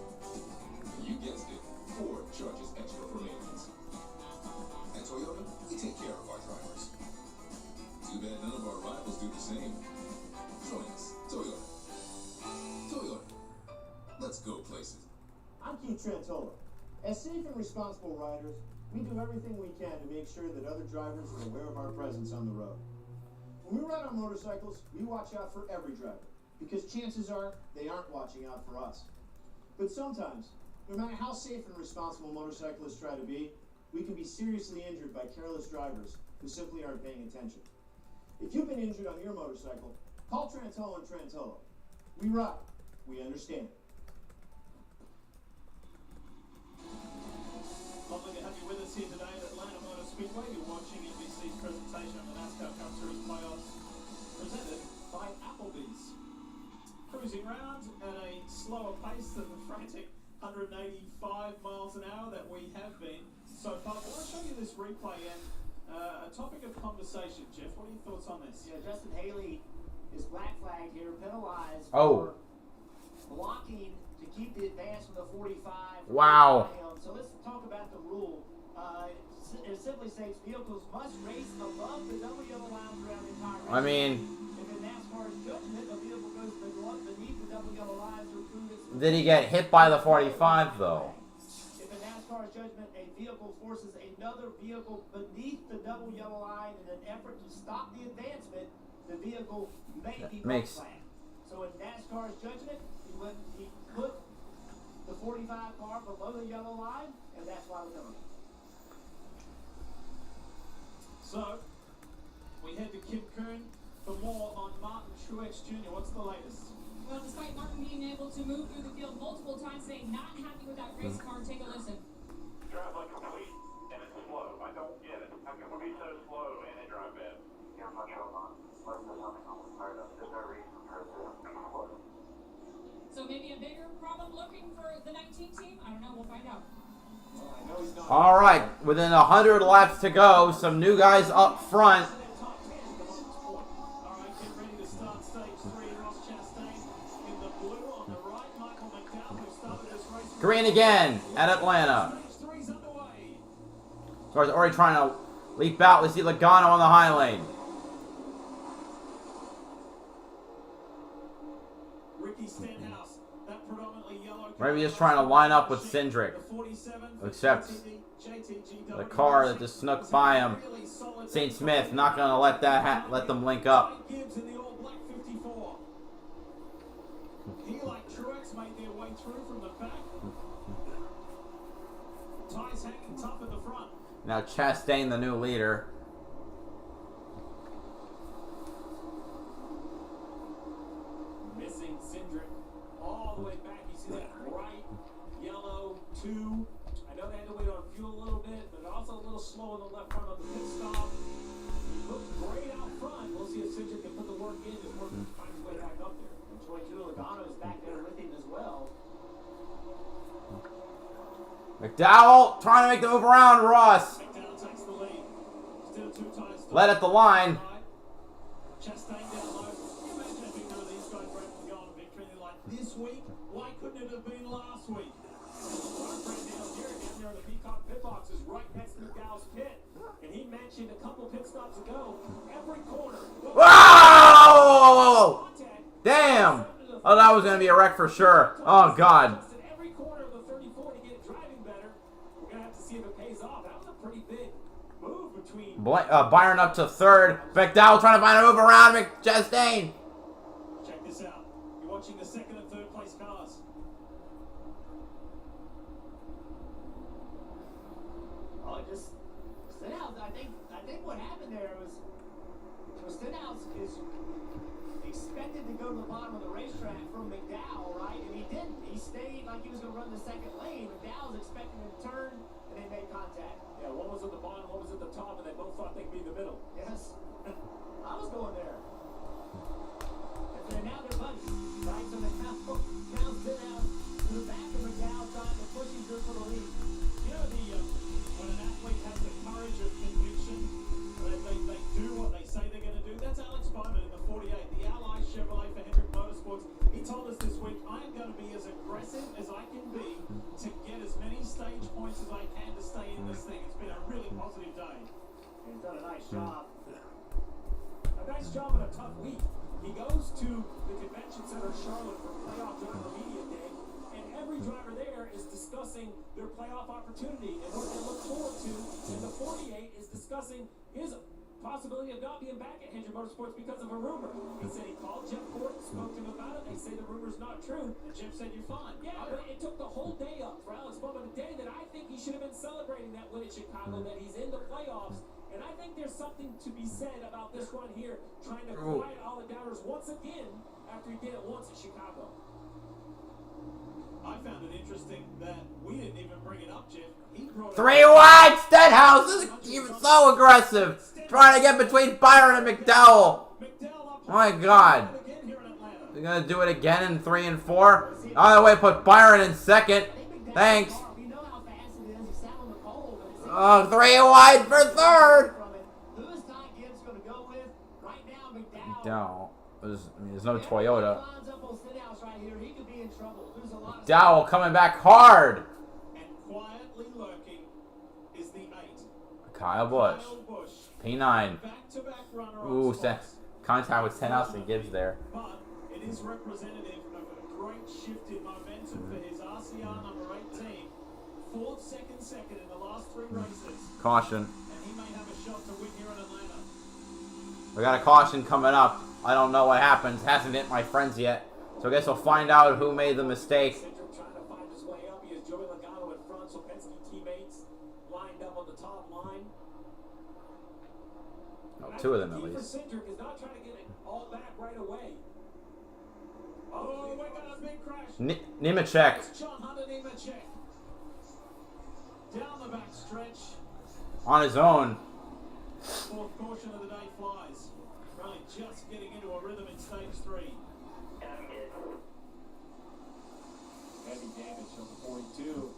You guessed it, Ford charges extra for maintenance. At Toyota, we take care of our drivers. Too bad none of our rivals do the same. Join us, Toyota. Toyota. Let's go places. I'm Keith Trantola. As safe and responsible riders, we do everything we can to make sure that other drivers are aware of our presence on the road. When we ride on motorcycles, we watch out for every driver, because chances are they aren't watching out for us. But sometimes, no matter how safe and responsible motorcyclists try to be, we can be seriously injured by careless drivers who simply aren't paying attention. If you've been injured on your motorcycle, call Trantola and Trantola. We ride. We understand. Lovely to have you with us here today at Atlanta Motor Speedway. You're watching NBC's presentation of the NASCAR Cup Series playoffs presented by Applebee's. Cruising round at a slower pace than the frantic 185 miles an hour that we have been so far. I want to show you this replay and a topic of conversation. Jeff, what are your thoughts on this? Yeah, Justin Haley is black flagged here, penalized Oh. for blocking to keep the advance from the 45. Wow. So let's talk about the rule. It simply states vehicles must race above the double yellow line throughout the entire race. I mean, if in NASCAR's judgment, a vehicle goes beneath the double yellow line to prove its... did he get hit by the 45 though? If in NASCAR's judgment, a vehicle forces another vehicle beneath the double yellow line in an effort to stop the advancement, the vehicle may be black flagged. So in NASCAR's judgment, he put the 45 car below the yellow line, and that's why we're doing it. So, we head to Kim Coon for more on Martin Truex Jr. What's the latest? Well, despite Martin being able to move through the field multiple times today, not happy with that race car. Take a listen. Drive like complete and it's slow. I don't get it. How can we be so slow and they drive bad? Yeah, I'm not sure about it. There's no reason for it to be slow. So maybe a bigger problem looking for the 19 team? I don't know. We'll find out. All right, within 100 laps to go, some new guys up front. Green again at Atlanta. So he's already trying to leap out. We see Logano on the high lane. Maybe he's trying to line up with Cindric. Except the car that just snuck by him. St. Smith not going to let them link up. He, like Truex, made their way through from the back. Ty's hanging tough at the front. Now Chastain, the new leader. Missing Cindric all the way back. You see that bright yellow 2. I know they had to wait on fuel a little bit, but also a little slow on the left front of the pit stop. Looked great out front. We'll see if Cindric can put the work in and find his way back up there. 22 Logano's back there with him as well. McDowell trying to make the move around Ross. McDowell takes the lead. Still 2 ties. Led at the line. Chastain down low. Can you imagine if either of these guys were able to go on a victory like this week? Why couldn't it have been last week? Our friend down there in the Peacock pit box is right next to McDowell's pit. And he mentioned a couple pit stops ago, every corner. Whoa! Damn! Oh, that was going to be a wreck for sure. Oh, God. Every corner of the 34 to get it driving better. We're going to have to see if it pays off. That was a pretty big move between... Byron up to third. McDowell trying to find a move around Chastain. Check this out. You're watching the second and third place cars. Oh, just Stenhouse. I think what happened there was Stenhouse is expected to go to the bottom of the racetrack from McDowell, right? And he didn't. He stayed like he was going to run the second lane. McDowell was expecting him to turn, and they made contact. Yeah, one was at the bottom, one was at the top, and they both thought they'd be in the middle. Yes. I was going there. And now they're buddies, right? So now Stenhouse to the back of McDowell trying to push him through for the lead. You know, when an athlete has the courage of conviction, they do what they say they're going to do. That's Alex Bowman in the 48, the Ally Chevrolet for Hendrick Motorsports. He told us this week, I am going to be as aggressive as I can be to get as many stage points as I can to stay in this thing. It's been a really positive day. He's done a nice job. A nice job on a tough week. He goes to the Convention Center in Charlotte for playoff Driver Media Day, and every driver there is discussing their playoff opportunity and what they look forward to. And the 48 is discussing his possibility of not being back at Hendrick Motorsports because of a rumor. He said he called Jeff Gordon, spoke to him about it. They say the rumor's not true. And Jeff said, you're fine. Yeah, but it took the whole day up for Alex Bowman, a day that I think he should have been celebrating that win at Chicago, that he's in the playoffs. And I think there's something to be said about this run here, trying to quiet all the doubters once again after he did it once at Chicago. I found it interesting that we didn't even bring it up, Jeff. He brought 3 wide. Stenhouse is even so aggressive, trying to get between Byron and McDowell. My God. They're going to do it again in 3 and 4. Either way, put Byron in second. Thanks. 3 wide for third. McDowell. There's no Toyota. McDowell coming back hard. And quietly lurking is the 8. Kyle Busch. P9. Ooh, contact with Stenhouse and Gibbs there. But it is representative of a great shift in momentum for his RCR number 18. 4th second in the last 3 races. Caution. And he may have a shot to win here in Atlanta. We got a caution coming up. I don't know what happens. Hasn't hit my friends yet. So I guess we'll find out who made the mistake. Trying to find his way up. He has Joey Logano in front, so Penske teammates lined up on the top line. Oh, 2 of them at least. Cindric is not trying to get it all back right away. Oh, we got a big crash. Nemechek John Hunter Nemechek. Down the back stretch. on his own. Fourth caution of the day flies. Really just getting into a rhythm in stage 3. Heavy damage on the 42. You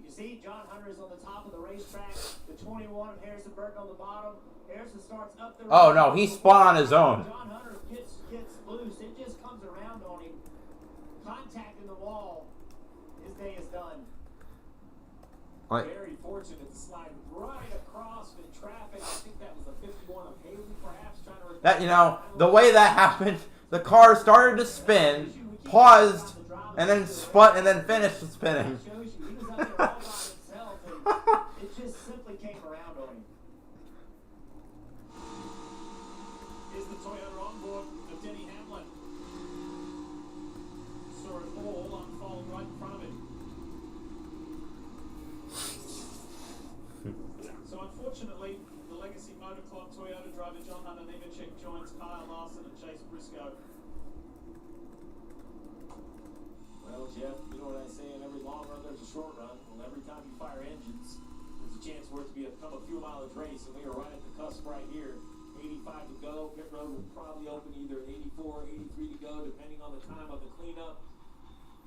can see John Hunter is on the top of the racetrack. The 21 of Harrison Burton on the bottom. Harrison starts up the Oh no, he spun on his own. John Hunter gets loose. It just comes around on him. Contacting the wall. His day is done. Very fortunate to slide right across in traffic. I think that was the 51 of Haley, perhaps trying to. That, you know, the way that happened, the car started to spin, paused, and then spun, and then finished spinning. He was up there all by himself, and it just simply came around on him. Is the Toyota on board of Denny Hamlin. Saw it all unfold right in front of him. So unfortunately, the Legacy Motor Club Toyota driver John Hunter Nemechek joins Kyle Larson and Chase Briscoe. Well, Jeff, you know what I say, in every long run there's a short run. Well, every time you fire engines, there's a chance for it to become a few mileage race, and we are right at the cusp right here. 85 to go. Pit road will probably open either at 84 or 83 to go, depending on the time of the cleanup.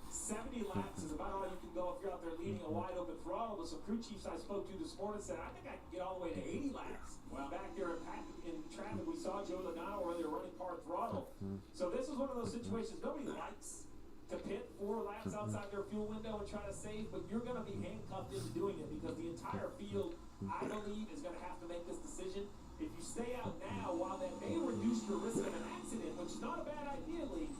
70 laps is about all you can go if you're out there leading a wide open throttle. But some crew chiefs I spoke to this morning said, I think I can get all the way to 80 laps. Well, back there in traffic, we saw Joe Logano where they were running part throttle. So this is one of those situations nobody likes to pit 4 laps outside their fuel window and try to save, but you're going to be handcuffed into doing it because the entire field, I believe, is going to have to make this decision. If you stay out now, while that may reduce your risk of an accident, which is not a bad idea, Lee,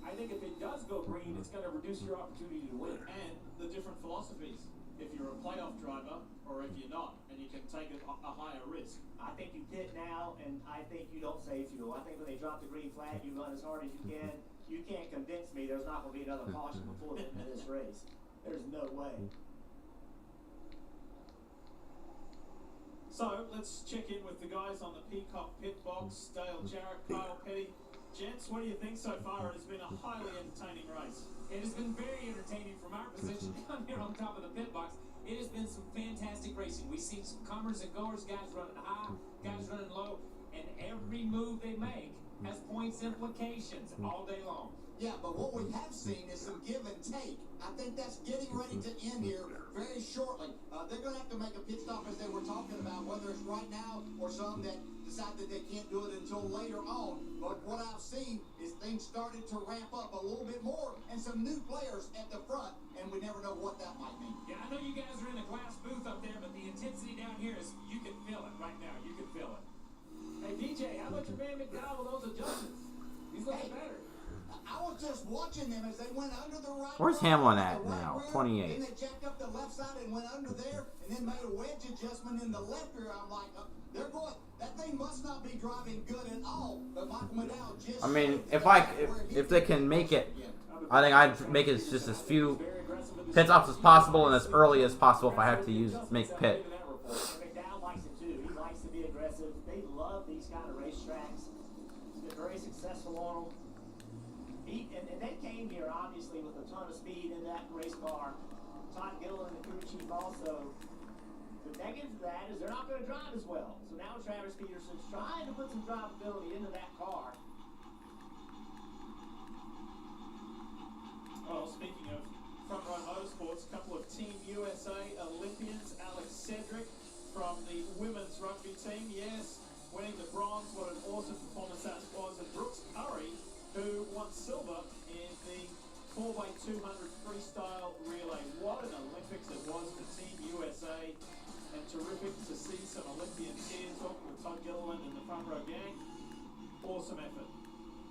I think if it does go green, it's going to reduce your opportunity to win. And the different philosophies. If you're a playoff driver or if you're not, and you can take a higher risk. I think you pit now, and I think you don't save fuel. I think when they drop the green flag, you run as hard as you can. You can't convince me there's not going to be another caution before the end of this race. There's no way. So let's check in with the guys on the Peacock pit box. Dale Jarrett, Kyle Petty. Gents, what do you think so far? It has been a highly entertaining race. It has been very entertaining from our position down here on top of the pit box. It has been some fantastic racing. We've seen some comers and goers, guys running high, guys running low, and every move they make has points implications all day long. Yeah, but what we have seen is some give and take. I think that's getting ready to end here very shortly. They're going to have to make a pit stop, as they were talking about, whether it's right now or some that decide that they can't do it until later on. But what I've seen is things started to ramp up a little bit more, and some new players at the front, and we never know what that might mean. Yeah, I know you guys are in a glass booth up there, but the intensity down here is, you can feel it right now. You can feel it. Hey, DJ, how about your man McDowell with those adjustments? He's looking better. I was just watching them as they went under the right. Where's Hamlin at now? 28. Then they jacked up the left side and went under there, and then made a wedge adjustment in the left rear. I'm like, they're going. That thing must not be driving good at all. But Michael McDowell just. I mean, if they can make it, I think I'd make it just as few pit stops as possible and as early as possible if I have to make pit. McDowell likes it too. He likes to be aggressive. They love these kind of racetracks. He's been very successful on them. And they came here, obviously, with a ton of speed in that race car. Todd Gilliland, the crew chief, also. The negative to that is they're not going to drive as well. So now Travis Peterson's trying to put some drivability into that car. Well, speaking of Front Row Motorsports, a couple of Team USA Olympians. Alex Cedric from the women's rugby team, yes, winning the bronze. What an awesome performance that was. And Brooks Curry, who won silver in the 4x200 freestyle relay. What an Olympics it was for Team USA, and terrific to see some Olympians here talking with Todd Gilliland and the front row gang. Awesome effort.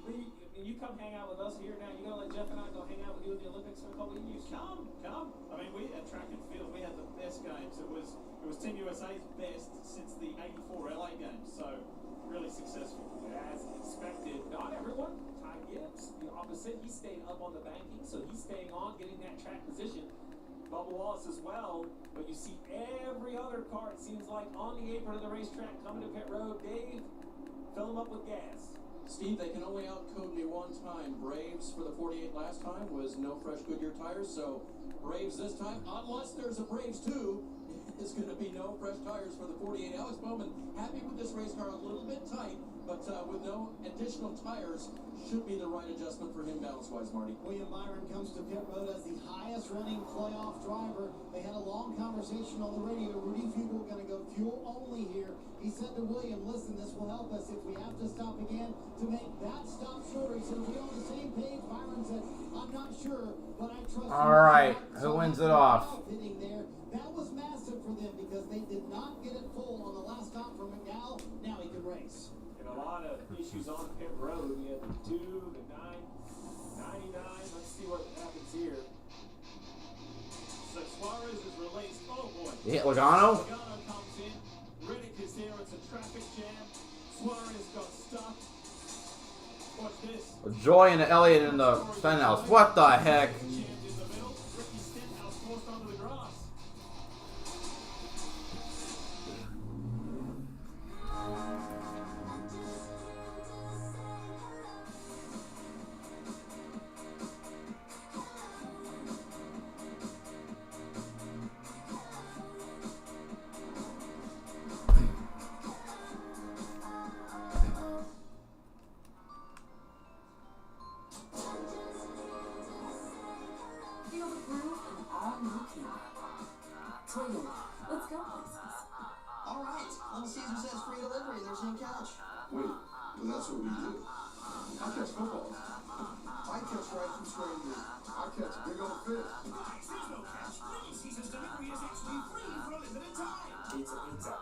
Lee, you come hang out with us here now. You gonna let Jeff and I go hang out with you in the Olympics in a couple of years? Come. I mean, we at track and field, we had the best games. It was Team USA's best since the '84 LA games. So really successful. As expected, not everyone. Ty Gibbs, the opposite. He stayed up on the banking, so he's staying on, getting that track position. Bubba Wallace as well, but you see every other car, it seems like, on the apron of the racetrack coming to pit road. Dave, fill them up with gas. Steve, they can only outcode me one time. Braves for the 48 last time was no fresh Goodyear tires, so Braves this time, unless there's a Braves 2, it's going to be no fresh tires for the 48. Alex Bowman, happy with this race car, a little bit tight, but with no additional tires, should be the right adjustment for him balance-wise, Marty. William Byron comes to pit road as the highest-running playoff driver. They had a long conversation on the radio. Rudy Fugle going to go fuel only here. He said to William, listen, this will help us if we have to stop again to make that stop shorter. He said, are we on the same page? Byron said, I'm not sure, but I trust you. All right, who wins it off? Hitting there. That was massive for them because they did not get it full on the last stop from McDowell. Now he can race. And a lot of issues on pit road. We had the 2, the 9, 99. Let's see what happens here. So Suarez is released. Oh boy. You hit Logano? Logano comes in. Riddick is there. It's a traffic jam. Suarez got stuck. Watch this. Joy and Elliott in the Stenhouse. What the heck? Let's go places. All right, Little Caesar says free delivery. There's no catch. Wait, but that's what we do. I catch football. I catch right from square meat. I catch big old fish. There's no catch. Little Caesar's delivery is actually free for a limited time. Pizza, pizza.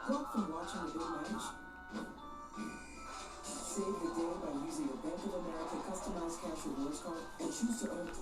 Walk from watching a big match. Save the day by using a Bank of America customized cash rewards card and choose to earn.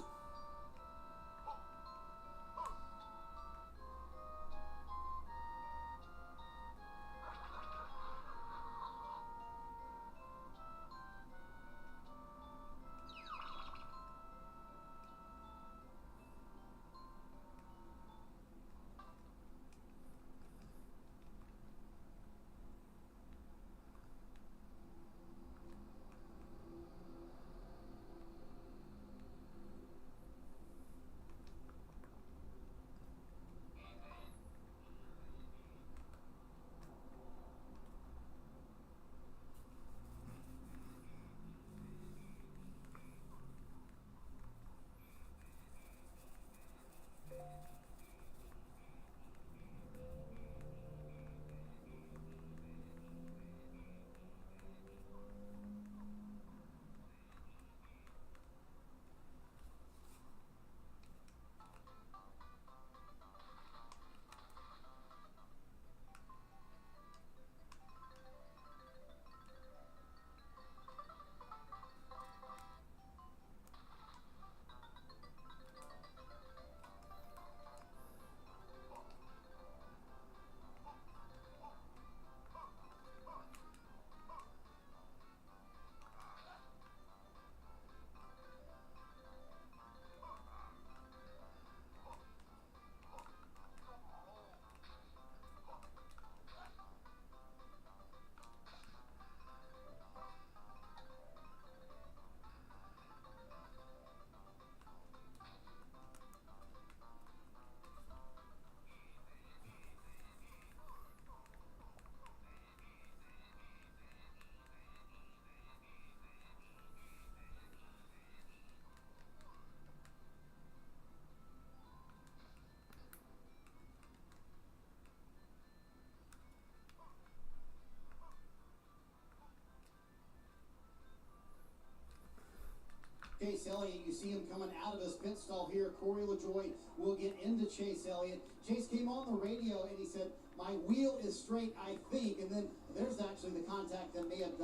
Chase Elliott, you see him coming out of his pit stall here. Corey LaJoie will get into Chase Elliott. Chase came on the radio and he said, my wheel is straight, I think. And then there's actually the contact that may have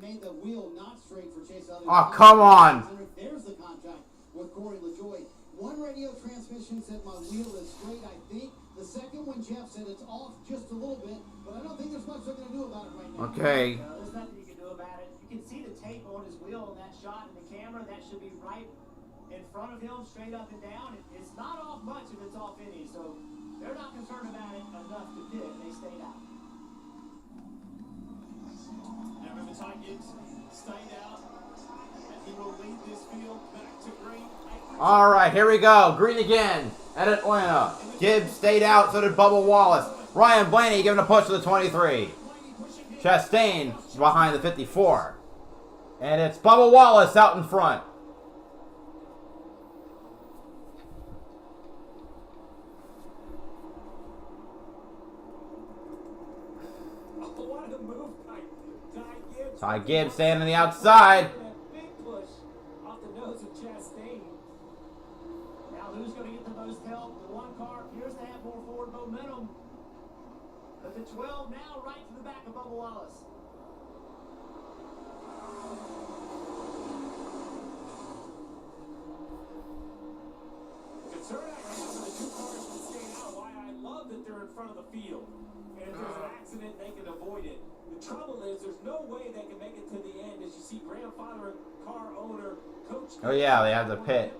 made the wheel not straight for Chase Elliott. Oh, come on. There's the contact with Corey LaJoie. One radio transmission said my wheel is straight, I think. The second one, Jeff said it's off just a little bit, but I don't think there's much they're going to do about it right now. Okay. There's nothing you can do about it. You can see the tape on his wheel in that shot in the camera. That should be right in front of him, straight up and down. It's not off much if it's off any, so they're not concerned about it enough to pit. They stayed out. Remember, Ty Gibbs stayed out, and he will lead this field back to green. All right, here we go. Green again at Atlanta. Gibbs stayed out, so did Bubba Wallace. Ryan Blaney giving a push to the 23. Chastain behind the 54. And it's Bubba Wallace out in front. Ty Gibbs staying on the outside. Big push off the nose of Chastain. Now who's going to get the most help? The one car appears to have more forward momentum. But the 12 now right to the back of Bubba Wallace. Concern I have for the two cars that stay out, why I love that they're in front of the field. And if there's an accident, they can avoid it. The trouble is, there's no way they can make it to the end. As you see, grandfather, car owner, coach. Oh yeah, they have the pit.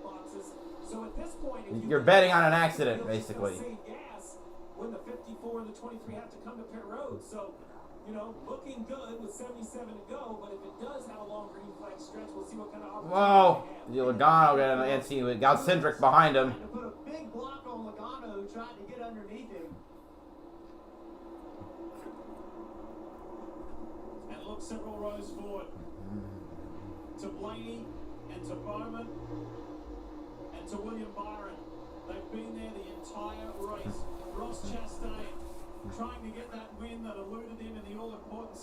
So at this point, if You're betting on an accident, basically. gas when the 54 and the 23 have to come to pit road. So, you know, looking good with 77 to go. But if it does have a long green flag stretch, we'll see what kind of Whoa! Logano got an NC. We got Cindric behind him. To put a big block on Logano, who tried to get underneath him. And look several rows forward to Blaney and to Bowman and to William Byron. They've been there the entire race. Ross Chastain trying to get that win that eluded him in the all-important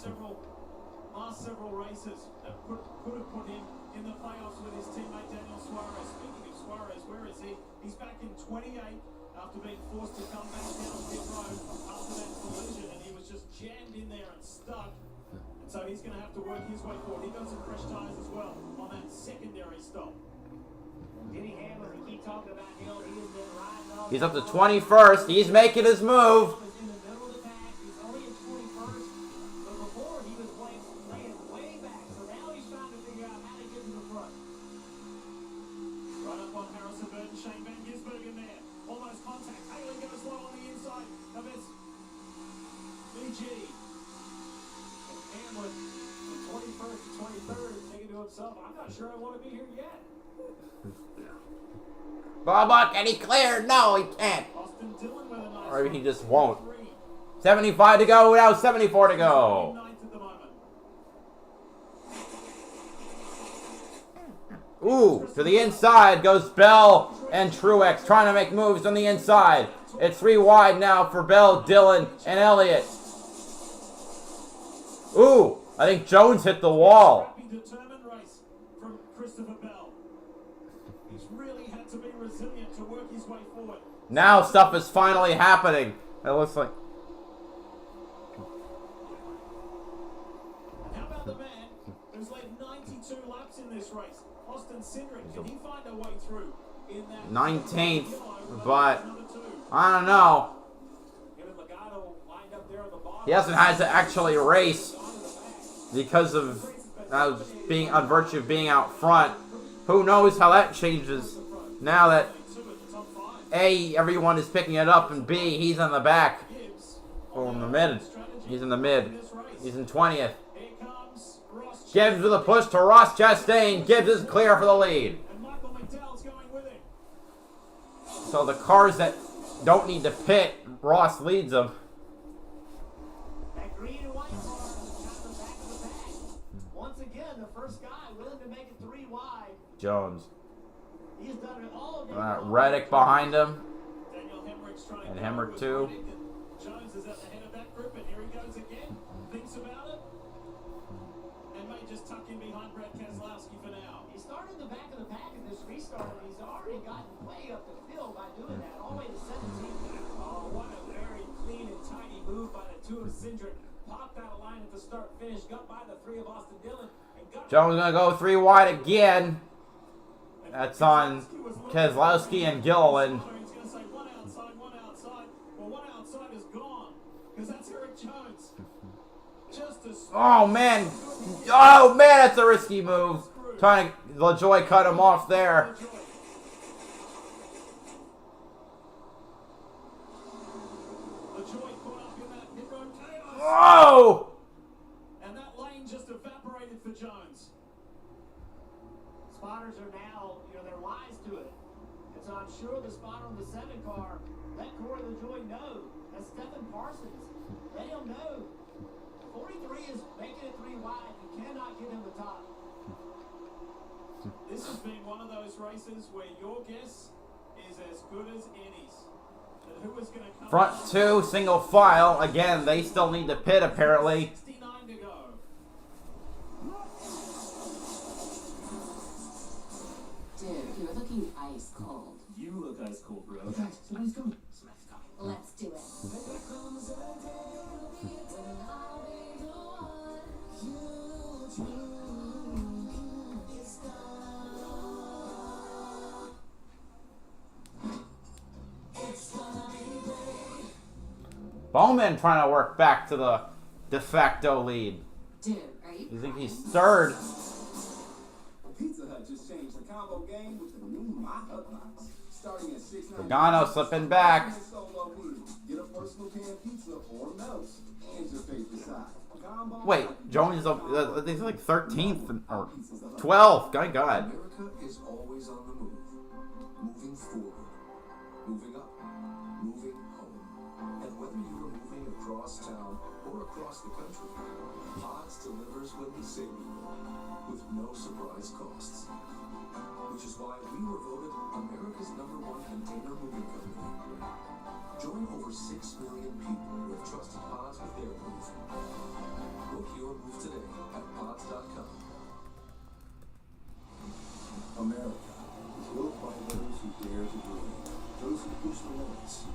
last several races that could have put him in the playoffs with his teammate Daniel Suarez. Speaking of Suarez, where is he? He's back in 28 after being forced to come back down pit road after that collision, and he was just jammed in there and stuck. So he's going to have to work his way forward. He got some fresh tyres as well on that secondary stop. Denny Hamlin, we keep talking about him. He has been riding off. He's up to 21st. He's making his move. In the middle of the pack. He's only in 21st. But before, he was laying way back. So now he's trying to figure out how to get to the front. Right up on Harrison Burton. Shane Van Gisbergen there. Almost contact. Haley goes low on the inside of his BG. Hamlin, from 21st to 23rd, thinking to himself, I'm not sure I want to be here yet. Bubba, can he clear? No, he can't. Austin Dillon with a nice Or maybe he just won't. 75 to go. Now 74 to go. Ooh, to the inside goes Bell and Truex trying to make moves on the inside. It's 3 wide now for Bell, Dillon, and Elliott. Ooh, I think Jones hit the wall. Determined race from Christopher Bell. He's really had to be resilient to work his way forward. Now stuff is finally happening. It looks like. And how about the man who's led 92 laps in this race? Austin Cindric, can he find a way through in that 19th, but I don't know. He hasn't had to actually race because of being on virtue of being out front. Who knows how that changes now that A, everyone is picking it up, and B, he's in the back. Or in the mid. He's in the mid. He's in 20th. Gibbs with a push to Ross Chastain. Gibbs is clear for the lead. So the cars that don't need to pit, Ross leads them. That green and white car got the back of the pack. Once again, the first guy willing to make it 3 wide. Jones. He's done it all day. Reddick behind him. Daniel Hemrick's trying And to Hemrick too. Jones is at the head of that group, and here he goes again. Thinks about it. And may just tuck in behind Brad Keselowski for now. He started in the back of the pack in this restart, and he's already gotten way up the field by doing that, all the way to 17th. Oh, what a very clean and tidy move by the 2 of Cindric. Popped out of line at the start finish, got by the 3 of Austin Dillon, and got Jones gonna go 3 wide again. That's on Keselowski and Gilliland. He's going to say one outside, one outside. Well, one outside is gone, because that's Eric Jones. Just a Oh man. Oh man, that's a risky move. Trying to LaJoy cut him off there. LaJoy caught up in that pit road chaos. Whoa! And that lane just spotters are now, they're wise to it. And so I'm sure the spotter on the 7 car, let Corey LaJoie know. That's Stephen Parsons. Let him know. 43 is making it 3 wide. You cannot get him the top. This has been one of those races where your guess is as good as any's. Who is going to come Front 2, single file. Again, they still need to pit apparently. 69 to go. Dude, you're looking ice cold. You look ice cold, bro. Okay, somebody's coming. Let's do it. Bowman trying to work back to the de facto lead. Dude, are you think he's third? Pizza Hut just changed the combo game with the new My Hut Box. Starting at $6.99. Pagano slipping back. Solo meal. Get a personal pan pizza or melts and your favorite side. Combo. Wait, Jones is up. I think he's like 13th or 12th. My God. America is always on the move. Moving forward. Moving up. Moving home. And whether you are moving across town or across the country, Pods delivers when we say we will, with no surprise costs. Which is why we were voted America's #1 container moving company. Join over 6 million people who have trusted Pods with their move. Book your move today at pods.com. America is built by those who dare to dream, those who push the limits.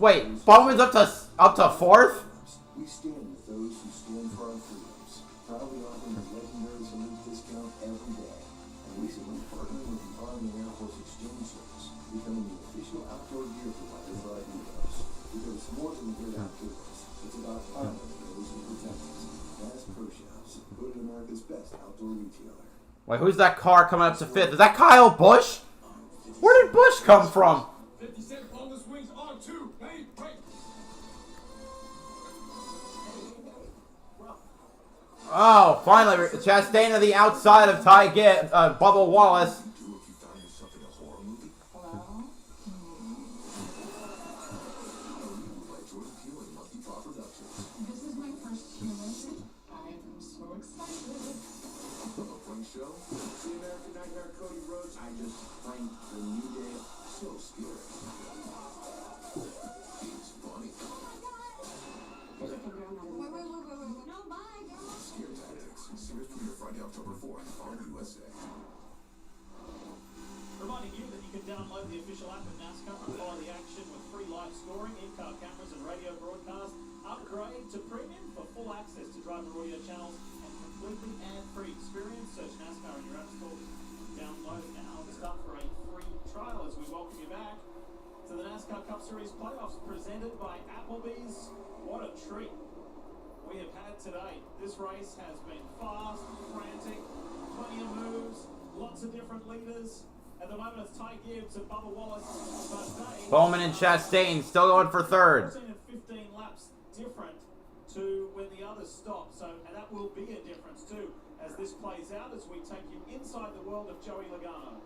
Wait, Bowman's up to 4th? We stand with those who stand for our freedoms, proudly offering a legendary salute discount every day. And recently partnering with the Army Air Force Exchange Service, becoming the official outdoor gear provider for our heroes. Because it's more than good outdoors, it's about honoring those who protect us. Bass Pro Shops, voted America's best outdoor retailer. Wait, who's that car coming up to 5th? Is that Kyle Busch? Where did Busch come from? 57 boneless wings on 2. Hey, wait. Oh, finally, Chastain to the outside of Bubba Wallace. This is my first humor. I am so excited. Show. The American Nightmare Cody Rhodes. I just find the New Day so scary. He's funny. No, bye, girl. Scare Tactics. Series premiere Friday, October 4th on USA. Reminding you that you can download the official app of NASCAR and follow the action with free live scoring, in-car cameras and radio broadcast. Upgrade to premium for full access to driver audio channels and completely ad-free experience. Search NASCAR in your app store. Download now. Start for a free trial as we welcome you back to the NASCAR Cup Series playoffs presented by Applebee's. What a treat we have had today. This race has been fast, frantic, plenty of moves, lots of different leaders. At the moment, it's Ty Gibbs and Bubba Wallace. Bowman and Chastain still going for 3rd. 14 and 15 laps different to when the others stop. So, and that will be a difference too as this plays out as we take you inside the world of Joey Logano.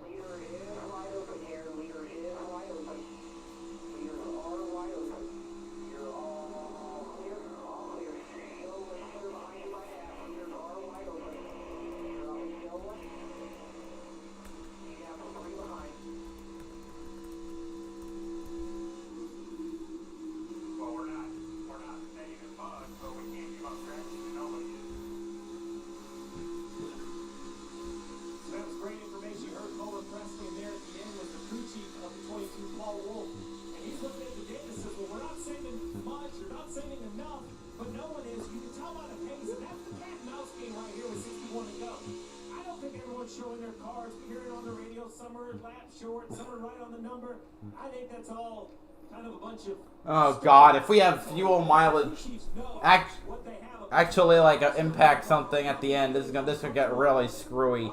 Leader is wide open here. Leader is wide open. Leaders are wide open. You're all clear. All clear. Still clear behind you by half. Leaders are wide open. You're on the hill. You have 3 behind. Well, we're not negative mud, so we can't give up traction to nobody. So that was great information. You heard Colin Presley, and there at the end was the crew chief of the 22, Paul Wolf. And he's looking at the data and says, well, we're not saving much, you're not saving enough, but no one is. You can tell by the pace, and that's the cat and mouse game right here with 61 to go. I don't think everyone's showing their cards. We hear it on the radio. Some are lap short, some are right on the number. I think that's all kind of a bunch of... Oh God, if we have fuel mileage, actually like impact something at the end, this will get really screwy.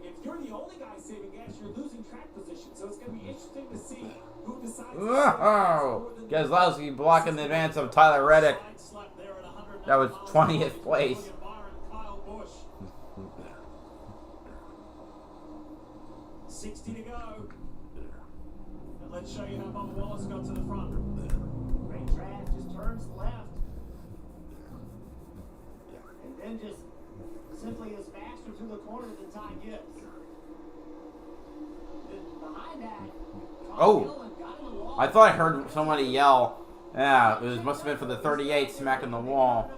If you're the only guy saving gas, you're losing track position. So it's going to be interesting to see who decides. Oh, Keselowski blocking the advance of Tyler Reddick. That was 20th place. 60 to go. And let's show you how Bubba Wallace got to the front. Ray Trav just turns left. And then just simply is faster through the corner than Ty Gibbs. Then behind that, Oh! I thought I heard somebody yell. Yeah, it must have been for the 38 smacking the wall.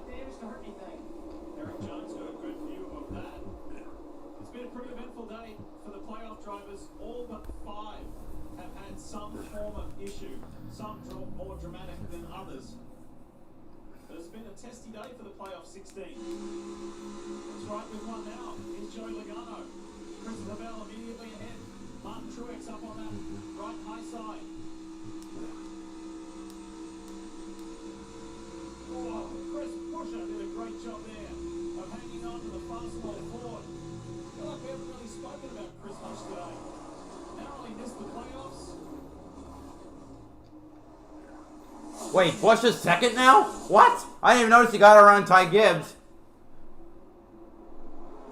Eric Jones got a good view of that. It's been a pretty eventful day for the playoff drivers. All but 5 have had some form of issue. Some more dramatic than others. But it's been a testy day for the playoff 16. That's right, we've won now. Here's Joey Logano. Christopher Bell immediately ahead. Martin Truex up on that right high side. Oh, Chris Buescher did a great job there of hanging on to the fastball forward. I feel like we haven't really spoken about Chris much today. Narrowly missed the playoffs. Wait, Bush is second now? What? I didn't even notice he got around Ty Gibbs.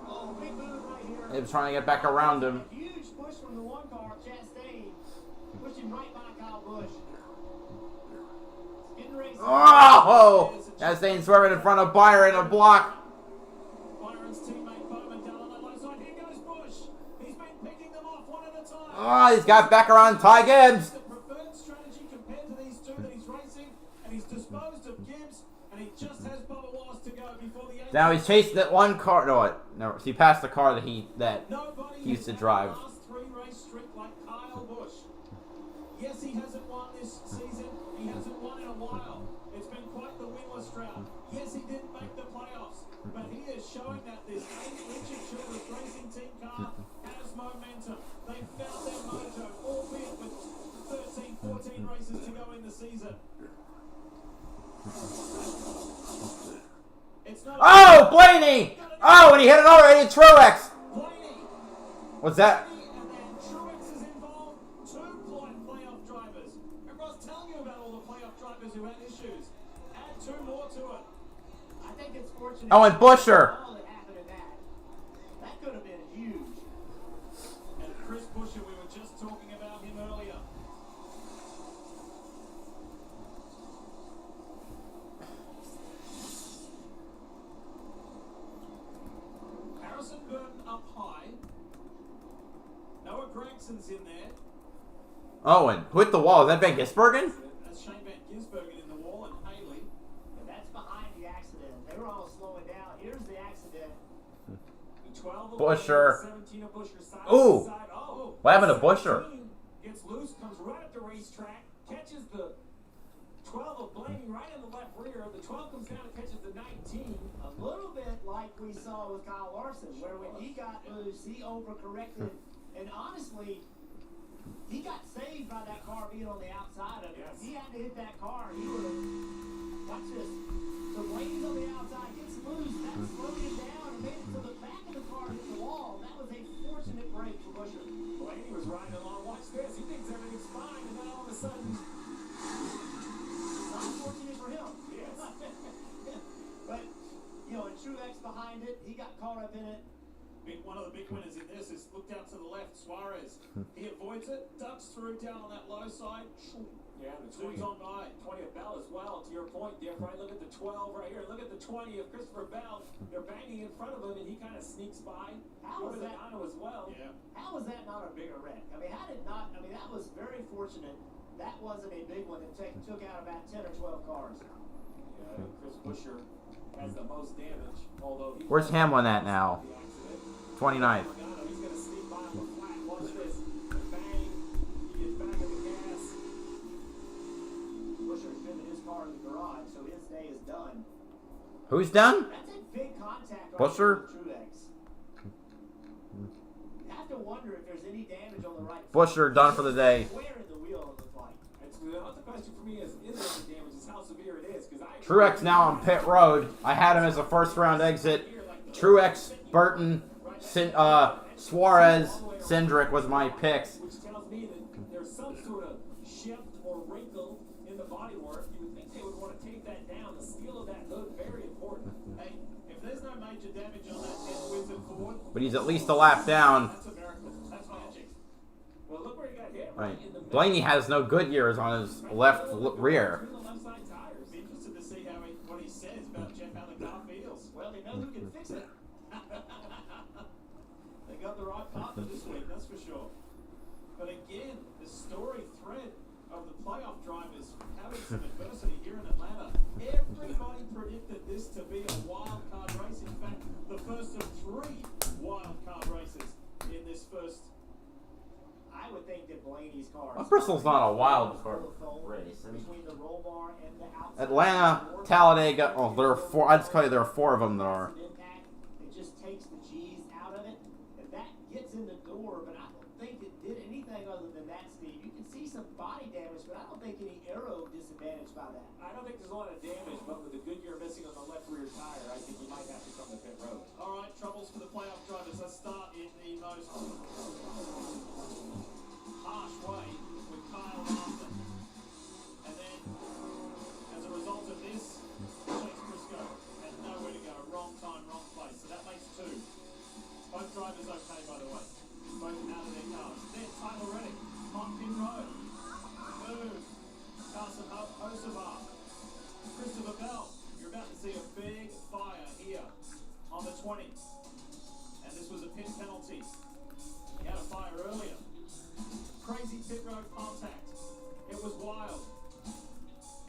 Oh, big move right here. He was trying to get back around him. Huge push from the one car, Chastain, pushing right by Kyle Busch. Oh! Chastain swerving in front of Byron in a block. Byron's teammate Bowman down on that low side. Here goes Busch. He's been picking them off one at a time. Oh, he's got back around Ty Gibbs. The preferred strategy compared to these two that he's racing, and he's disposed of Gibbs, and he just has Bubba Wallace to go before the 8th. Now he's chasing that one car. No, he passed the car that he used to drive. Last 3 race streak like Kyle Busch. Yes, he hasn't won this season. He hasn't won in a while. It's been quite the winless drought. Yes, he didn't make the playoffs, but he is showing that this Richard Childress Racing Team car has momentum. They found their mojo, albeit with 13, 14 races to go in the season. It's not Oh, Blaney! Oh, and he hit it already to Truex. What's that? and then Truex is involved. 2 playoff drivers. Everyone's telling you about all the playoff drivers who had issues. Add 2 more to it. I think it's fortunate. Oh, and Buescher. All that happened in that. That could have been huge. And Chris Buescher, we were just talking about him earlier. Harrison Burton up high. Noah Gregson's in there. Oh, and who hit the wall? Is that Van Gisbergen? That's Shane Van Gisbergen in the wall and Haley. And that's behind the accident. They were all slowing down. Here's the accident. 12 of Buescher. 17 of Buescher side Ooh. to side. Oh, What happened to Buescher? 17 gets loose, comes right up the racetrack, catches the 12 of Blaney right in the left rear. The 12 comes down and catches the 19. A little bit like we saw with Kyle Larson, where when he got loose, he overcorrected. And honestly, he got saved by that car being on the outside of it. If he had to hit that car, he would have. Watch this. So Blaney's on the outside, gets loose, that slowed him down and made it to the back of the car, hit the wall. That was a fortunate break for Buescher. Blaney was riding along. Watch this. He thinks everything's fine, and then all of a sudden, Not fortunate for him. yes. But, you know, and Truex behind it, he got caught up in it. One of the big winners in this is looked out to the left, Suarez. He avoids it, ducks through down on that low side. Yeah, the Zooms 20 on by. 20 of Bell as well, to your point, Dick, right? Look at the 12 right here. Look at the 20 of Christopher Bell. They're banging in front of him, and he kind of sneaks by. How was that? As well. Yeah. How was that not a bigger wreck? I mean, that was very fortunate. That wasn't a big one that took out about 10 or 12 cars. Yeah, Chris Buescher has the most damage, although he Where's Hamlin at now? the accident. 29th. He's going to sneak by him with flat. Watch this. Bang. He gets back in the gas. Buescher's driven his car in the garage, so his day is done. Who's done? That's a big contact right Buescher? there with Truex. You have to wonder if there's any damage on the right side. Buescher done for the day. Where in the wheel of the fight? The question for me is there damage? Is how severe it is? Truex now on pit road. I had him as a first round exit. Truex, Burton, Suarez, Cindric was my picks. Which tells me that there's some sort of shift or wrinkle in the bodywork. You would think they would want to take that down. The steel of that hood, very important. Hey, if there's no major damage on that 10 Wizard Ford, But he's at least a lap down. that's a miracle. That's magic. Right. Blaney has no Goodyears on his left rear. Be interested to see what he says about Jeff, how the car feels. Well, they know who can fix it. They got the right partner this week, that's for sure. But again, the story thread of the playoff drivers having some adversity here in Atlanta. Everybody predicted this to be a wild card race. In fact, the first of 3 wild card races in this first. I would think that Blaney's car. Well, Bristol's not a wild card race. Between the roll bar and the outside. Atlanta, Talladega. Oh, there are 4. I'd just tell you there are 4 of them that are. It just takes the G's out of it, and that gets in the door. But I don't think it did anything other than that, Steve. You can see some body damage, but I don't think any aero disadvantage by that. I don't think there's a lot of damage, but with the Goodyear missing on the left rear tire, I think you might have to come to pit road. All right, troubles for the playoff drivers. Let's start in the most harsh way with Kyle Larson. And then, as a result of this, Chase Briscoe had nowhere to go. Wrong time, wrong place. So that makes 2. Both drivers okay, by the way. Both out of their cars. Then Tyler Reddick, Martin Road. Move. Carson Hocevar. Christopher Bell. You're about to see a big fire here on the 20. And this was a pit penalty. He had a fire earlier. Crazy pit road contact. It was wild.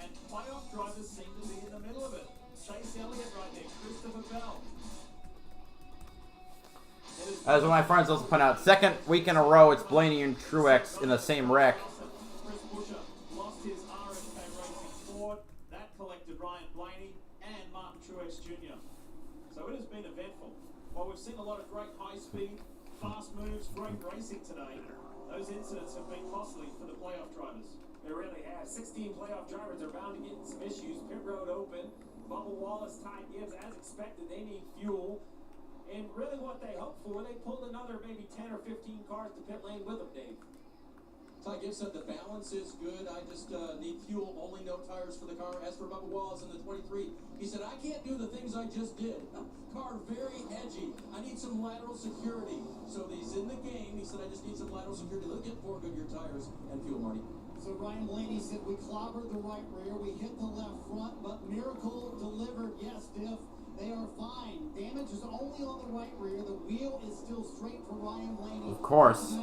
And playoff drivers seem to be in the middle of it. Chase Elliott right there. Christopher Bell. As one of my friends also point out, 2nd week in a row, it's Blaney and Truex in the same wreck. Chris Buescher lost his RSK Racing Ford. That collected Ryan Blaney and Martin Truex Jr. So it has been eventful. While we've seen a lot of great high speed, fast moves, great racing today, those incidents have been costly for the playoff drivers. They really have. 16 playoff drivers are bound to get in some issues. Pit road open. Bubba Wallace, Ty Gibbs, as expected, they need fuel. And really what they hoped for, they pulled another maybe 10 or 15 cars to pit lane with them, Dave. Ty Gibbs said the balance is good. I just need fuel, only no tires for the car. As for Bubba Wallace in the 23, he said, I can't do the things I just did. Car very edgy. I need some lateral security. So he's in the game. He said, I just need some lateral security. Look at 4 Goodyear tires and fuel, Marty. So Ryan Blaney said, we clobbered the right rear, we hit the left front, but miracle delivered. Yes, Diff, they are fine. Damage is only on the right rear. The wheel is still straight for Ryan Blaney. Of course,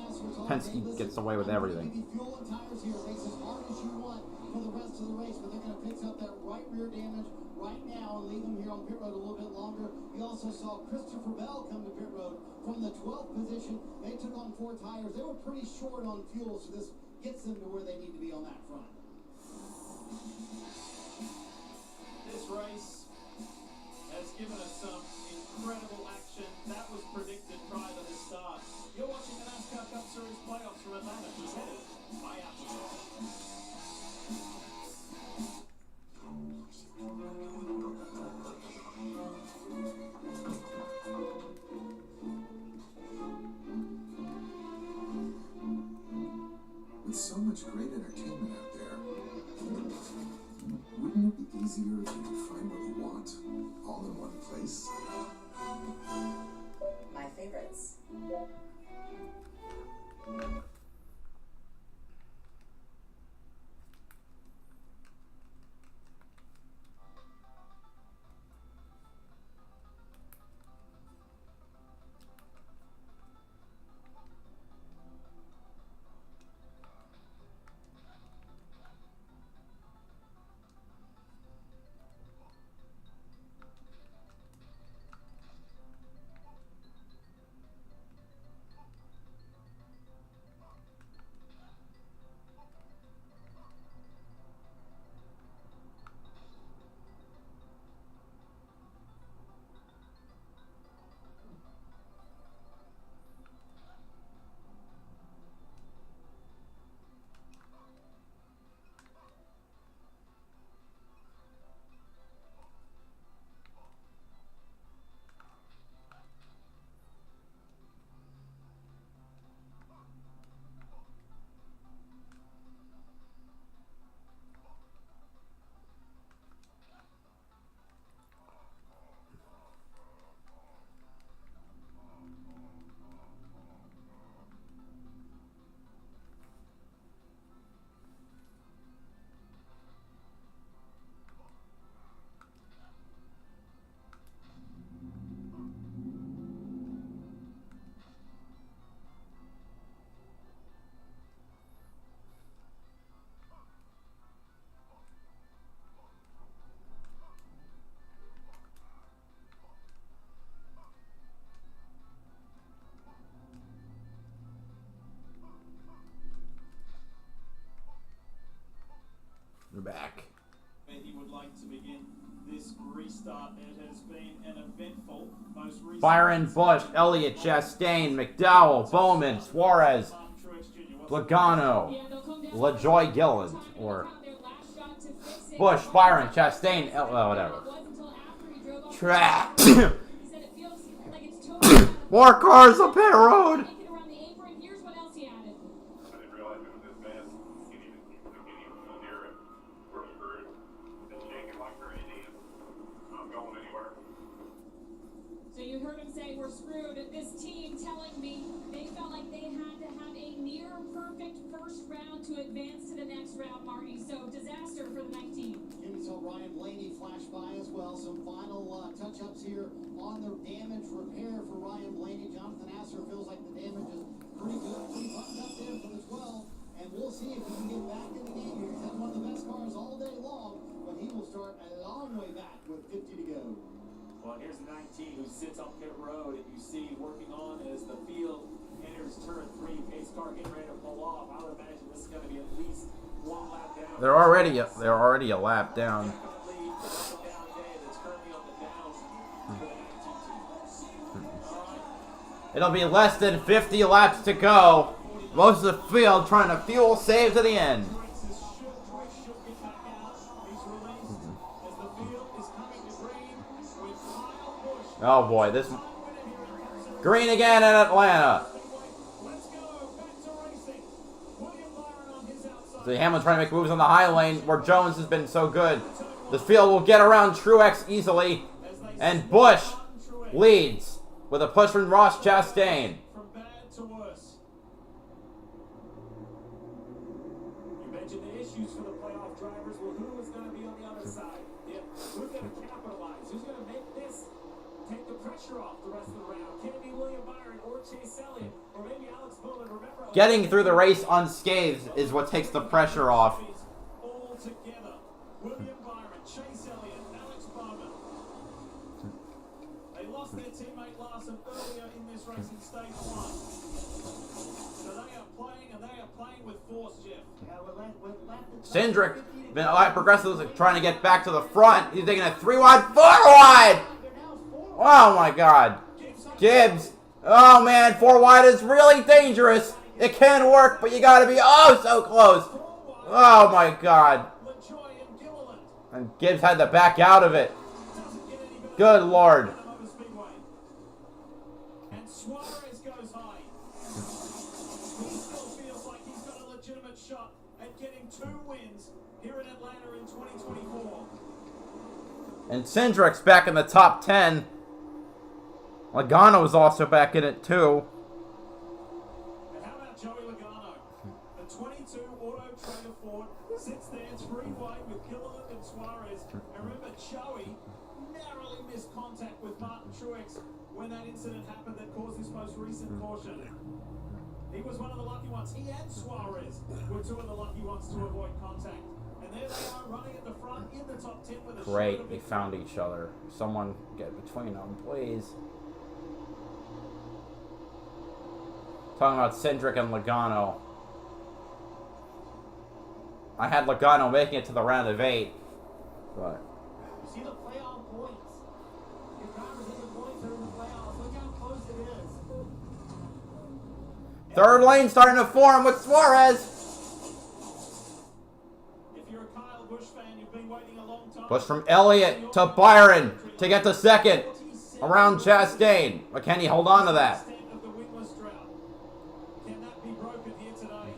Penske gets away with everything. Give you fuel and tires here. Race as hard as you want for the rest of the race, but they're going to fix up that right rear damage right now and leave them here on pit road a little bit longer. We also saw Christopher Bell come to pit road from the 12th position. They took on 4 tires. They were pretty short on fuel, so this gets them to where they need to be on that front. This race has given us some incredible action. That was predicted prior to the start. You're watching the NASCAR Cup Series playoffs from Atlanta, presented by Apple. With so much great entertainment out there, wouldn't it be easier if you could find what you want all in one place? My favorites. Byron, Bush, Elliott, Chastain, McDowell, Bowman, Suarez, Logano, LaJoy Gilland, or Bush, Byron, Chastain, whatever. More cars up pit road. So you heard him say we're screwed. This team telling me they felt like they had to have a near perfect first round to advance to the next round, Marty. So disaster for the 19. Jimmy saw Ryan Blaney flash by as well. Some final touch-ups here on the damage repair for Ryan Blaney. Jonathan Asser feels like the damage is pretty good. Pretty buttoned up there for the 12. And we'll see if he can get back in the game here. He's had one of the best cars all day long, but he will start a long way back with 50 to go. Well, here's the 19 who sits on pit road, and you see working on as the field enters turn 3. Pace car getting ready to pull off. I would imagine this is going to be at least 1 lap down. They're already a lap down. Definitely a down day that's currently on the downs for the 19 team. It'll be less than 50 laps to go. Most of the field trying to fuel save to the end. Oh boy, this green again in Atlanta. So Hamlin's trying to make moves on the high lane where Jones has been so good. The field will get around Truex easily, and Busch leads with a push from Ross Chastain. From bad to worse. You mentioned the issues for the playoff drivers. Well, who is going to be on the other side? Yeah, who's going to capitalize? Who's going to make this take the pressure off the rest of the round? Can it be William Byron or Chase Elliott or maybe Alex Bowman? Remember, Getting through the race unscathed is what takes the pressure off. all together. William Byron, Chase Elliott, Alex Bowman. They lost their teammate Larson earlier in this race in stage 1. So they are playing, and they are playing with force, Jeff. Cindric been progressive trying to get back to the front. He's taking a 3 wide, 4 wide. Oh my God, Gibbs. Oh man, 4 wide is really dangerous. It can work, but you got to be oh so close. Oh my God. And Gibbs had to back out of it. Good Lord. And Suarez goes high. He still feels like he's got a legitimate shot at getting 2 wins here in Atlanta in 2024. And Cindric's back in the top 10. Logano's also back in it too. And how about Joey Logano? The 22 Auto Trader Ford sits there 3 wide with Gilliland and Suarez. And remember, Joey narrowly missed contact with Martin Truex when that incident happened that caused this most recent caution. He was one of the lucky ones. He and Suarez were 2 of the lucky ones to avoid contact. And there they are running at the front in the top 10 with a Great, they found each other. Someone get between them, please. Talking about Cindric and Logano. I had Logano making it to the round of 8, but You see the playoff points. Your drivers in the points are in the playoffs. Look how close it is. third lane starting to form with Suarez. If you're a Kyle Busch fan, you've been waiting a long time. Push from Elliott to Byron to get to second around Chastain. But can he hold on to that? Can that be broken here today?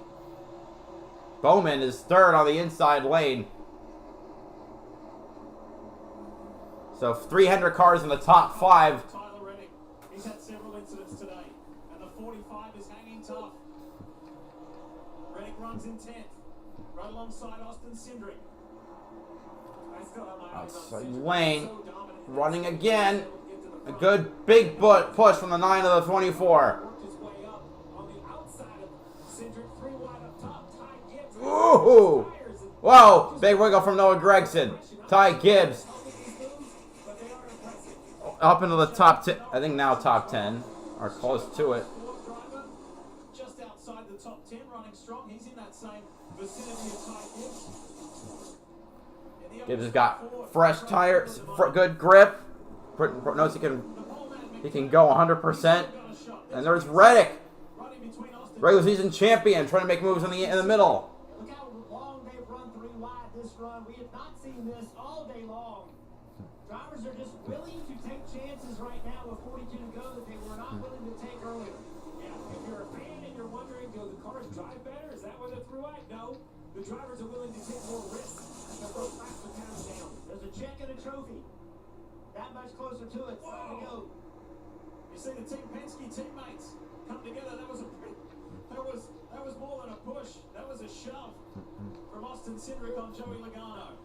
Bowman is third on the inside lane. So 300 cars in the top 5. Tyler Reddick, he's had several incidents today, and the 45 is hanging tough. Reddick runs in 10th, right alongside Austin Cindric. I still have my eyes on Outside Cindric. lane, running again. A good big push from the 9 to the 24. Ooh! Whoa! Big wiggle from Noah Gragson. Ty Gibbs. Up into the top 10. I think now top 10. Or close to it. Just outside the top 10, running strong. He's in that same vicinity of Ty Gibbs. Gibbs has got fresh tires, good grip. Knows he he can go 100%. And there's Reddick, regular season champion, trying to make moves in the middle. Look how long they've run 3 wide this run. We have not seen this all day long. Drivers are just willing to take chances right now with 42 to go that they were not willing to take earlier. Yeah, if you're a fan and you're wondering, do the cars drive better? Is that why they're through wide? No. The drivers are willing to take more risks and throw faster times down. There's a check and a trophy. That much closer to it. Time to go. You see the Team Penske teammates come together. That was more than a push. That was a shove from Austin Cindric on Joey Logano.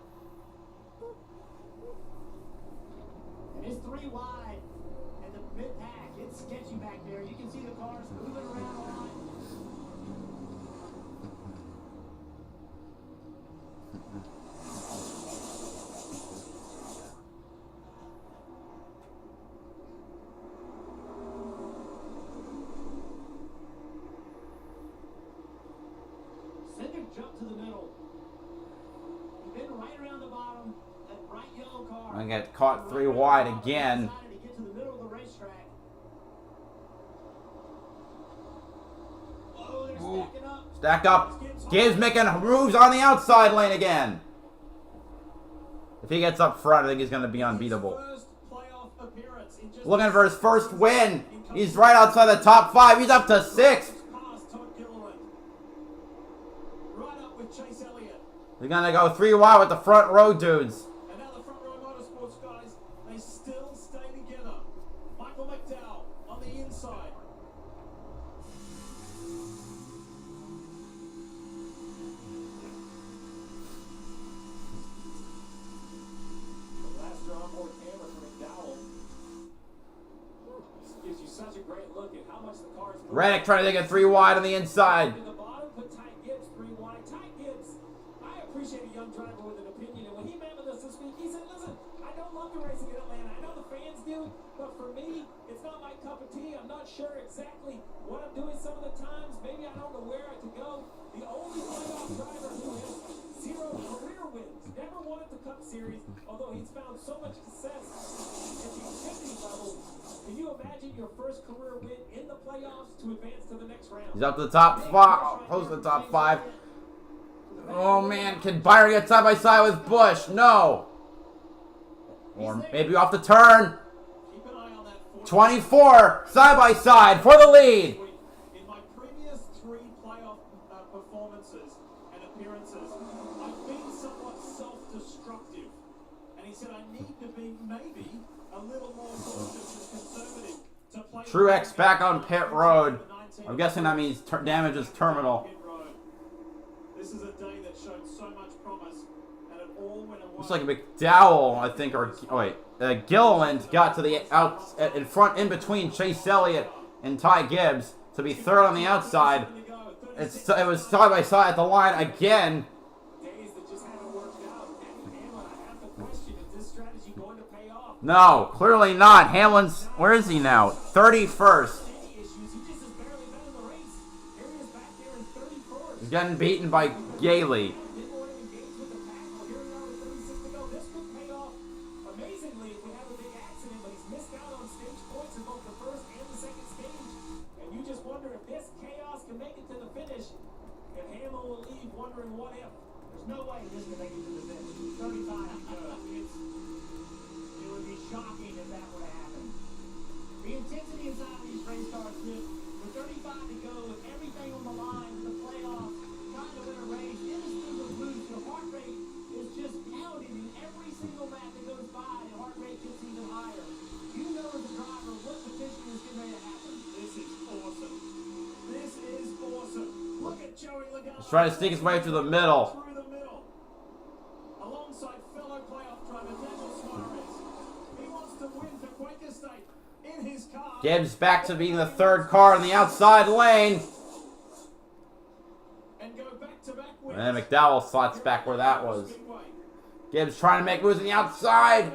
And it's 3 wide. And the mid-pack, it's sketchy back there. You can see the cars moving around a lot. Jump to the middle. He's been right around the bottom. That bright yellow car. I get caught 3 wide again. To get to the middle of the racetrack. Oh, they're stacking up. Stack up. Gibbs making moves on the outside lane again. If he gets up front, I think he's going to be unbeatable. Looking for his first win. He's right outside the top 5. He's up to 6th. They're going to go 3 wide with the front row dudes. And now the front row motorsports guys, they still stay together. Michael McDowell on the inside. The blaster onboard camera for McDowell. This gives you such a great look at how much the cars move. Reddick trying to get 3 wide on the inside. In the bottom, put Ty Gibbs 3 wide. Ty Gibbs, I appreciate a young driver with an opinion, and when he met with us this week, he said, listen, I don't love the racing in Atlanta. I know the fans do, but for me, it's not my cup of tea. I'm not sure exactly what I'm doing some of the times. Maybe I don't know where I could go. The only playoff driver who has 0 career wins, never won at the Cup Series, although he's found so much success at the Xfinity level. Can you imagine your first career win in the playoffs to advance to the next round? He's up to the top 5. Close to the top 5. Oh man, can Byron get side by side with Busch? No. Or maybe off the turn. 24 side by side for the lead. In my previous 3 playoff performances and appearances, I've been somewhat self-destructive. And he said I need to be maybe a little more cautious and conservative to play. Truex back on pit road. I'm guessing that means damages terminal. This is a day that showed so much promise, and it all went away. Looks like McDowell, I think, or oh wait, Gilliland got to the in front, in between Chase Elliott and Ty Gibbs to be 3rd on the outside. It was side by side at the line again. No, clearly not. Hamlin's, where is he now? 31st. He's getting beaten by Gailey. He's trying to sneak his way through the middle. Alongside fellow playoff driver Daniel Suarez. He wants to win for Quaker State in his car. Gibbs back to being the 3rd car in the outside lane. And go back-to-back wins. And then McDowell slots back where that was. Gibbs trying to make moves on the outside.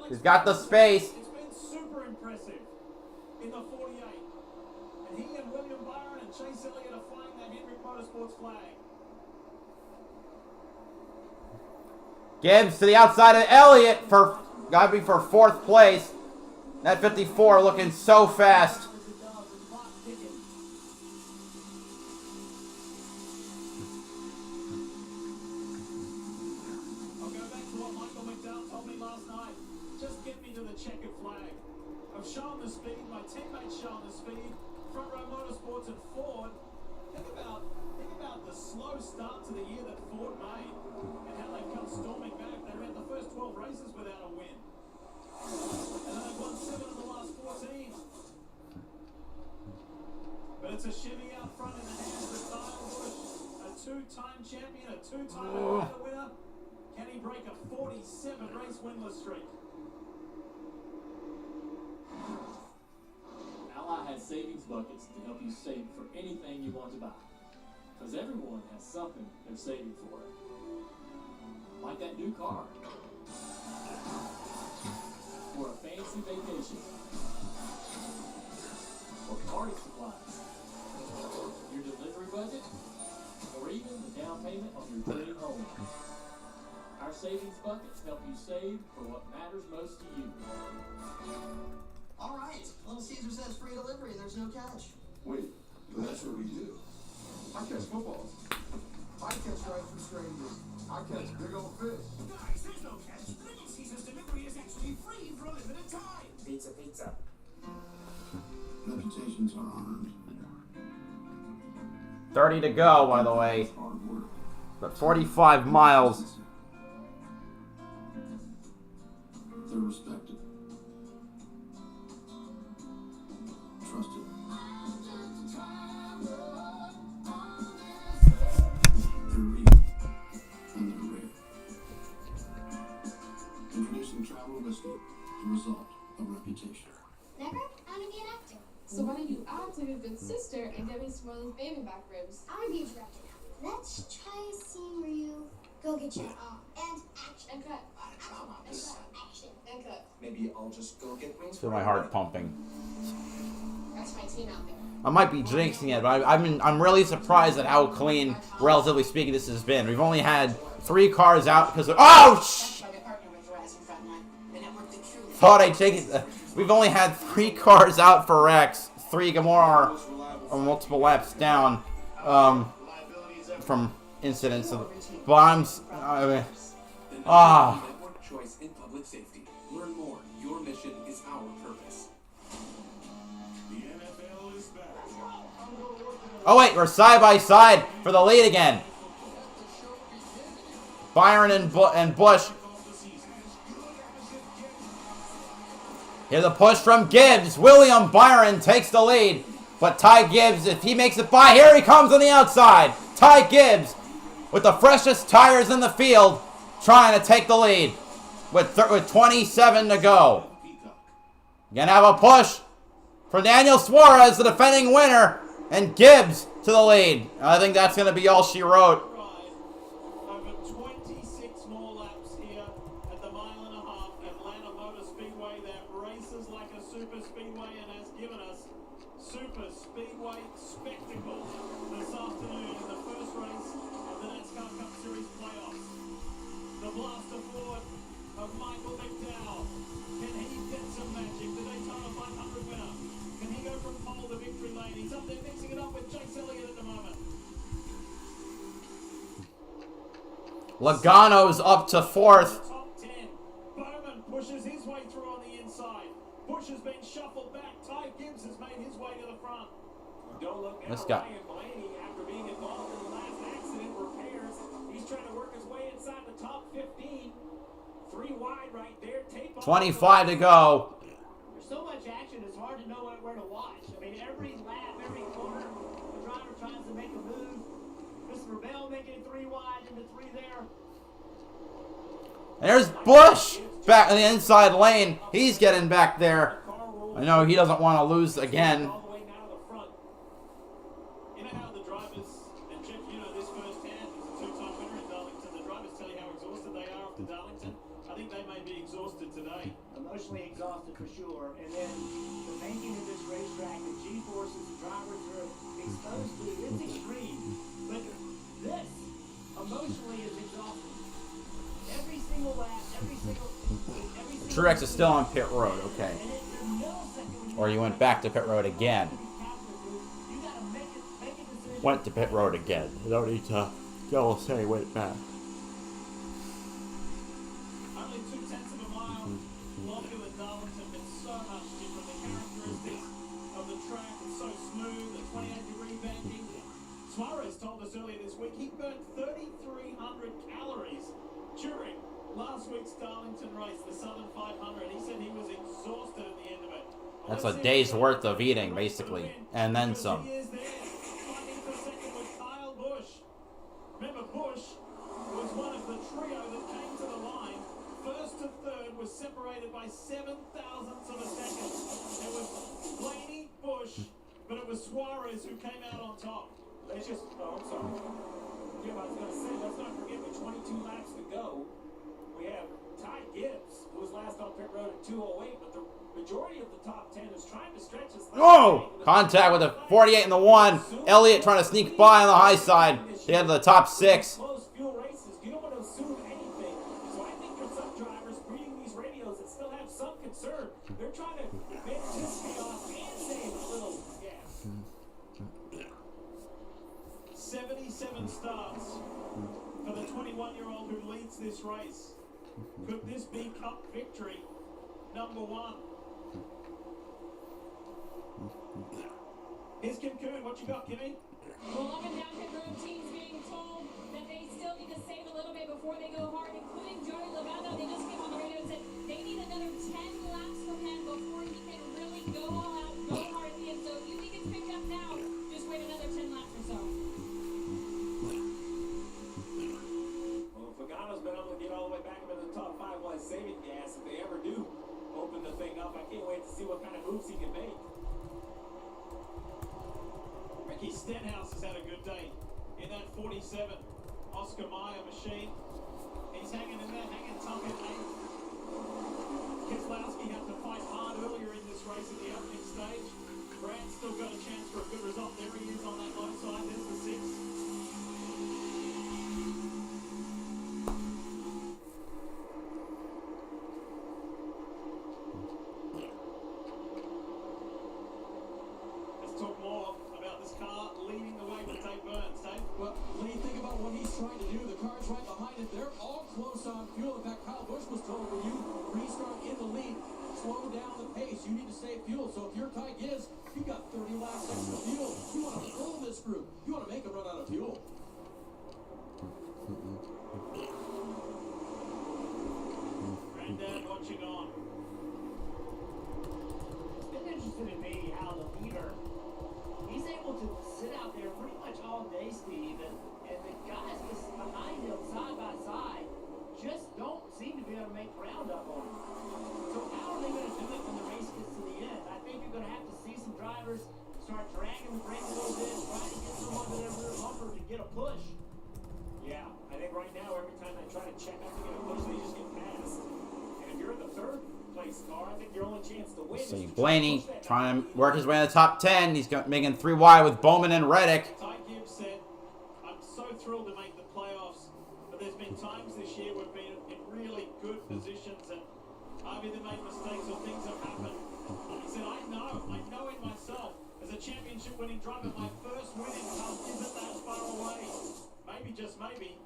He's got the space. It's been super impressive in the 48. And he and William Byron and Chase Elliott are flying that Hendrick Motorsports flag. Gibbs to the outside of Elliott for, gotta be for 4th place. That 54 looking so fast. Checkered flag. I've shown the speed, my teammates shown the speed. Front Row Motorsports and Ford. Think about the slow start to the year that Ford made and how they've come storming back. They ran the first 12 races without a win. And then they've won 7 of the last 14. But it's a shimmy out front in the hands of Kyle Busch, a two-time champion, a two-time Atlanta winner. Can he break a 47 race winless streak? Ally has savings buckets to help you save for anything you want to buy. Because everyone has something they're saving for. Like that new car. Or a fancy vacation. Or party supplies. Your delivery budget. Or even the down payment on your dream home. Our savings buckets help you save for what matters most to you. All right, Little Caesar says free delivery and there's no catch. Wait, but that's what we do. I catch footballs. I catch rice from strangers. I catch big old fish. Guys, there's no catch. Little Caesar's delivery is actually free for a limited time. Pizza, pizza. Reputations are earned. 30 to go, by the way. But 45 miles. They're respected. Trusted. They're real. And they're rare. Introducing Travel Whiskey, the result of reputation. Never? I want to be an actor. So why don't you act like a good sister and get me some of those baby back ribs? I want to be a director now. Let's try a scene where you go get your and action. And cut. Action. And cut. Maybe I'll just go get wings. Feel my heart pumping. That's my team out there. I might be jinxing it, but I'm really surprised at how clean, relatively speaking, this has been. We've only had 3 cars out because of... Oh, thought I'd take it. We've only had 3 cars out for Rex. 3 Gamora are multiple laps down from incidents of bombs. Choice in public safety. Learn more. Your mission is our purpose. The NFL is back. Oh wait, we're side by side for the lead again. Byron and Busch. Here's a push from Gibbs. William Byron takes the lead. But Ty Gibbs, if he makes it by, here he comes on the outside. Ty Gibbs with the freshest tires in the field, trying to take the lead with 27 to go. Gonna have a push for Daniel Suarez, the defending winner, and Gibbs to the lead. I think that's going to be all she wrote. Over 26 more laps here at the 1.5 mile Atlanta Motor Speedway that races like a super speedway and has given us super speedway spectacle this afternoon in the first race of the NASCAR Cup Series playoffs. The blaster forward of Michael McDowell. Can he get some magic? The Daytona 500 winner. Can he go from pole to victory lane? He's up there mixing it up with Chase Elliott at the moment. Logano's up to 4th. Top 10. Bowman pushes his way through on the inside. Busch has been shuffled back. Ty Gibbs has made his way to the front. Don't look now. Let's go. Ryan Blaney, after being involved in the last accident, repairs. He's trying to work his way inside the top 15. 3 wide right there. Tape 25 to go. There's so much action, it's hard to know where to watch. I mean, every lap, every corner, the driver tries to make a move. Christopher Bell making it 3 wide into 3 there. And there's Busch back in the inside lane. He's getting back there. I know he doesn't want to lose again. You know how the drivers, and Jeff, you know this firsthand, as a 2-time winner in Darlington, the drivers tell you how exhausted they are after Darlington. I think they may be exhausted today. Emotionally exhausted for sure. And then the making of this racetrack, the G-forces the drivers are exposed to, it's extreme. But this, emotionally, is exhausting. Every single lap, every single Truex is still on pit road, okay. and there's Or you went back to pit road again. Went to pit road again. You don't need to go say went back. Only 0.2 of a mile longer than Darlington, but so much different. The characteristics of the track, it's so smooth, the 28-degree banking. Suarez told us earlier this week he burnt 3,300 calories during last week's Darlington race, the Southern 500. He said he was exhausted at the end of it. That's a day's worth of eating, basically, and then some. He is there, fighting for second with Kyle Busch. Remember, Busch was one of the trio that came to the line. First to third was separated by 7 thousandths of a second. It was Blaney, Busch, but it was Suarez who came out on top. Let's just, oh, I'm sorry. Yeah, I was going to say, let's not forget with 22 laps to go, we have Ty Gibbs, who was last on pit road at 2:08, but the majority of the top 10 is trying to stretch his legs. Oh! Contact with the 48 and the 1. Elliott trying to sneak by on the high side. They had the top 6. Close fuel races, you don't want to assume anything. So I think for some drivers reading these radios that still have some concern, they're trying to make this speed off and save a little gas. 77 starts for the 21-year-old who leads this race. Could this be Cup victory number 1? Here's Kim Coon. What you got, Kimmy? Well, up and down pit road teams being told that they still need to save a little bit before they go hard, including Joey Logano. They just came on the radio and said they need another 10 laps from him before he can really go all out, go hard at the end. So if you think it's picked up now, just wait another 10 laps or so. Well, if Logano's been able to get all the way back up in the top 5 while he's saving gas, if they ever do open the thing up, I can't wait to see what kind of moves he can make. Ricky Stenhouse has had a good day in that 47 Oscar Mayer machine. He's hanging in there, hanging tough in 8th. Keselowski had to fight hard earlier in this race at the opening stage. Brand's still got a chance for a good result. There he is on that low side. There's the 6th. Let's talk more about this car leading the way with Dave Burns. Dave? Well, when you think about what he's trying to do, the car's right behind it. They're all close on fuel. In fact, Kyle Busch was told when you restart in the lead, slow down the pace. You need to save fuel. So if you're Ty Gibbs, you've got 30 laps extra fuel. You want to pull this group. You want to make them run out of fuel. Granddad watching on. It's been interesting to me how the leader, he's able to sit out there pretty much all day, Steve, and the guys just behind him side by side just don't seem to be able to make ground up on him. So how are they going to do it when the race gets to the end? I think you're going to have to see some drivers start dragging the brake a little bit, trying to get someone to their rear bumper to get a push. Yeah, I think right now, every time they try to check up to get a push, they just get passed. And if you're in the 3rd place car, I think your only chance to win is See to Blaney try trying to work his way in the top 10. He's making 3 wide with Bowman and Reddick. Ty Gibbs said, I'm so thrilled to make the playoffs, but there's been times this year we've been in really good positions and I've either made mistakes or things have happened. He said, I know in myself, as a championship winning driver, my first win in Cup isn't that far away. Maybe, just maybe,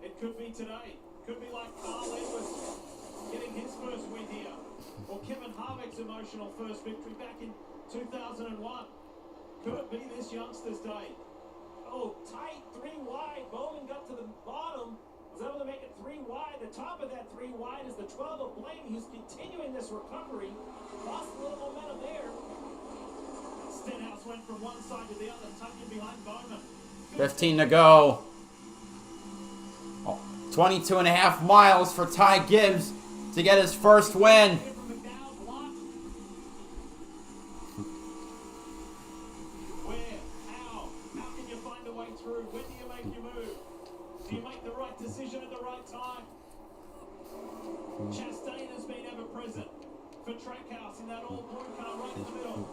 it could be today. Could be like Carl Edwards getting his first win here. Or Kevin Harvick's emotional first victory back in 2001. Could it be this youngster's day? Oh, tight, 3 wide. Bowman got to the bottom, was able to make it 3 wide. The top of that 3 wide is the 12 of Blaney, who's continuing this recovery. Lost a little momentum there. Stenhouse went from one side to the other, tucking behind Bowman. 15 to go. 22 and a half miles for Ty Gibbs to get his first win. Where? How? How can you find a way through? When do you make your move? Do you make the right decision at the right time? Chastain has been ever present for Trackhouse in that all-blue car right in the middle.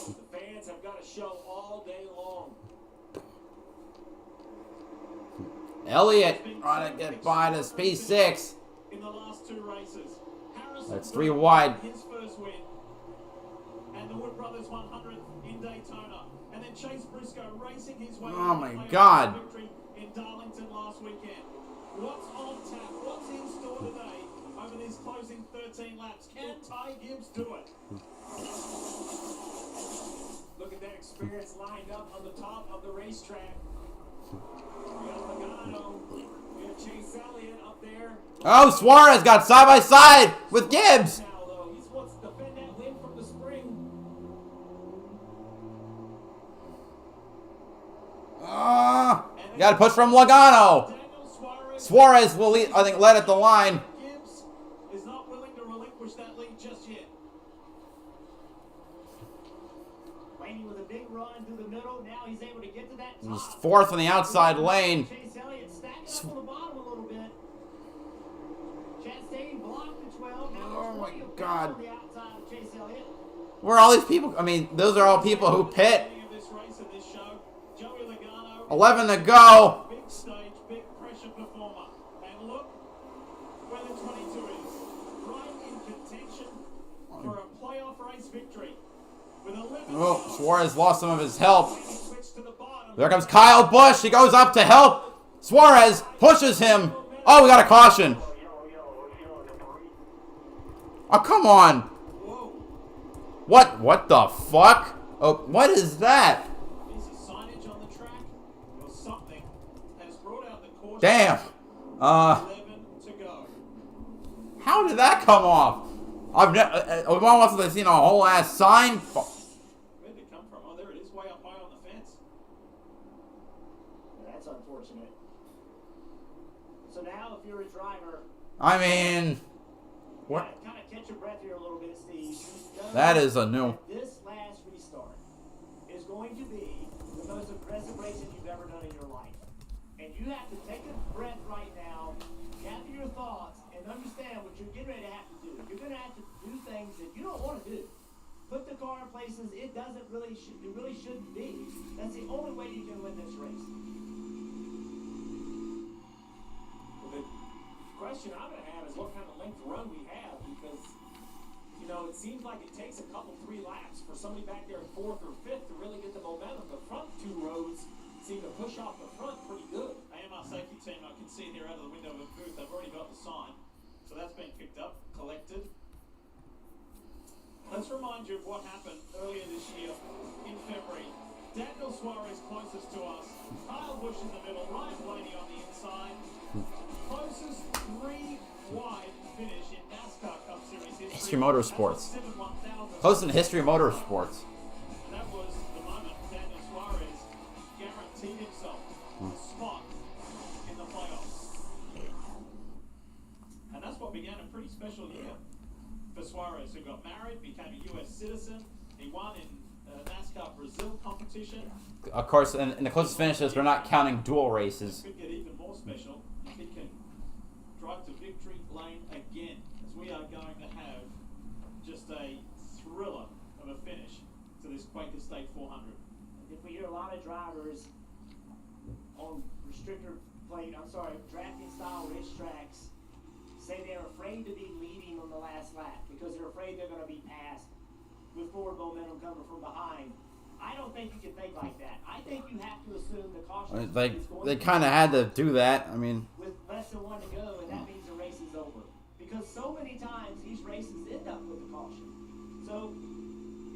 The fans have got a show all day long. Elliott trying to get by this P6. In the last 2 races. That's 3 wide. His first win. And the Wood Brothers 100th in Daytona. And then Chase Briscoe racing his way. Oh my God. Victory in Darlington last weekend. What's on tap? What's in store today over these closing 13 laps? Can Ty Gibbs do it? Look at that experience lined up on the top of the racetrack. We got Logano. We have Chase Elliott up there. Oh, Suarez got side by side with Gibbs. Now, though, he wants to defend that win from the spring. You got to push from Logano. Suarez will lead, I think, led at the line. Gibbs is not willing to relinquish that lead just yet. Blaney with a big run through the middle. Now he's able to get to that He's top. 4th on the outside lane. Chase Elliott stacking up on the bottom a little bit. Chastain blocked the 12. Now Oh my 20 God. on the outside of Chase Elliott. Where are all these people? I mean, those are all people who pit. 11 to go. Big stage, big pressure performer. And look where the 22 is. Right in contention for a playoff race victory. With 11 Oh, Suarez lost some of his help. There comes Kyle Busch. He goes up to help. Suarez pushes him. Oh, we got a caution. Oh, come on. What the fuck? Oh, what is that? Signage on the track or something has brought out the caution. Damn. 11 to go. How did that come off? I've never. When else have I seen a whole ass sign? Where'd it come from? Oh, there it is, way up high on the fence. That's unfortunate. So now, if you're a driver, I mean, what? kind of catch your breath here a little bit, Steve. That is a new. This last restart is going to be the most aggressive racing you've ever done in your life. And you have to take a breath right now, gather your thoughts, and understand what you're getting ready to have to do. You're going to have to do things that you don't want to do. Put the car in places it really shouldn't be. That's the only way you can win this race. Well, the question I'm going to have is what kind of length run we have, because you know, it seems like it takes a couple, 3 laps for somebody back there in 4th or 5th to really get the momentum. The front 2 rows seem to push off the front pretty good. AMR safety team, I can see it here out of the window of the booth. They've already got the sign. So that's been picked up, collected. Let's remind you of what happened earlier this year in February. Daniel Suarez closest to us. Kyle Busch in the middle. Ryan Blaney on the inside. Closest 3 wide finish in NASCAR Cup Series History Motorsports. Close in History Motorsports. And that was the moment Daniel Suarez guaranteed himself a spot in the playoffs. And that's what began a pretty special year for Suarez, who got married, became a U.S. citizen. He won in NASCAR Brazil competition. Of course, in the closest finishes, they're not counting dual races. It could get even more special if he can drive to victory lane again, as we are going to have just a thriller of a finish to this Quaker State 400. If we hear a lot of drivers on drafting style racetracks say they're afraid to be leading on the last lap because they're afraid they're going to be passed with forward momentum coming from behind. I don't think you can think like that. I think you have to assume the caution is going They kind of had to do that. I mean, with less than 1 to go, and that means the race is over. Because so many times these races end up with a caution. So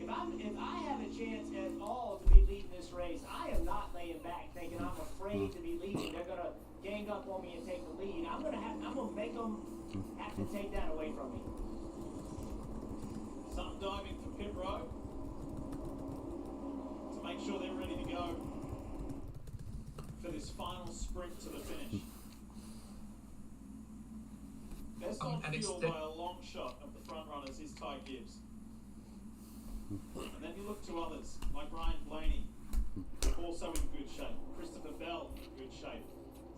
if I have a chance at all to be leading this race, I am not laying back thinking I'm afraid to be leading. They're gonna gang up on me and take the lead. I'm gonna make them have to take that away from me. Some diving for pit road to make sure they're ready to go for this final sprint to the finish. Best on fuel by a long shot of the front runners is Ty Gibbs. And then you look to others like Ryan Blaney, also in good shape. Christopher Bell in good shape.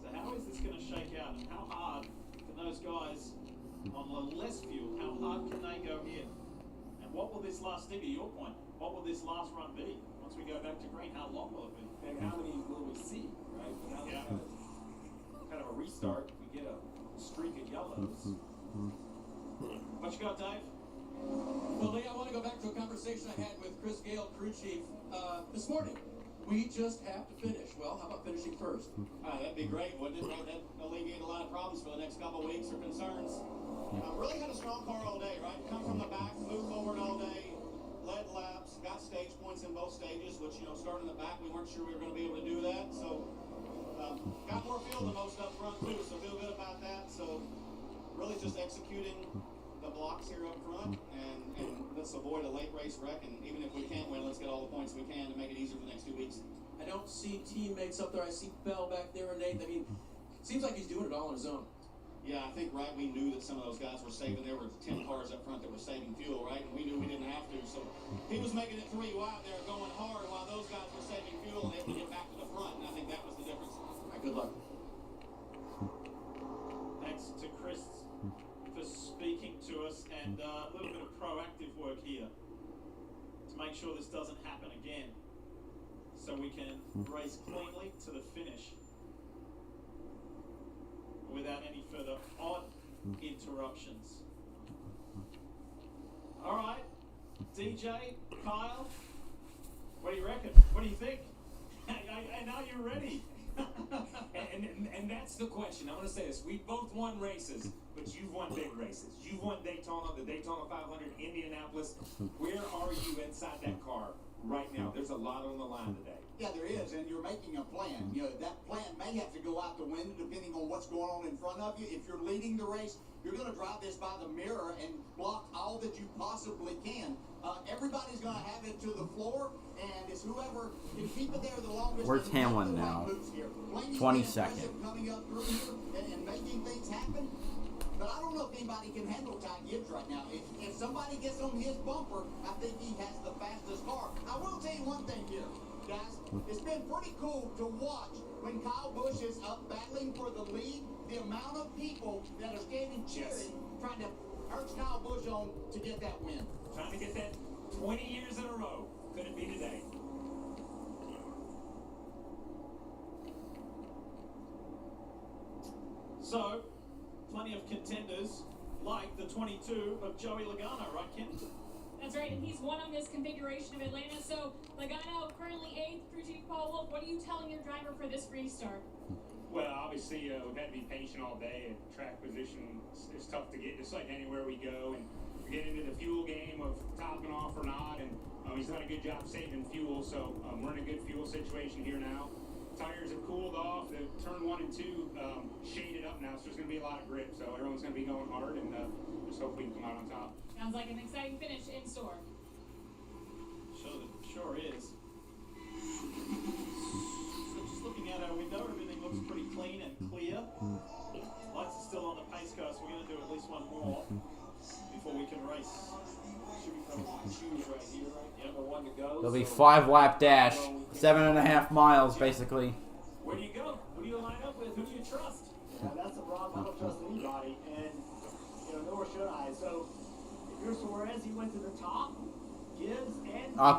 So how is this going to shake out? And how hard can those guys on less fuel, how hard can they go here? And what will this last, Stevie, your point, what will this last run be? Once we go back to green, how long will it be? And how many will we see, right? kind of a restart if we get a streak of yellows. What you got, Dave? Well, Lee, I want to go back to a conversation I had with Chris Gale, crew chief, this morning. We just have to finish. Well, how about finishing first? That'd be great, wouldn't it? That'd alleviate a lot of problems for the next couple of weeks or concerns. Really had a strong car all day, right? Come from the back, move forward all day, led laps, got stage points in both stages, which, you know, starting in the back, we weren't sure we were going to be able to do that. So, got more fuel than most up front, too, so feel good about that. So, really just executing the blocks here up front, and let's avoid a late race wreck, and even if we can't win, let's get all the points we can to make it easier for the next 2 weeks. I don't see teammates up there. I see Bell back there and Nate. I mean, seems like he's doing it all on his own. Yeah, I think, right, we knew that some of those guys were saving. There were 10 cars up front that were saving fuel, right? And we knew we didn't have to. So he was making it 3 wide there, going hard, while those guys were saving fuel and able to get back to the front. And I think that was the difference. All right, good luck. Thanks to Chris for speaking to us, and a little bit of proactive work here to make sure this doesn't happen again, so we can race cleanly to the finish without any further odd interruptions. All right, DJ, Kyle, what do you reckon? What do you think? And are you ready? And that's the question. I'm going to say this. We both won races, but you've won big races. You've won Daytona, the Daytona 500, Indianapolis. Where are you inside that car right now? There's a lot on the line today. Yeah, there is, and you're making a plan. You know, that plan may have to go out the window depending on what's going on in front of you. If you're leading the race, you're going to drive this by the mirror and block all that you possibly can. Everybody's going to have it to the floor, and it's whoever can keep it there the longest. Where's Hamlin now? 22nd. Coming up through here and making things happen. But I don't know if anybody can handle Ty Gibbs right now. If somebody gets on his bumper, I think he has the fastest car. I will tell you one thing here, guys. It's been pretty cool to watch when Kyle Busch is up battling for the lead. The amount of people that are standing cheering, trying to urge Kyle Busch on to get that win. Trying to get that 20 years in a row. Could it be today? So, plenty of contenders like the 22 of Joey Logano, right, Kim? That's right, and he's won on this configuration of Atlanta. So, Logano currently 8th, crew chief Paul Wolf. What are you telling your driver for this restart? Well, obviously, we've had to be patient all day. Track position is tough to get, just like anywhere we go. And we get into the fuel game of topping off or not. And he's done a good job saving fuel, so we're in a good fuel situation here now. Tires have cooled off. The turn 1 and 2 shaded up now, so there's going to be a lot of grip. So everyone's going to be going hard, and just hope we can come out on top. Sounds like an exciting finish in store. Sure is. So just looking out our window, everything looks pretty clean and clear. Lights are still on the pace car, so we're going to do at least one more before we can race. Should be probably choose right here, right? Yeah, the one to go. There'll be 5-lap dash, 7.5 miles basically. Where do you go? Who do you line up with? Who do you trust? Yeah, that's the problem. I don't trust anybody, and nor should I. So if you're Suarez, he went to the top. Gibbs and I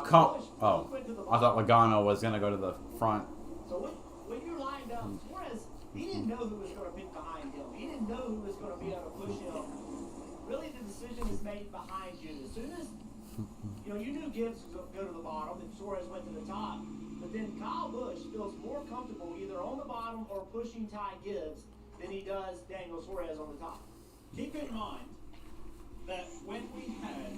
went to the bottom. thought Logano was gonna go to the front. So when you lined up, Suarez, he didn't know who was going to pick behind him. He didn't know who was going to be able to push him. Really, the decision is made behind you. As soon as you knew Gibbs was going to go to the bottom, and Suarez went to the top. But then Kyle Busch feels more comfortable either on the bottom or pushing Ty Gibbs than he does Daniel Suarez on the top. Keep in mind that when we had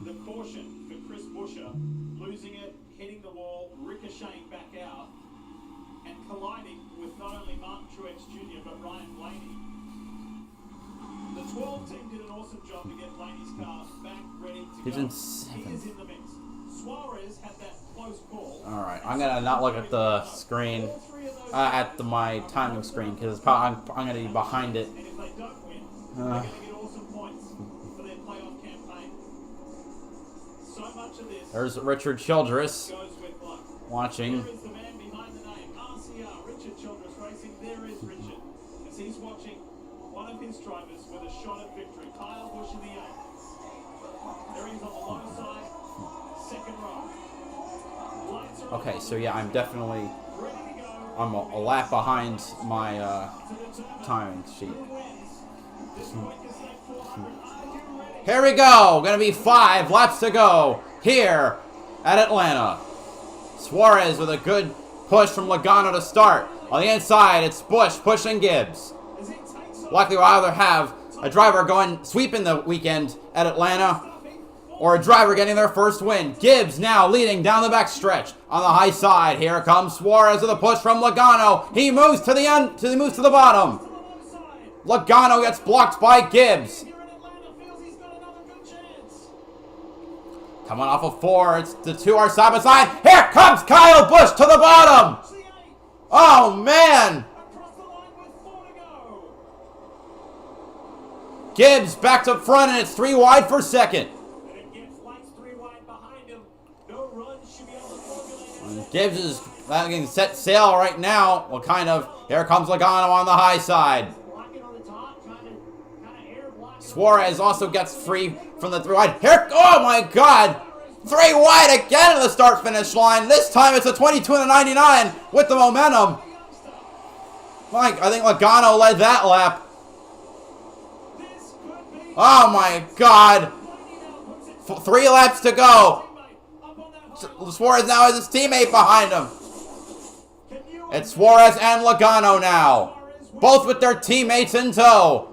the caution for Chris Buescher, losing it, hitting the wall, ricocheting back out, and colliding with not only Martin Truex Jr. but Ryan Blaney, the 12 team did an awesome job to get Blaney's car back ready to He's go. in He is in the mix. Suarez had that close call. All right, I'm gonna not look at the screen, at my timing screen, because I'm gonna be behind it. And if they don't win, they're going to get awesome points for their playoff campaign. So much of this There's Richard Childress goes with luck. watching. There is the man behind the name, RCR, Richard Childress Racing. There is Richard, as he's watching one of his drivers with a shot at victory. Kyle Busch in the 8th. There he is on the low side, second row. Lights are Okay, on. so yeah, I'm definitely I'm a lap behind my timing sheet. Here we go. Gonna be 5 laps to go here at Atlanta. Suarez with a good push from Logano to start. On the inside, it's Busch pushing Gibbs. Luckily, we'll either have a driver going sweeping the weekend at Atlanta or a driver getting their first win. Gibbs now leading down the back stretch on the high side. Here comes Suarez with a push from Logano. He moves to the end. He moves to the bottom. Logano gets blocked by Gibbs. Coming off of 4, it's the 2 are side by side. Here comes Kyle Busch to the bottom. Oh man! Gibbs back to front, and it's 3 wide for second. Gibbs is getting set sail right now. Well, kind of. Here comes Logano on the high side. Suarez also gets free from the 3 wide. Here, oh my God! 3 wide again at the start-finish line. This time it's a 22 and a 99 with the momentum. Mike, I think Logano led that lap. Oh my God! 3 laps to go. Suarez now has his teammate behind him. It's Suarez and Logano now, both with their teammates in tow.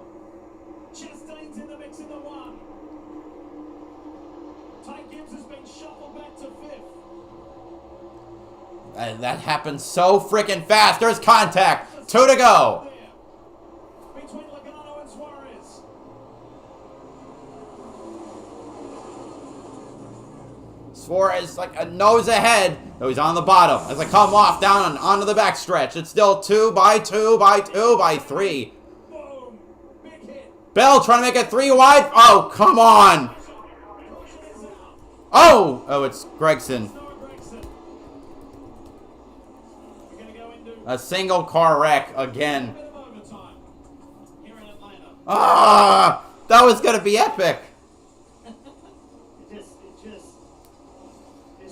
And that happened so freaking fast. There's contact. 2 to go. Between Logano and Suarez. Suarez like a nose ahead. No, he's on the bottom as I come off down and onto the backstretch. It's still 2 by 2 by 2 by 3. Bell trying to make it 3 wide. Oh, come on. Oh, it's Gregson. A single car wreck again. Ah, that was gonna be epic. It's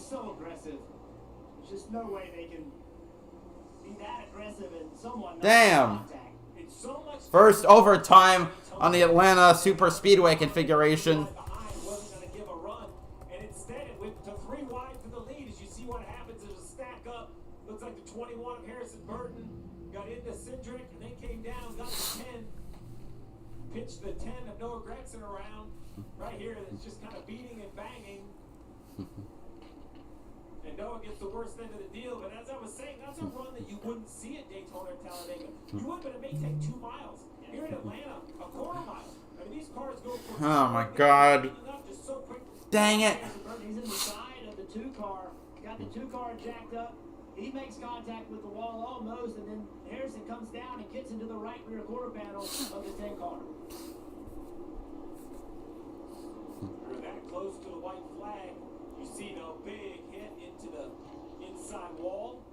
so aggressive. There's just no way they can be that aggressive and someone. Damn. First overtime on the Atlanta Super Speedway configuration. Pitched the 10 of Noah Gregson around right here. It's just kind of beating and banging. And Noah gets the worst end of the deal. But as I was saying, that's a run that you wouldn't see at Daytona or Talladega. You would, but it may take 2 miles. Here in Atlanta, a quarter mile. I mean, these cars go for Oh my God. Dang it. He's in the side of the 2 car. Got the 2 car jacked up. He makes contact with the wall almost, and then Harrison comes down and gets into the right rear quarter panel of the 10 car. You're that close to the white flag. You see no big hit into the inside wall.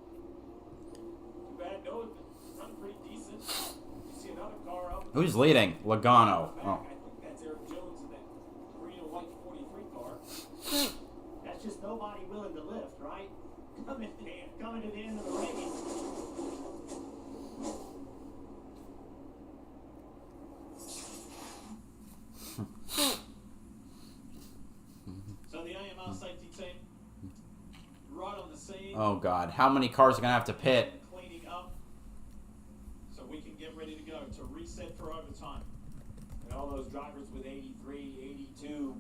Too bad Noah's been running pretty decent. You see another car up. Who's leading? Logano. Oh. I think that's Eric Jones in that green and white 43 car. That's just nobody willing to lift, right? Coming to the end of the race. So the AMR safety team, right on the scene. Oh God, how many cars are gonna have to pit? Cleaning up, so we can get ready to go to reset for overtime. And all those drivers with 83, 82.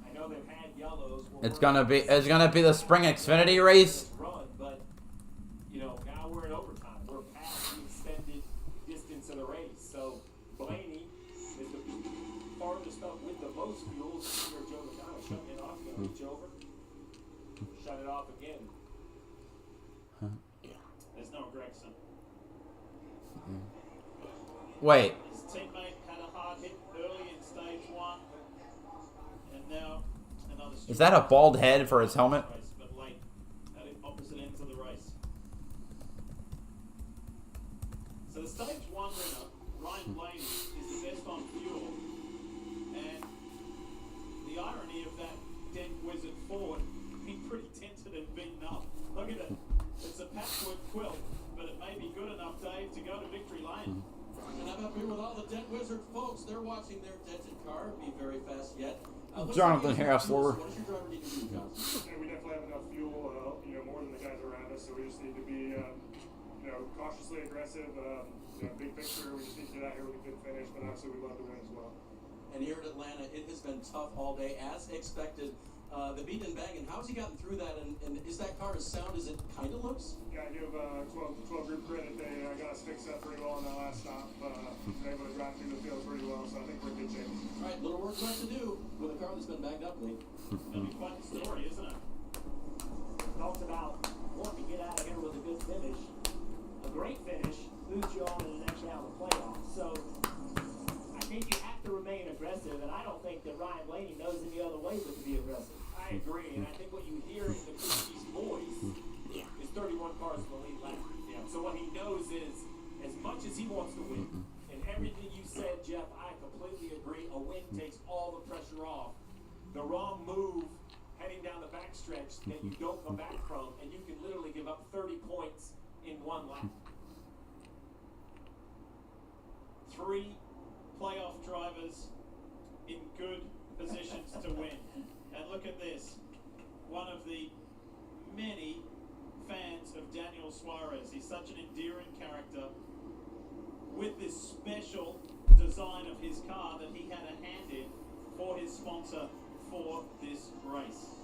I know they've had yellows. It's gonna be the Spring Xfinity race. Run, but you know now we're in overtime. We're past the extended distance of the race. So Blaney is the farthest up with the most fuel. Here, Joe Logano shutting it off. Gonna reach over, shut it off again. There's no Gregson. Wait. His teammate had a hard hit early in stage 1, and now another. Is that a bald head for his helmet? But late at opposite ends of the race. So the stage 1 winner, Ryan Blaney, is the best on fuel, and the irony of that dent wizard Ford being pretty tinted and beaten up. Look at it. It's a patchwork quilt, but it may be folks, they're watching their dented car be very fast yet. Jonathan Hassler. What does your driver need to do, John? Yeah, we definitely have enough fuel, more than the guys around us, so we just need to be, cautiously aggressive. Big picture, we just need to get out here with a good finish, but obviously we'd love to win as well. And here at Atlanta, it has been tough all day, as expected. The beat and banging, how has he gotten through that, and is that car as sound as it kind of looks? Yeah, I give 12 group credit. They got us fixed up pretty well on that last stop. Been able to drive through the field pretty well, so I think we're in good shape. All right, little work left to do with a car that's been banged up, Lee. It'll be quite the story, isn't it? Talked about wanting to get out of here with a good finish. A great finish moves you on in the next round of the playoffs. So I think you have to remain aggressive, and I don't think that Ryan Blaney knows any other way but to be aggressive. I agree, and I think what you hear in the Christie's voice is 31 cars in the lead lap. Yeah. So what he knows is, as much as he wants to win, and everything you said, Jeff, I completely agree. A win takes all the pressure off. The wrong move heading down the backstretch that you don't come back from, and you can literally give up 30 points in one lap. 3 playoff drivers in good positions to win. And look at this. One of the many fans of Daniel Suarez. He's such an endearing character with this special design of his car that he had a hand in for his sponsor for this race.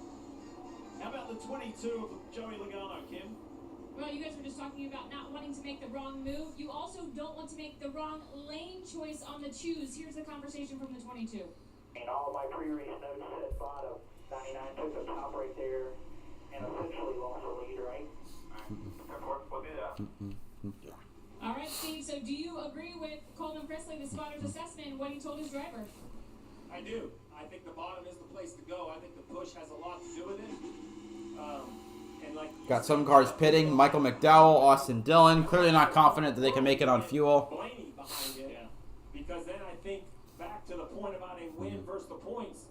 How about the 22 of Joey Logano, Kim? Well, you guys were just talking about not wanting to make the wrong move. You also don't want to make the wrong lane choice on the choose. Here's the conversation from the 22. And all of my pre-race notes said bottom. 99 took the top right there and essentially lost the lead, right? We'll do that. All right, Steve, so do you agree with Coleman Presley, the spotter's assessment, what he told his driver? I do. I think the bottom is the place to go. I think the push has a lot to do with it. Got some cars pitting. Michael McDowell, Austin Dillon, clearly not confident that they can make it on fuel. Blaney behind it, because then I think back to the point about a win versus the points.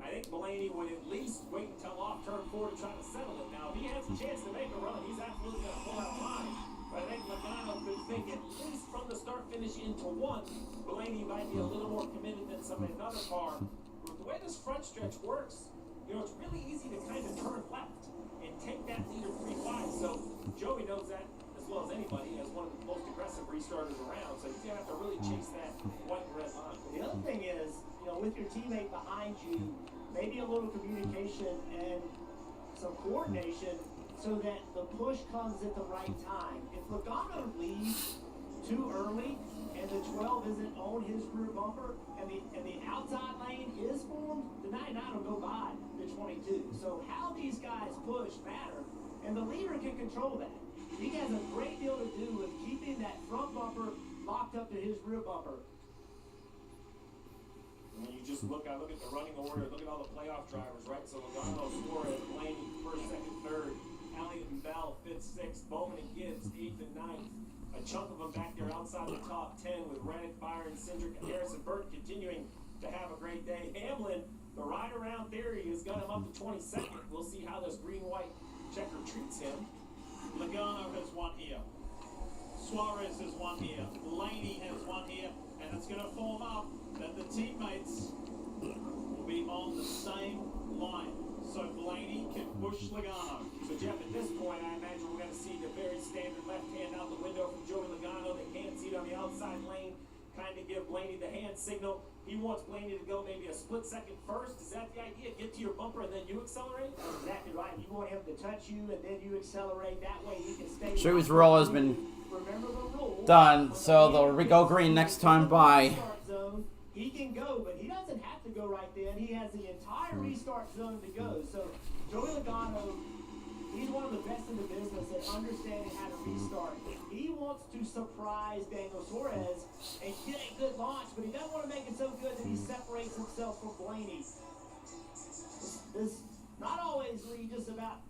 I think Blaney would at least wait until off turn 4 to try to settle it. Now, if he has a chance to make a run, he's absolutely going to pull out line. But I think Logano could think at least from the start finish into 1, Blaney might be a little more committed than another car. But the way this front stretch works, it's really easy to kind of turn left and take that leader pretty wide. So Joey knows that as well as anybody, as one of the most aggressive restarters around. So he's going to have to really chase that white and red line. The other thing is, with your teammate behind you, maybe a little communication and some coordination so that the push comes at the right time. If Logano leaves too early and the 12 isn't on his rear bumper and the outside lane is formed, the 99 will go by the 22. So how these guys push matter, and the leader can control that. He has a great deal to do with keeping that front bumper locked up to his rear bumper. When you just look at the running order, look at all the playoff drivers, right? So Logano, Suarez, Blaney, 1st, 2nd, 3rd, Elliott and Bell, 5th, 6th, Bowman and Gibbs, 8th and 9th. A chunk of them back there outside the top 10 with Reddick, Byron, Cindric, and Harrison Burke continuing to have a great day. Hamlin, the ride-around theory has got him up to 22nd. We'll see how this green-white checker treats him. Logano has won here. Suarez has won here. Blaney has won here. And it's going to form up that the teammates will be on the same line. So Blaney can push Logano. So Jeff, at this point, I imagine we're going to see the very standard left hand out the window from Joey Logano. They can't see it on the outside lane. Kind of give Blaney the hand signal. He wants Blaney to go maybe a split second first. Is that the idea? Get to your bumper and then you accelerate? That's exactly right. You want him to touch you and then you accelerate. That way he can stay. Shoes roll has been done, so they'll go green next time by. He can go, but he doesn't have to go right then. He has the entire restart zone to go. So Joey Logano, he's one of the best in the business at understanding how to restart. He wants to surprise Daniel Suarez and get a good launch, but he doesn't want to make it so good that he separates himself from Blaney. This not always really just about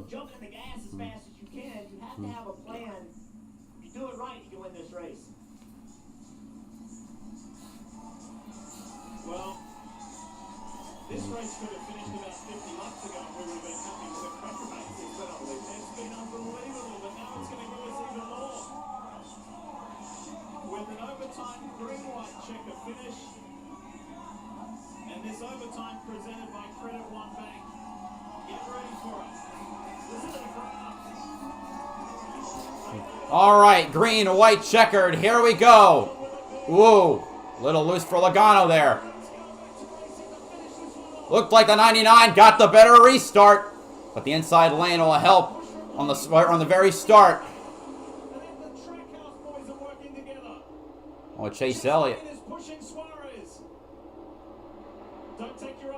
jumping the gas as fast as you can. You have to have a plan. If you do it right, you can win this race. Well, this race could have finished about 50 laps ago and we would have been happy with the cracker base. It's been unbelievable, but now it's going to give us even more. With an overtime green-white checker finish, All right, green, white, checkered. Here we go. Whoa, little loose for Logano there. Looked like the 99 got the better restart, but the inside lane will help on the very start. Oh, Chase Elliott.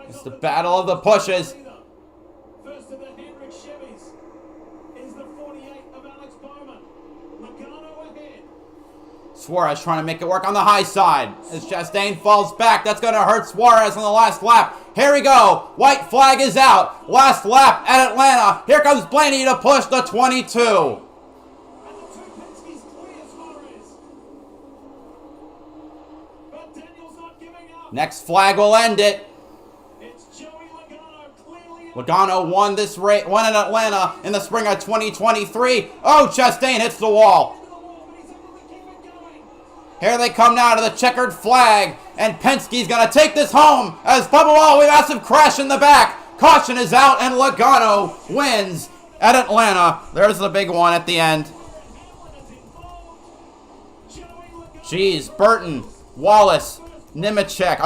It's the battle of the pushes. First of the Hendrick Chevys is the 48 of Alex Bowman. Logano ahead. Suarez trying to make it work on the high side. As Chastain falls back, that's going to hurt Suarez on the last lap. Here we go. White flag is out. Last lap at Atlanta. Here comes Blaney to push the 22. Next flag will end it. Logano won this race, won in Atlanta in the spring of 2023. Oh, Chastain hits the wall. Here they come now to the checkered flag, and Penske's going to take this home as Bubba Wallace, massive crash in the back. Caution is out, and Logano wins at Atlanta. There's the big one at the end. Jeez, Burton, Wallace, Nemechek.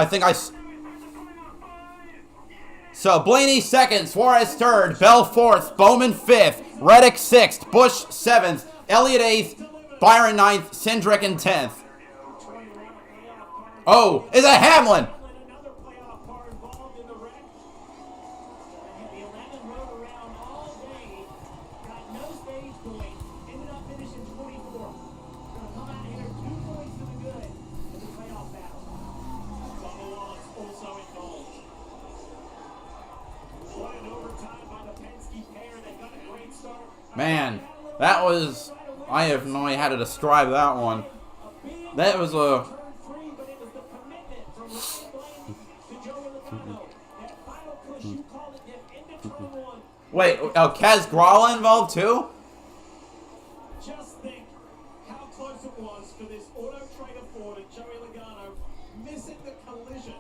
So Blaney second, Suarez third, Bell fourth, Bowman fifth, Reddick sixth, Busch seventh, Elliott eighth, Byron ninth, Cindric in 10th. Oh, is it Hamlin? Man, that was, I have no idea how to describe that one. That was a... Wait, oh, Kaz Gralla involved too? Just think how close it was for this Auto Trader Ford and Joey Logano missing the collision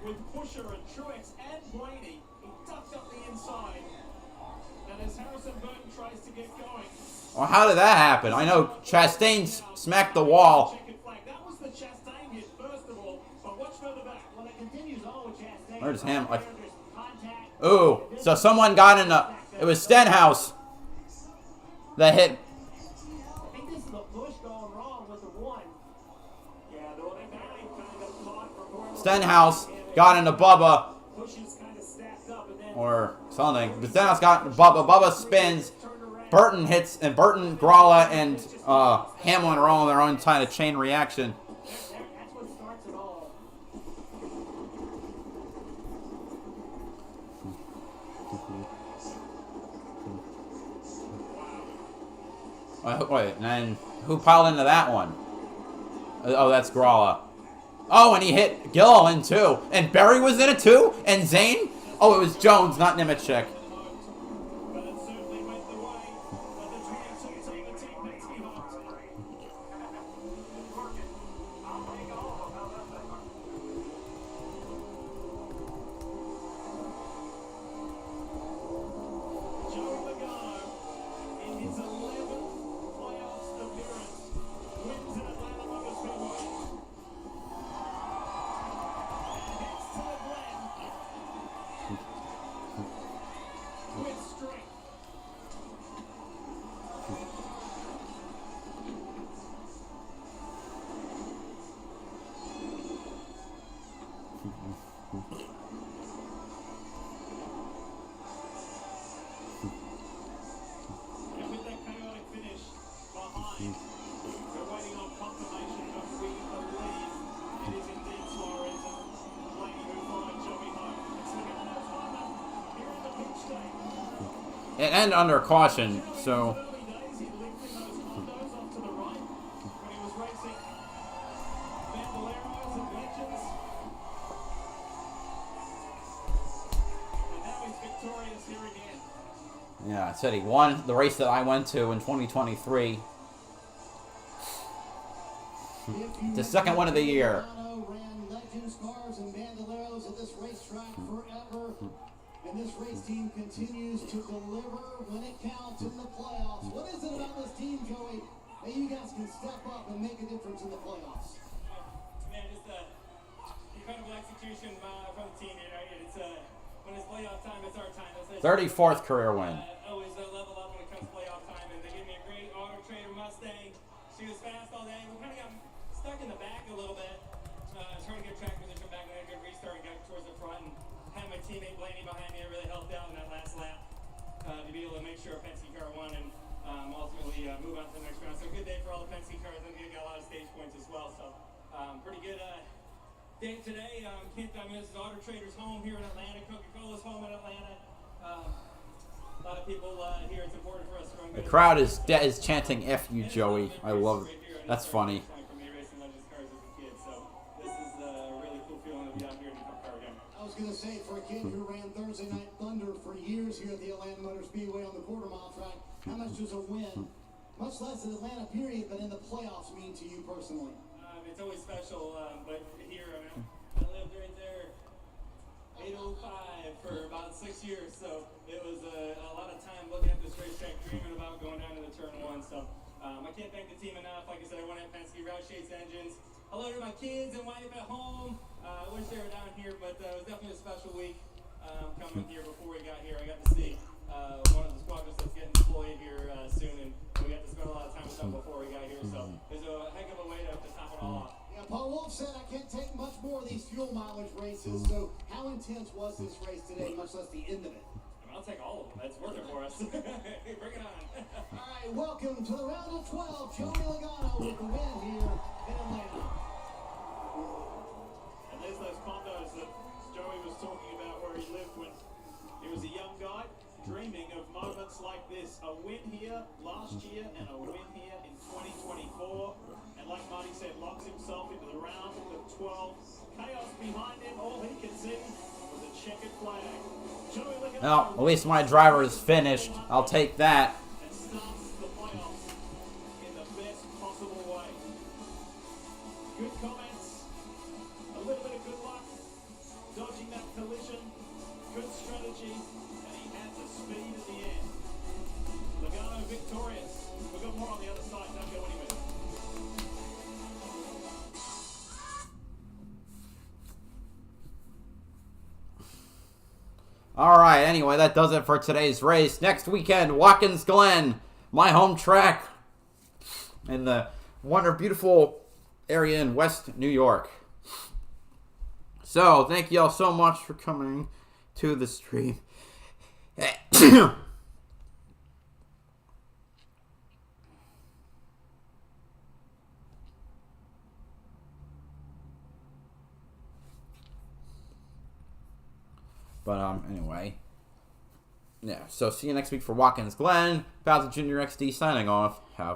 with Pusher and Truex and Blaney. He ducked up the inside. And as Harrison Burton tries to get going. Well, how did that happen? I know Chastain smacked the wall. That was the Chastain hit first of all, but watch further back. Well, it continues on with Chastain. Where's him? Ooh, so someone got in the... It was Stenhouse that hit. I think this is the push going wrong with the one. Yeah, Stenhouse got into Bubba. Or something. But Stenhouse got into Bubba. Bubba spins. Burton hits, and Burton, Gralla, and Hamlin are all in their own kind of chain reaction. That's what starts it all. Wait, and then who piled into that one? Oh, that's Gralla. Oh, and he hit Gilliland too. And Berry was in it too? And Zane? Oh, it was Jones, not Nemechek. And under caution, so... Yeah, I said he won the race that I went to in 2023. The second one of the year. Ran Legends cars and Bandoleros at this racetrack forever. And this race team continues to deliver when it counts in the playoffs. What is it about this team, Joey, that you guys can step up and make a difference in the playoffs? Man, just incredible execution from the team here. Right? It's when it's playoff time, it's our time. 34th career win. Always level up when it comes to playoff time, and they gave me a great auto trader Mustang. She was fast all day. We kind of got stuck in the back a little bit, trying to get track position back, and then a good restart and got towards the front. And had my teammate Blaney behind me. It really helped out in that last lap to be able to make sure a Penske car won and ultimately move on to the next round. So good day for all the Penske cars. I think they got a lot of stage points as well. So pretty good day today. This is Auto Trader's home here in Atlanta. Coca-Cola's home in Atlanta. A lot of people here. It's important for us to run good. The crowd is chanting "F you, Joey." I love it. That's funny. I was going to say, for a kid who ran Thursday Night Thunder for years here at the Atlanta Motor Speedway on the quarter-mile track, how much does a win, much less an Atlanta period, but in the playoffs, mean to you personally? It's always special, but here, I lived right there, 805 for about 6 years, so it was a lot of time looking at this racetrack, dreaming about going down to the turn one. So I can't thank the team enough. Like I said, I won at Penske, Roush Yates Engines. Hello to my kids and wife at home. I wish they were down here, but it was definitely a special week coming here. Before we got here, I got to see one of the squadrons that's getting deployed here soon, and we got to spend a lot of time with them before we got here. So there's a heck of a way to top it all off. Yeah, Paul Wolf said I can't take much more of these fuel mileage races. So how intense was this race today, much less the end of it? I'll take all of them. That's worth it for us. Bring it on. All right, welcome to the round of 12. Joey Logano with the win here in Atlanta. And there's those condos that Joey was talking about where he lived when he was a young guy, dreaming of moments like this. A win here last year and a win here in 2024. And like Marty said, locks himself into the round of 12. Chaos behind him, all he can see was a checkered flag. Joey, look at Well, at least my driver is finished. I'll take that. and starts the playoffs in the best possible way. Good comments, a little bit of good luck, dodging that collision, good strategy, and he had the speed at the end. Logano victorious. We've got more on the other side, don't go anywhere. All right, anyway, that does it for today's race. Next weekend, Watkins Glen, my home track in the beautiful area in West New York. So, thank you all so much for coming to the stream. But, anyway. Yeah, so see you next week for Watkins Glen. BowserJrXD signing off. Have